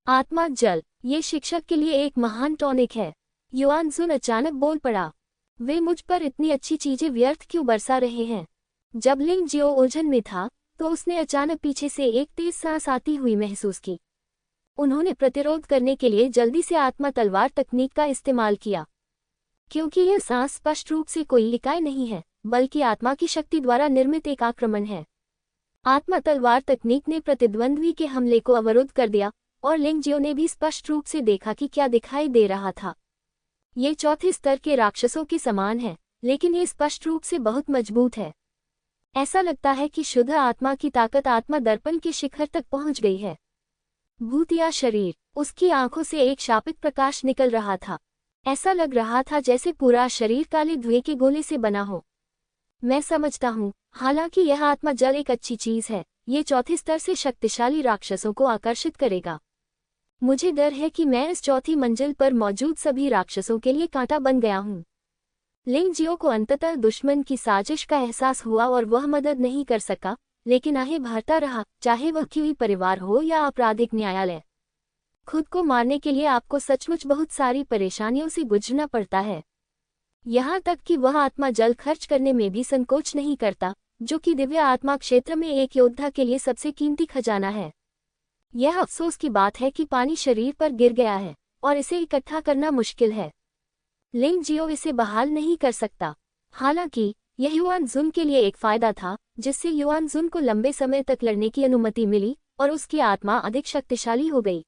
आत्मा जल, ये शिक्षक के लिए एक महान टॉनिक है। युआनजुन अचानक बोल पड़ा, वे मुझ पर इतनी अच्छी चीजें व्यर्थ क्यों बरसा रहे हैं। जब लिंगजियो उलझन में था तो उसने अचानक पीछे से एक तेज सांस आती हुई महसूस की। उन्होंने प्रतिरोध करने के लिए जल्दी से आत्मा तलवार तकनीक का इस्तेमाल किया। क्योंकि यह सांस स्पष्ट रूप से कोई इकाई नहीं है, बल्कि आत्मा की शक्ति द्वारा निर्मित एक आक्रमण है। आत्मा तलवार तकनीक ने प्रतिद्वंद्वी के हमले को अवरुद्ध कर दिया और लिंगजियो ने भी स्पष्ट रूप से देखा कि क्या दिखाई दे रहा था। ये चौथे स्तर के राक्षसों के समान है, लेकिन ये स्पष्ट रूप से बहुत मजबूत है। ऐसा लगता है कि शुद्ध आत्मा की ताकत आत्मा दर्पण के शिखर तक पहुंच गई है। भूतिया शरीर, उसकी आंखों से एक शापित प्रकाश निकल रहा था। ऐसा लग रहा था जैसे पूरा शरीर काले धुएं के गोले से बना हो। मैं समझता हूँ, हालांकि यह आत्मा जल एक अच्छी चीज है, ये चौथे स्तर से शक्तिशाली राक्षसों को आकर्षित करेगा। मुझे डर है कि मैं इस चौथी मंजिल पर मौजूद सभी राक्षसों के लिए कांटा बन गया हूँ। लिंगजियो को अंततः दुश्मन की साजिश का एहसास हुआ और वह मदद नहीं कर सका, लेकिन आहें भरता रहा, चाहे वह क्यूई परिवार हो या आपराधिक न्यायालय। खुद को मारने के लिए आपको सचमुच बहुत सारी परेशानियों से गुजरना पड़ता है। यहाँ तक कि वह आत्मा जल खर्च करने में भी संकोच नहीं करता, जो कि दिव्य आत्मा क्षेत्र में एक योद्धा के लिए सबसे कीमती खजाना है। यह अफसोस की बात है कि पानी शरीर पर गिर गया है और इसे इकट्ठा करना मुश्किल है। लिंग जियो इसे बहाल नहीं कर सकता। हालांकि यह युआन जुन के लिए एक फायदा था, जिससे युआन जुन को लंबे समय तक लड़ने की अनुमति मिली और उसकी आत्मा अधिक शक्तिशाली हो गई।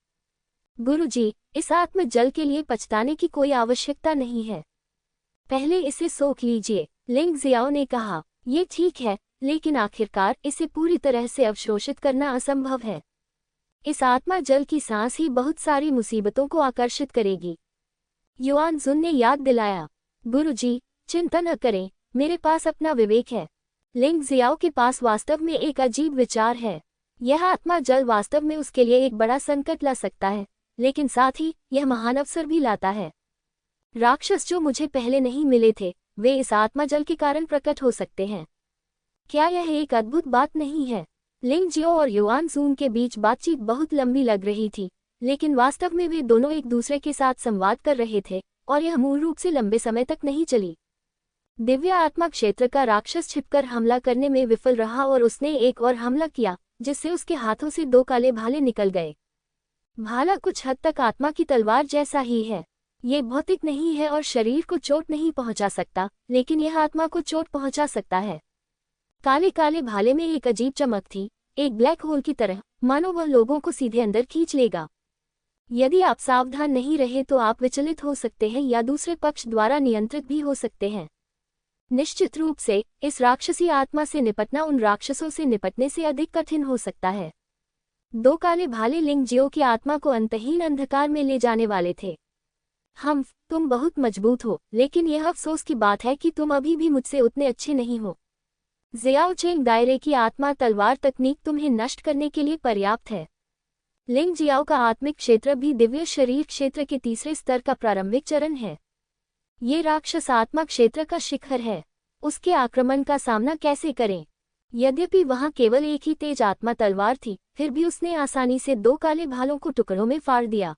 गुरुजी, इस आत्म जल के लिए पछताने की कोई आवश्यकता नहीं है। पहले इसे सोख लीजिए, लिंग जियाओ ने कहा। ये ठीक है, लेकिन आखिरकार इसे पूरी तरह से अवशोषित करना असंभव है। इस आत्मा जल की सांस ही बहुत सारी मुसीबतों को आकर्षित करेगी। युआन जुन ने याद दिलाया। गुरुजी, चिंता न करें, मेरे पास अपना विवेक है। लिंग जियाओ के पास वास्तव में एक अजीब विचार है। यह आत्मा जल वास्तव में उसके लिए एक बड़ा संकट ला सकता है, लेकिन साथ ही यह महान अवसर भी लाता है। राक्षस जो मुझे पहले नहीं मिले थे, वे इस आत्मा जल के कारण प्रकट हो सकते हैं। क्या यह एक अद्भुत बात नहीं है? लिंग जियो और युआन जुन के बीच बातचीत बहुत लंबी लग रही थी, लेकिन वास्तव में वे दोनों एक दूसरे के साथ संवाद कर रहे थे और यह मूल रूप से लंबे समय तक नहीं चली। दिव्य आत्मा क्षेत्र का राक्षस छिपकर हमला करने में विफल रहा और उसने एक और हमला किया, जिससे उसके हाथों से 2 काले भाले निकल गए। भाला कुछ हद तक आत्मा की तलवार जैसा ही है। ये भौतिक नहीं है और शरीर को चोट नहीं पहुंचा सकता, लेकिन यह आत्मा को चोट पहुंचा सकता है। काले काले भाले में एक अजीब चमक थी, एक ब्लैक होल की तरह, मानो वह लोगों को सीधे अंदर खींच लेगा। यदि आप सावधान नहीं रहे तो आप विचलित हो सकते हैं या दूसरे पक्ष द्वारा नियंत्रित भी हो सकते हैं। निश्चित रूप से इस राक्षसी आत्मा से निपटना उन राक्षसों से निपटने से अधिक कठिन हो सकता है। 2 काले भाले लिंग जियो की आत्मा को अंतहीन अंधकार में ले जाने वाले थे। तुम बहुत मजबूत हो, लेकिन यह अफसोस की बात है कि तुम अभी भी मुझसे उतने अच्छे नहीं हो। जियाओ चेंग दायरे की आत्मा तलवार तकनीक तुम्हें नष्ट करने के लिए पर्याप्त है। लिंग जियाओ का आत्मिक क्षेत्र भी दिव्य शरीर क्षेत्र के तीसरे स्तर का प्रारंभिक चरण है। ये राक्षस आत्मा क्षेत्र का शिखर है। उसके आक्रमण का सामना कैसे करें? यद्यपि वहां केवल एक ही तेज आत्मा तलवार थी, फिर भी उसने आसानी से 2 काले भालों को टुकड़ों में फाड़ दिया।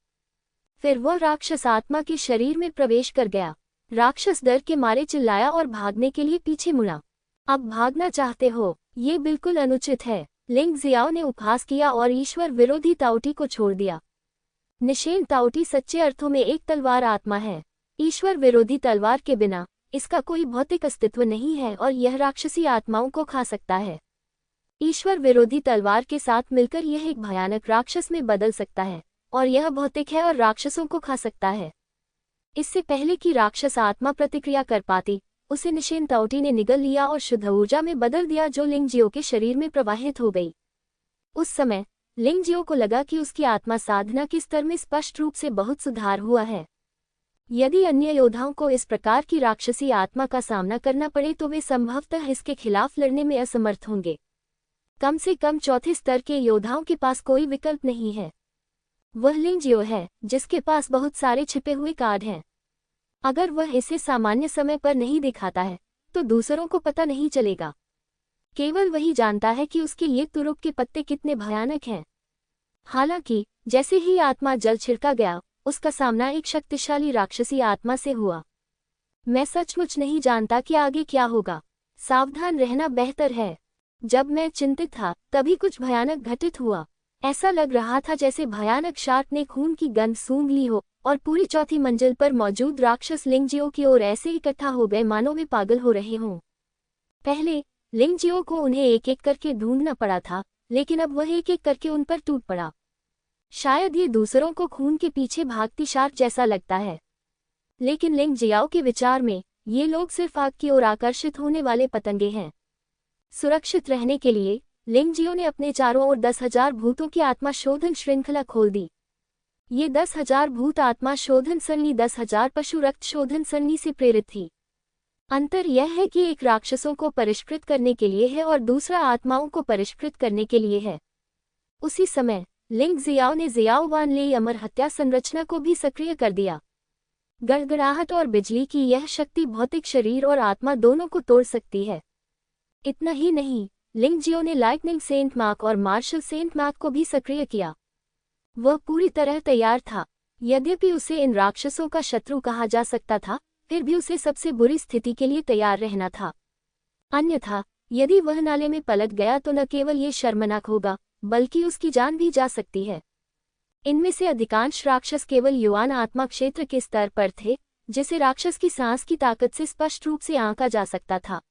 फिर वह राक्षस आत्मा के शरीर में प्रवेश कर गया। राक्षस डर के मारे चिल्लाया और भागने के लिए पीछे मुड़ा। अब भागना चाहते हो? ये बिल्कुल अनुचित है। लिंग जियाओ ने उपहास किया और ईश्वर विरोधी ताओटी को छोड़ दिया। निशेन ताओटी सच्चे अर्थों में एक तलवार आत्मा है। ईश्वर विरोधी तलवार के बिना इसका कोई भौतिक अस्तित्व नहीं है और यह राक्षसी आत्माओं को खा सकता है। ईश्वर विरोधी तलवार के साथ मिलकर यह एक भयानक राक्षस में बदल सकता है और यह भौतिक है और राक्षसों को खा सकता है। इससे पहले कि राक्षस आत्मा प्रतिक्रिया कर पाती, उसे निशेन ताओटी ने निगल लिया और शुद्ध ऊर्जा में बदल दिया जो लिंग जियो के शरीर में प्रवाहित हो गई। उस समय लिंग जियो को लगा कि उसकी आत्मा साधना के स्तर में स्पष्ट रूप से बहुत सुधार हुआ है। यदि अन्य योद्धाओं को इस प्रकार की राक्षसी आत्मा का सामना करना पड़े तो वे संभवतः इसके खिलाफ लड़ने में असमर्थ होंगे। कम से कम चौथे स्तर के योद्धाओं के पास कोई विकल्प नहीं है। वह लिंग जियो है जिसके पास बहुत सारे छिपे हुए कार्ड हैं। अगर वह इसे सामान्य समय पर नहीं दिखाता है तो दूसरों को पता नहीं चलेगा। केवल वही जानता है कि उसके ये तुरुप के पत्ते कितने भयानक हैं। हालांकि जैसे ही आत्मा जल छिड़का गया, उसका सामना एक शक्तिशाली राक्षसी आत्मा से हुआ। मैं सचमुच नहीं जानता कि आगे क्या होगा। सावधान रहना बेहतर है। जब मैं चिंतित था तभी कुछ भयानक घटित हुआ। ऐसा लग रहा था जैसे भयानक शार्क ने खून की गंध सूंघ ली हो और पूरी चौथी मंजिल पर मौजूद राक्षस लिंग जियो की ओर ऐसे इकट्ठा हो गए मानो वे पागल हो रहे हों। पहले लिंग जियो को उन्हें एक एक करके ढूंढना पड़ा था, लेकिन अब वह एक एक करके उन पर टूट पड़ा। शायद ये दूसरों को खून के पीछे भागती शार्क जैसा लगता है, लेकिन लिंग जियाओ के विचार में ये लोग सिर्फ आग की ओर आकर्षित होने वाले पतंगे हैं। सुरक्षित रहने के लिए लिंग जियो ने अपने चारों ओर 10,000 भूतों की आत्मा शोधन श्रृंखला खोल दी। ये 10,000 भूत आत्मा शोधन सरणी 10,000 पशु रक्त शोधन सरणी से प्रेरित थी। अंतर यह है कि एक राक्षसों को परिष्कृत करने के लिए है और दूसरा आत्माओं को परिष्कृत करने के लिए है। उसी समय लिंग जियाओ ने जियाओ वान ले अमर हत्या संरचना को भी सक्रिय कर दिया। गड़गड़ाहट और बिजली की यह शक्ति भौतिक शरीर और आत्मा दोनों को तोड़ सकती है। इतना ही नहीं, लिंग जियो ने लाइटनिंग सेंट मार्क और मार्शल सेंट मार्क को भी सक्रिय किया। वह पूरी तरह तैयार था। यद्यपि उसे इन राक्षसों का शत्रु कहा जा सकता था, फिर भी उसे सबसे बुरी स्थिति के लिए तैयार रहना था। अन्यथा यदि वह नाले में पलट गया तो न केवल ये शर्मनाक होगा, बल्कि उसकी जान भी जा सकती है। इनमें से अधिकांश राक्षस केवल युआन आत्मा क्षेत्र के स्तर पर थे, जिसे राक्षस की सांस की ताकत से स्पष्ट रूप से आंका जा सकता था।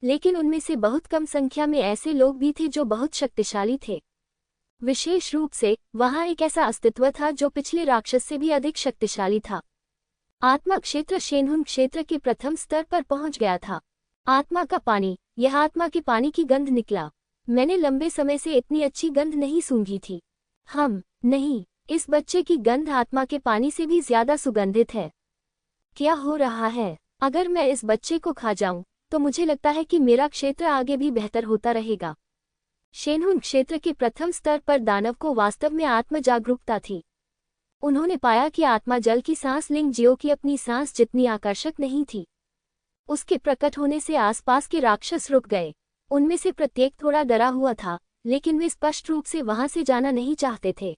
लेकिन उनमें से बहुत कम संख्या में ऐसे लोग भी थे जो बहुत शक्तिशाली थे। विशेष रूप से वहां एक ऐसा अस्तित्व था जो पिछले राक्षस से भी अधिक शक्तिशाली था। आत्मा क्षेत्र शेनहुन क्षेत्र के प्रथम स्तर पर पहुंच गया था। आत्मा का पानी, यह आत्मा के पानी की गंध निकला। मैंने लंबे समय से इतनी अच्छी गंध नहीं सूंघी थी। नहीं, इस बच्चे की गंध आत्मा के पानी से भी ज्यादा सुगंधित है। क्या हो रहा है? अगर मैं इस बच्चे को खा जाऊं, तो मुझे लगता है कि मेरा क्षेत्र आगे भी बेहतर होता रहेगा। शेनहुन क्षेत्र के प्रथम स्तर पर दानव को वास्तव में आत्म जागरूकता थी। उन्होंने पाया कि आत्मा जल की सांस लिंग जियो की अपनी सांस जितनी आकर्षक नहीं थी। उसके प्रकट होने से आसपास के राक्षस रुक गए। उनमें से प्रत्येक थोड़ा डरा हुआ था, लेकिन वे स्पष्ट रूप से वहां से जाना नहीं चाहते थे।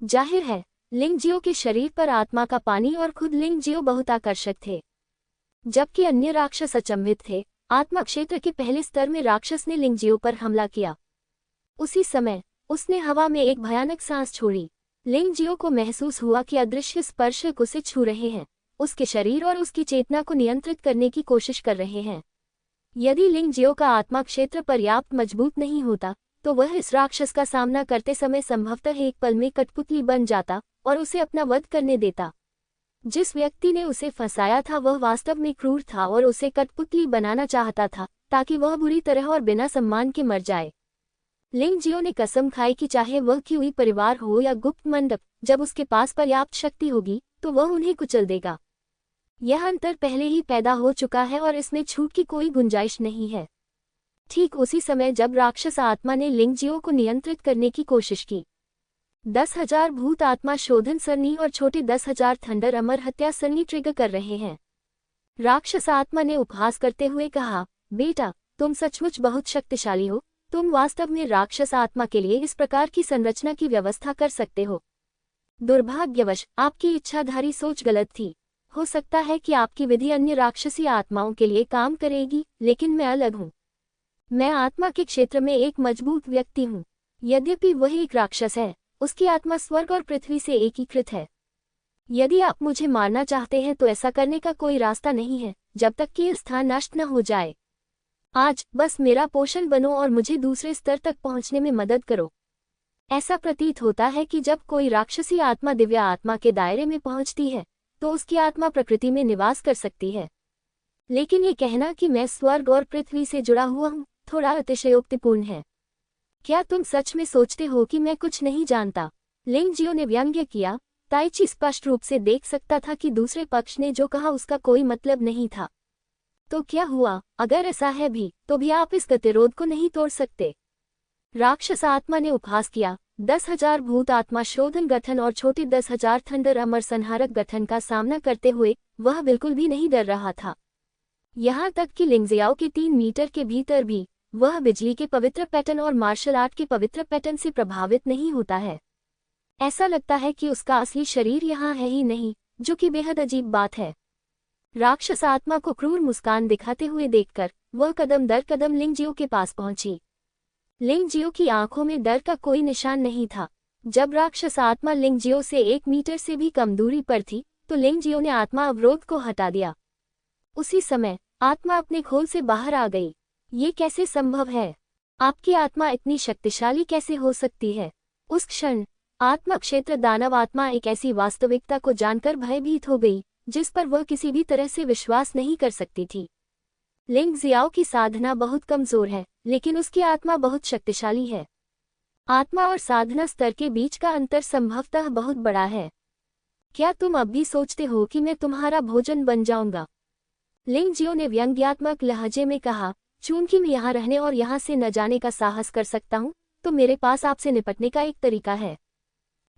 जाहिर है, लिंग जियो के शरीर पर आत्मा का पानी और खुद लिंग जियो बहुत आकर्षक थे। जबकि अन्य राक्षस अचंभित थे, आत्मा क्षेत्र के पहले स्तर में राक्षस ने लिंग जियो पर हमला किया। उसी समय उसने हवा में एक भयानक सांस छोड़ी। लिंग जियो को महसूस हुआ कि अदृश्य स्पर्शक उसे छू रहे हैं, उसके शरीर और उसकी चेतना को नियंत्रित करने की कोशिश कर रहे हैं। यदि लिंग जियो का आत्मा क्षेत्र पर्याप्त मजबूत नहीं होता, तो वह इस राक्षस का सामना करते समय संभवतः एक पल में कठपुतली बन जाता और उसे अपना वध करने देता। जिस व्यक्ति ने उसे फंसाया था वह वास्तव में क्रूर था और उसे कठपुतली बनाना चाहता था, ताकि वह बुरी तरह और बिना सम्मान के मर जाए। लिंग जियो ने कसम खाई कि चाहे वह क्यूई परिवार हो या गुप्त मंडप, जब उसके पास पर्याप्त शक्ति होगी तो वह उन्हें कुचल देगा। यह अंतर पहले ही पैदा हो चुका है और इसमें छूट की कोई गुंजाइश नहीं है। ठीक उसी समय जब राक्षस आत्मा ने लिंग जियो को नियंत्रित करने की कोशिश की, 10,000 भूत आत्मा शोधन सरनी और छोटे 10,000 थंडर अमर हत्या सरनी ट्रिगर कर रहे हैं। राक्षस आत्मा ने उपहास करते हुए कहा, बेटा, तुम सचमुच बहुत शक्तिशाली हो। तुम वास्तव में राक्षस आत्मा के लिए इस प्रकार की संरचना की व्यवस्था कर सकते हो। दुर्भाग्यवश आपकी इच्छाधारी सोच गलत थी। हो सकता है कि आपकी विधि अन्य राक्षसी आत्माओं के लिए काम करेगी, लेकिन मैं अलग हूँ। मैं आत्मा के क्षेत्र में एक मजबूत व्यक्ति हूँ। यद्यपि वह एक राक्षस है, उसकी आत्मा स्वर्ग और पृथ्वी से एकीकृत है। यदि आप मुझे मारना चाहते हैं तो ऐसा करने का कोई रास्ता नहीं है, जब तक कि यह स्थान नष्ट न हो जाए। आज बस मेरा पोषण बनो और मुझे दूसरे स्तर तक पहुंचने में मदद करो। ऐसा प्रतीत होता है कि जब कोई राक्षसी आत्मा दिव्य आत्मा के दायरे में पहुंचती है, तो उसकी आत्मा प्रकृति में निवास कर सकती है। लेकिन ये कहना कि मैं स्वर्ग और पृथ्वी से जुड़ा हुआ हूँ, थोड़ा अतिशयोक्तिपूर्ण है। क्या तुम सच में सोचते हो कि मैं कुछ नहीं जानता? लिंग जियो ने व्यंग्य किया। ताइची स्पष्ट रूप से देख सकता था कि दूसरे पक्ष ने जो कहा उसका कोई मतलब नहीं था। तो क्या हुआ? अगर ऐसा है भी, तो भी आप इस गतिरोध को नहीं तोड़ सकते। राक्षस आत्मा ने उपहास किया। 10,000 भूत आत्मा शोधन गठन और छोटे 10,000 थंडर अमर संहारक गठन का सामना करते हुए वह बिल्कुल भी नहीं डर रहा था। यहाँ तक कि लिंगजियाओ के 3 मीटर के भीतर भी वह बिजली के पवित्र पैटर्न और मार्शल आर्ट के पवित्र पैटर्न से प्रभावित नहीं होता है। ऐसा लगता है कि उसका असली शरीर यहाँ है ही नहीं, जो कि बेहद अजीब बात है। राक्षस आत्मा को क्रूर मुस्कान दिखाते हुए देखकर वह कदम दर कदम लिंग जियो के पास पहुंची। लिंग जियो की आंखों में डर का कोई निशान नहीं था। जब राक्षस आत्मा लिंग जियो से 1 मीटर से भी कम दूरी पर थी, तो लिंग जियो ने आत्मा अवरोध को हटा दिया। उसी समय आत्मा अपने खोल से बाहर आ गई। ये कैसे संभव है? आपकी आत्मा इतनी शक्तिशाली कैसे हो सकती है? उस क्षण आत्मा क्षेत्र दानव आत्मा एक ऐसी वास्तविकता को जानकर भयभीत हो गई, जिस पर वह किसी भी तरह से विश्वास नहीं कर सकती थी। लिंग जियाओ की साधना बहुत कमजोर है, लेकिन उसकी आत्मा बहुत शक्तिशाली है। आत्मा और साधना स्तर के बीच का अंतर संभवतः बहुत बड़ा है। क्या तुम अब भी सोचते हो कि मैं तुम्हारा भोजन बन जाऊंगा? लिंग जियो ने व्यंग्यात्मक लहजे में कहा, चूंकि मैं यहाँ रहने और यहाँ से न जाने का साहस कर सकता हूँ, तो मेरे पास आपसे निपटने का एक तरीका है।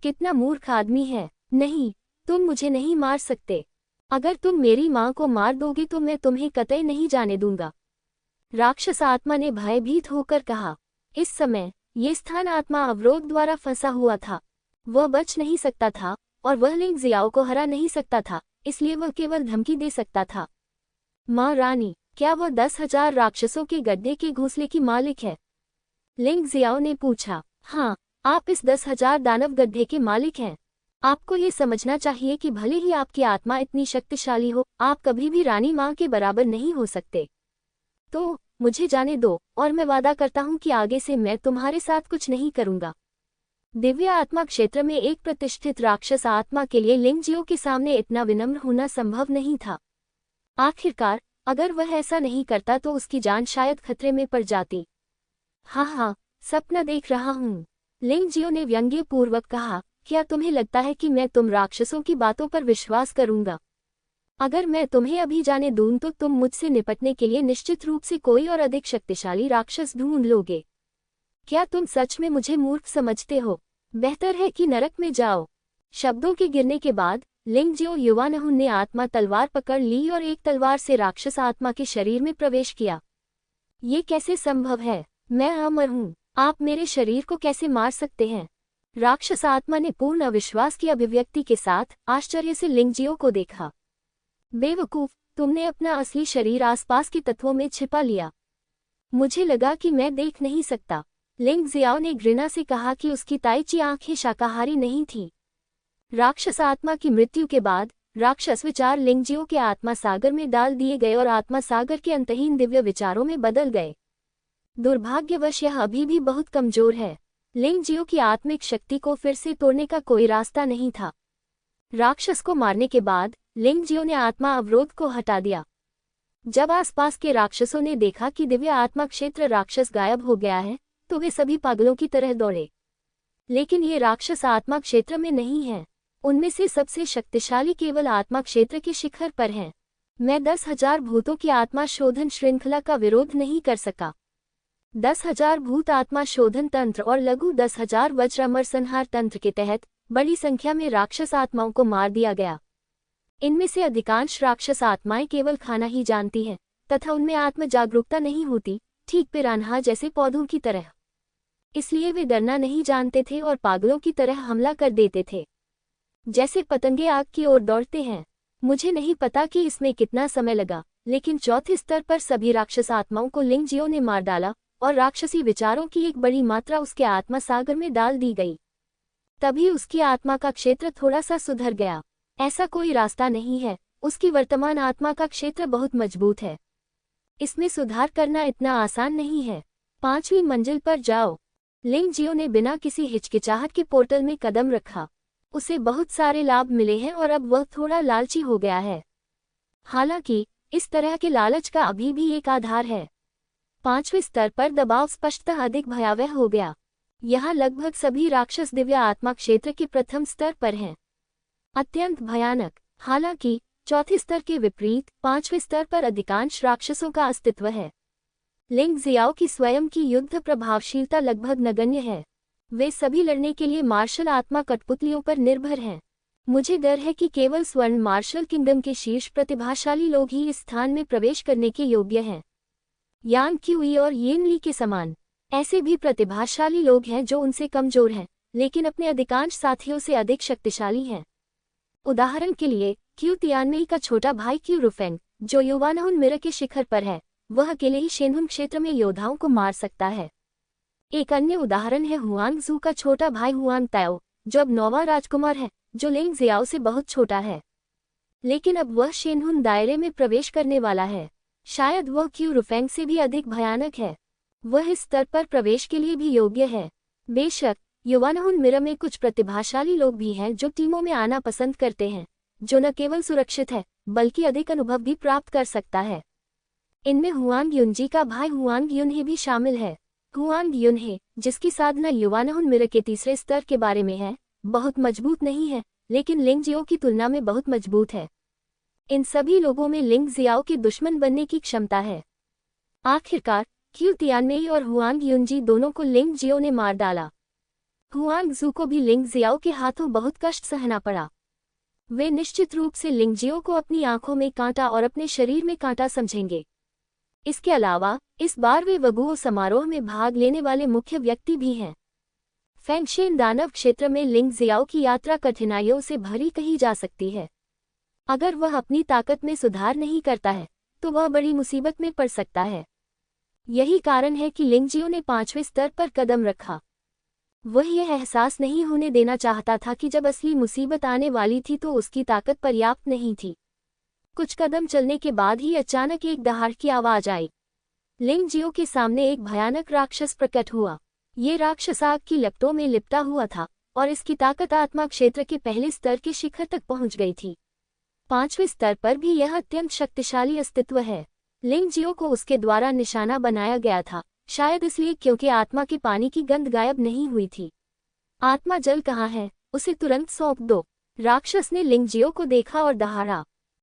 कितना मूर्ख आदमी है। नहीं, तुम मुझे नहीं मार सकते। अगर तुम मेरी माँ को मार दोगे तो मैं तुम्हें कतई नहीं जाने दूंगा। राक्षस आत्मा ने भयभीत होकर कहा। इस समय ये स्थान आत्मा अवरोध द्वारा फंसा हुआ था। वह बच नहीं सकता था और वह लिंग जियाओ को हरा नहीं सकता था, इसलिए वह केवल धमकी दे सकता था। माँ रानी, क्या वह 10,000 राक्षसों के गड्ढे के घोंसले की मालिक है? लिंग जियाओ ने पूछा। हाँ, आप इस 10,000 दानव गड्ढे के मालिक हैं। आपको ये समझना चाहिए कि भले ही आपकी आत्मा इतनी शक्तिशाली हो, आप कभी भी रानी माँ के बराबर नहीं हो सकते। तो मुझे जाने दो, और मैं वादा करता हूँ कि आगे से मैं तुम्हारे साथ कुछ नहीं करूँगा। दिव्य आत्मा क्षेत्र में एक प्रतिष्ठित राक्षस आत्मा के लिए लिंगजियो के सामने इतना विनम्र होना संभव नहीं था। आखिरकार, अगर वह ऐसा नहीं करता तो उसकी जान शायद खतरे में पड़ जाती। हाँ, सपना देख रहा हूँ, लिंगजियो ने व्यंग्यपूर्वक कहा। क्या तुम्हें लगता है कि मैं तुम राक्षसों की बातों पर विश्वास करूंगा? अगर मैं तुम्हें अभी जाने दूं तो तुम मुझसे निपटने के लिए निश्चित रूप से कोई और अधिक शक्तिशाली राक्षस ढूंढ लोगे। क्या तुम सच में मुझे मूर्ख समझते हो? बेहतर है कि नरक में जाओ। शब्दों के गिरने के बाद लिंगजियो युवानहुन ने आत्मा तलवार पकड़ ली और एक तलवार से राक्षस आत्मा के शरीर में प्रवेश किया। ये कैसे संभव है? मैं अमर हूँ, आप मेरे शरीर को कैसे मार सकते हैं? राक्षस आत्मा ने पूर्ण अविश्वास की अभिव्यक्ति के साथ आश्चर्य से लिंगजियो को देखा। बेवकूफ, तुमने अपना असली शरीर आसपास के तत्वों में छिपा लिया। मुझे लगा कि मैं देख नहीं सकता। लिंगजियाओ ने घृणा से कहा कि उसकी ताइची आंखें शाकाहारी नहीं थीं। राक्षस आत्मा की मृत्यु के बाद राक्षस विचार लिंगजियो के आत्मा सागर में डाल दिए गए और आत्मा सागर के अंतहीन दिव्य विचारों में बदल गए। दुर्भाग्यवश यह अभी भी बहुत कमजोर है। लिंगजियो की आत्मिक शक्ति को फिर से तोड़ने का कोई रास्ता नहीं था। राक्षस को मारने के बाद लिंगजियो ने आत्मा अवरोध को हटा दिया। जब आसपास के राक्षसों ने देखा कि दिव्य आत्मा क्षेत्र राक्षस गायब हो गया है, तो वे सभी पागलों की तरह दौड़े। लेकिन ये राक्षस आत्मा क्षेत्र में नहीं है। उनमें से सबसे शक्तिशाली केवल आत्मा क्षेत्र के शिखर पर हैं। मैं 10,000 भूतों की आत्मा शोधन श्रृंखला का विरोध नहीं कर सका। 10,000 भूत आत्मा शोधन तंत्र और लघु 10,000 वज्र अमर संहार तंत्र के तहत बड़ी संख्या में राक्षस आत्माओं को मार दिया गया। इनमें से अधिकांश राक्षस आत्माएं केवल खाना ही जानती हैं तथा उनमें आत्म जागरूकता नहीं होती, ठीक पिरान्हा जैसे पौधों की तरह। इसलिए वे डरना नहीं जानते थे और पागलों की तरह हमला कर देते थे, जैसे पतंगे आग की ओर दौड़ते हैं। मुझे नहीं पता कि इसमें कितना समय लगा, लेकिन चौथे स्तर पर सभी राक्षस आत्माओं को लिंगजियो ने मार डाला और राक्षसी विचारों की एक बड़ी मात्रा उसके आत्मा सागर में डाल दी गई। तभी उसकी आत्मा का क्षेत्र थोड़ा सा सुधर गया। ऐसा कोई रास्ता नहीं है, उसकी वर्तमान आत्मा का क्षेत्र बहुत मजबूत है। इसमें सुधार करना इतना आसान नहीं है। 5वीं मंजिल पर जाओ। लिंगजियो ने बिना किसी हिचकिचाहट के पोर्टल में कदम रखा। उसे बहुत सारे लाभ मिले हैं और अब वह थोड़ा लालची हो गया है। हालांकि इस तरह के लालच का अभी भी एक आधार है। 5वें स्तर पर दबाव स्पष्टतः अधिक भयावह हो गया। यहाँ लगभग सभी राक्षस दिव्य आत्मा क्षेत्र के प्रथम स्तर पर हैं। अत्यंत भयानक। हालांकि चौथे स्तर के विपरीत 5वें स्तर पर अधिकांश राक्षसों का अस्तित्व है। लिंगजियाओ की स्वयं की युद्ध प्रभावशीलता लगभग नगण्य है। वे सभी लड़ने के लिए मार्शल आत्मा कठपुतलियों पर निर्भर हैं। मुझे डर है कि केवल स्वर्ण मार्शल किंगडम के शीर्ष प्रतिभाशाली लोग ही इस स्थान में प्रवेश करने के योग्य हैं। यांग क्यूई और येनली के समान ऐसे भी प्रतिभाशाली लोग हैं जो उनसे कमजोर हैं, लेकिन अपने अधिकांश साथियों से अधिक शक्तिशाली हैं। उदाहरण के लिए क्यू तियानमेई का छोटा भाई क्यू रुफेंग, जो युवानहुन मिरर के शिखर पर है, वह अकेले ही शेनहुन क्षेत्र में योद्धाओं को मार सकता है। एक अन्य उदाहरण है हुआंग जू का छोटा भाई हुआंग ताओ, जो अब 9वां राजकुमार है, जो लिंगजियाओ से बहुत छोटा है, लेकिन अब वह शेनहुन दायरे में प्रवेश करने वाला है। शायद वह क्यू रुफेंग से भी अधिक भयानक है। वह इस स्तर पर प्रवेश के लिए भी योग्य है। बेशक युवानहुन मिरर में कुछ प्रतिभाशाली लोग भी हैं जो टीमों में आना पसंद करते हैं, जो न केवल सुरक्षित है बल्कि अधिक अनुभव भी प्राप्त कर सकता है। इनमें हुआंग युनजी का भाई हुआंग युनहे भी शामिल है। हुआंग युनहे, जिसकी साधना युवानहुन मिरर के तीसरे स्तर के बारे में है, बहुत मजबूत नहीं है, लेकिन लिंगजियो की तुलना में बहुत मजबूत है। इन सभी लोगों में लिंगजियाओ के दुश्मन बनने की क्षमता है। आखिरकार क्यू तियानमेई और हुआंग युनजी दोनों को लिंगजियो ने मार डाला। हुआंग जू को भी लिंगजियाओ के हाथों बहुत कष्ट सहना पड़ा। वे निश्चित रूप से लिंगजियो को अपनी आंखों में कांटा और अपने शरीर में कांटा समझेंगे। इसके अलावा इस बार वे वगुओ समारोह में भाग लेने वाले मुख्य व्यक्ति भी हैं। फेंगशेन दानव क्षेत्र में लिंगजियाओ की यात्रा कठिनाइयों से भरी कही जा सकती है। अगर वह अपनी ताकत में सुधार नहीं करता है तो वह बड़ी मुसीबत में पड़ सकता है। यही कारण है कि लिंगजियो ने 5वें स्तर पर कदम रखा। वह यह एहसास नहीं होने देना चाहता था कि जब असली मुसीबत आने वाली थी तो उसकी ताकत पर्याप्त नहीं थी। कुछ कदम चलने के बाद ही अचानक एक दहाड़ की आवाज आई। लिंग जियो के सामने एक भयानक राक्षस प्रकट हुआ। ये राक्षस आग की लपटों में लिपटा हुआ था और इसकी ताकत आत्मा क्षेत्र के पहले स्तर के शिखर तक पहुंच गई थी। 5वें स्तर पर भी यह अत्यंत शक्तिशाली अस्तित्व है। लिंग जियो को उसके द्वारा निशाना बनाया गया था, शायद इसलिए क्योंकि आत्मा के पानी की गंध गायब नहीं हुई थी। आत्मा जल कहाँ है, उसे तुरंत सौंप दो। राक्षस ने लिंग जियो को देखा और दहाड़ा।